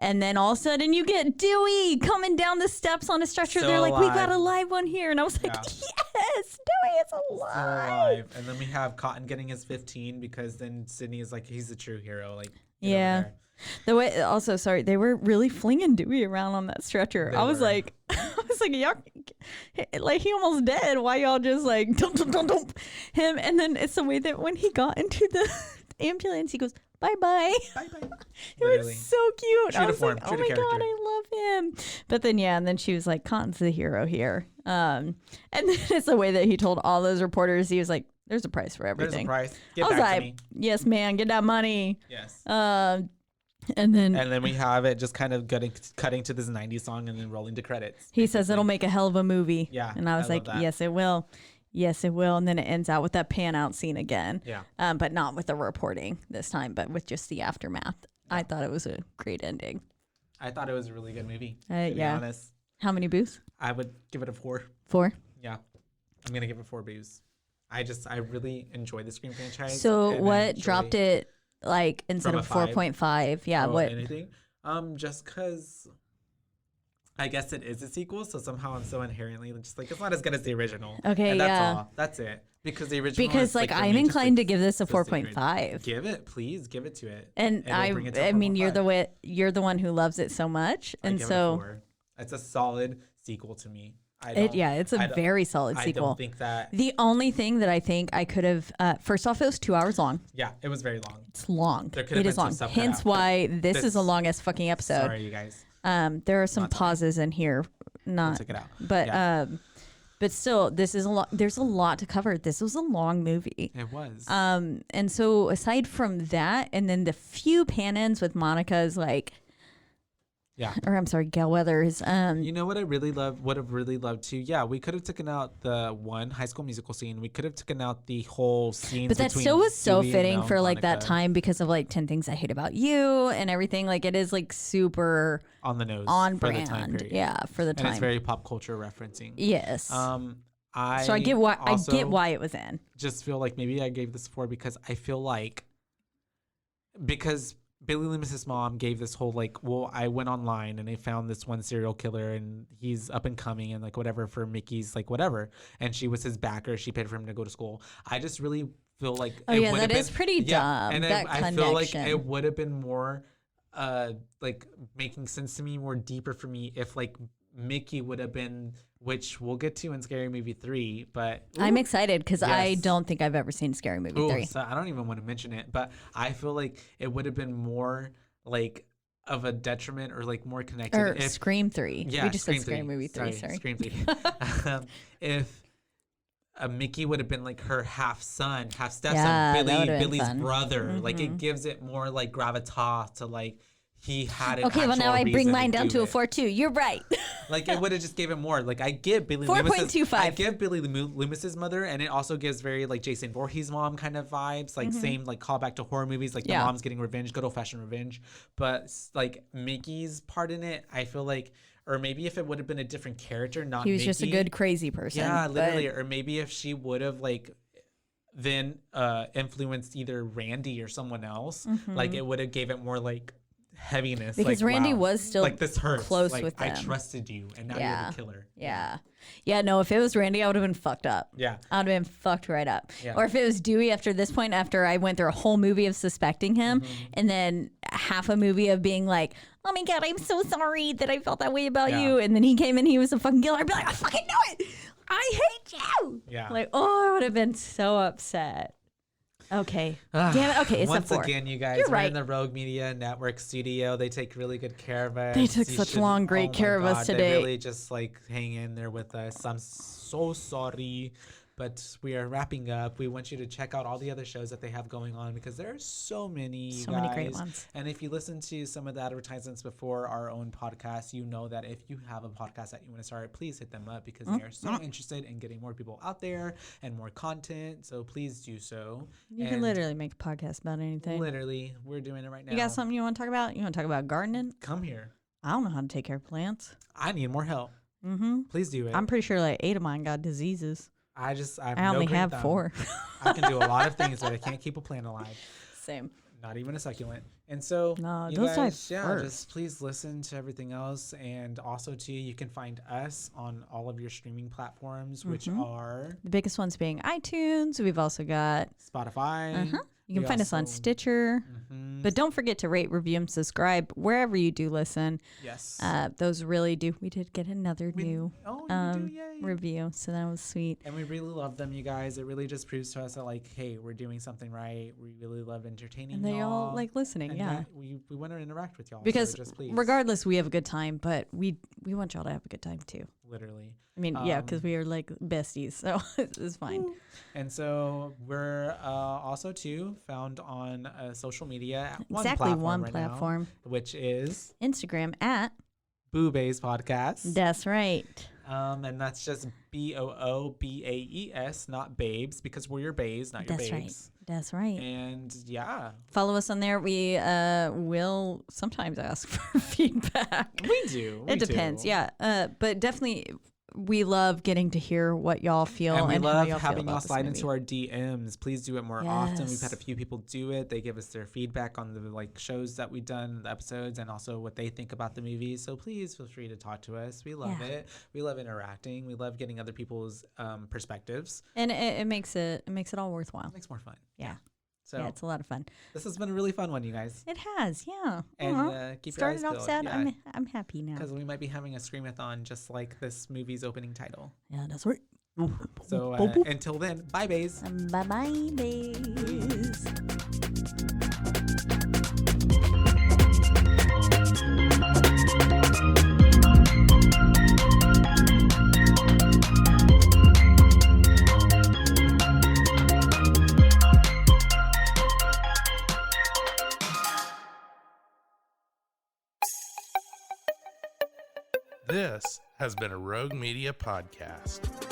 And then all of a sudden you get Dewey coming down the steps on a stretcher. They're like, we got a live one here. And I was like, yes, Dewey is alive. So alive. And then we have Cotton getting his 15 because then Sydney is like, he's the true hero. Like, yeah. The way also, sorry, they were really flinging Dewey around on that stretcher. I was like, y'all, like he almost dead. Why y'all just like dump him? And then it's the way that when he got into the ambulance, he goes, bye-bye. Bye-bye. It was so cute. True I was form, like, oh my God, I love him. But then, yeah, and then she was like, Cotton's the hero here. And then it's the way that he told all those reporters, he was like, there's a price for everything. There's a price. Get back to me. Yes, man, get that money. Yes. And then we have it just kind of cutting to this 90s song and then rolling to credits. He says it'll make a hell of a movie. Yeah. And I was like, yes, it will. Yes, it will. And then it ends out with that pan out scene again. Yeah. But not with the reporting this time, but with just the aftermath. Yeah. I thought it was a great ending. I thought it was a really good movie. To be honest. How many boos? I would give it a 4. 4? Yeah. I'm going to give it 4 boos. I really enjoy the Scream franchise. So what dropped it like instead of 4.5? Yeah. What? Anything? Just because I guess it is a sequel, so somehow I'm so inherently just like, it's not as good as the original. Okay, and that's all. That's it. Because the original Because like I'm inclined to give this a 4.5. Give it, please, give it to it. And I mean, you're the one who loves it so much, and so it's a solid sequel to me. It's a very solid sequel. I don't think that the only thing that I think I could have first off, it was 2 hours long. Yeah, it was very long. It's long. It is long. Hence why this is the longest fucking episode. Sorry, you guys. There are some pauses in here. Not check it out. But yeah. But still, this is a lot. There's a lot to cover. This was a long movie. It was. And so aside from that, and then the few pan-ins with Monica's like, yeah, or I'm sorry, Gail Weathers. You know what I really love? Would have really loved to. Yeah, we could have taken out the one High School Musical scene. We could have taken out the whole scene. But that still was so fitting for like that time because of like 10 Things I Hate About You and everything. Like it is like super on the nose, on brand. The time period. Yeah, for the time. And it's very pop culture referencing. Yes. I get why it was in. Just feel like maybe I gave this 4 because I feel like because Billy Loomis's mom gave this whole like, well, I went online and I found this one serial killer and he's up and coming and like whatever for Mickey's like whatever, and she was his backer. She paid for him to go to school. I just really feel like that is pretty dumb. And that I feel like it would have been more like making sense to me, more deeper for me if like Mickey would have been, which we'll get to in Scary Movie 3, but... I'm excited because I don't think I've ever seen Scary Movie 3. So I don't even want to mention it, but I feel like it would have been more like of a detriment or like more connected. Or if, Scream 3. Yeah, we just said Scary Movie 3, sorry. Scream 3. If Mickey would have been like her half son, half stepson, Billy's brother. Mm-hmm. Like it gives it more like gravitas to like he had an okay, well now I bring mine down to a 4.2. You're right. Like it would have just gave it more. Like I give Billy 4.25. I give Billy Loomis's mother, and it also gives very like Jason Voorhees' mom kind of vibes. Like same like callback to horror movies. Like the mom's getting revenge, good old fashioned revenge. But like Mickey's part in it, I feel like. Or maybe if it would have been a different character, not Mickey. He was just a good crazy person. Yeah, literally. Or maybe if she would have like then influenced either Randy or someone else, like it would have gave it more like heaviness. Because like, Randy was still like this hurts. close like, with them. I trusted you, and now you're the killer. Yeah, no, if it was Randy, I would have been fucked up. Yeah. I would have been fucked right up. Yeah. Or if it was Dewey after this point, after I went through a whole movie of suspecting him, and then half a movie of being like, oh my God, I'm so sorry that I felt that way about you. And then he came in, he was a fucking killer. I'd be like, I fucking knew it. I hate you. Yeah. Like, oh, I would have been so upset. Okay. Damn it. Okay, it's once a 4. again, you guys, we're in the Rogue Media Network studio. They take really good care of us. They took such great care of us today. They really just like hang in there with us. I'm so sorry, but we are wrapping up. We want you to check out all the other shows that they have going on because there are so many. So many great ones. And if you listen to some of the advertisements before our own podcast, you know that if you have a podcast that you want to start, please hit them up because they are so interested in getting more people out there and more content. So please do so. You can literally make a podcast about anything. Literally, we're doing it right now. You got something you want to talk about? You want to talk about gardening? Come here. I don't know how to take care of plants. I need more help. Please do it. I'm pretty sure like 8 of mine got diseases. I only have 4. I can do a lot of things, but I can't keep a plant alive. Same. Not even a succulent. And so, no, you those guys, just please listen to everything else. And also, too, you can find us on all of your streaming platforms, which are... The biggest ones being iTunes. We've also got... Spotify. You can find us on Stitcher. But don't forget to rate, review, and subscribe wherever you do listen. Yes. Those really do. We did get another new review, so that was sweet. And we really love them, you guys. It really just proves to us that, like, hey, we're doing something right. We really love entertaining and they all like listening, and we want to interact with y'all. Because so just please. Regardless, we have a good time, but we want y'all to have a good time, too. Literally. I mean, because we are like besties, so it's fine. And so we're also too found on social media at one platform, which is Instagram at Boobaes Podcast. That's right. And that's just BOOBAES, not babes, because we're your baes, not your babes. Right. That's right. And follow us on there. We will sometimes ask for feedback. We do. It depends. Yeah. But definitely. We love getting to hear what y'all feel, and we love having y'all slide into our DMs. Please do it more often. We've had a few people do it. They give us their feedback on the like shows that we've done, the episodes, and also what they think about the movies. So please feel free to talk to us. We love it. We love interacting. We love getting other people's perspectives, and it makes it all worthwhile. It makes more fun. Yeah. So it's a lot of fun. This has been a really fun one, you guys. It has, yeah. And keep your eyes peeled. Started off sad. I'm happy now. Because we might be having a Screamathon just like this movie's opening title. Yeah, that's right. So until then, bye, bays. Bye-bye, bays. This has been a Rogue Media podcast.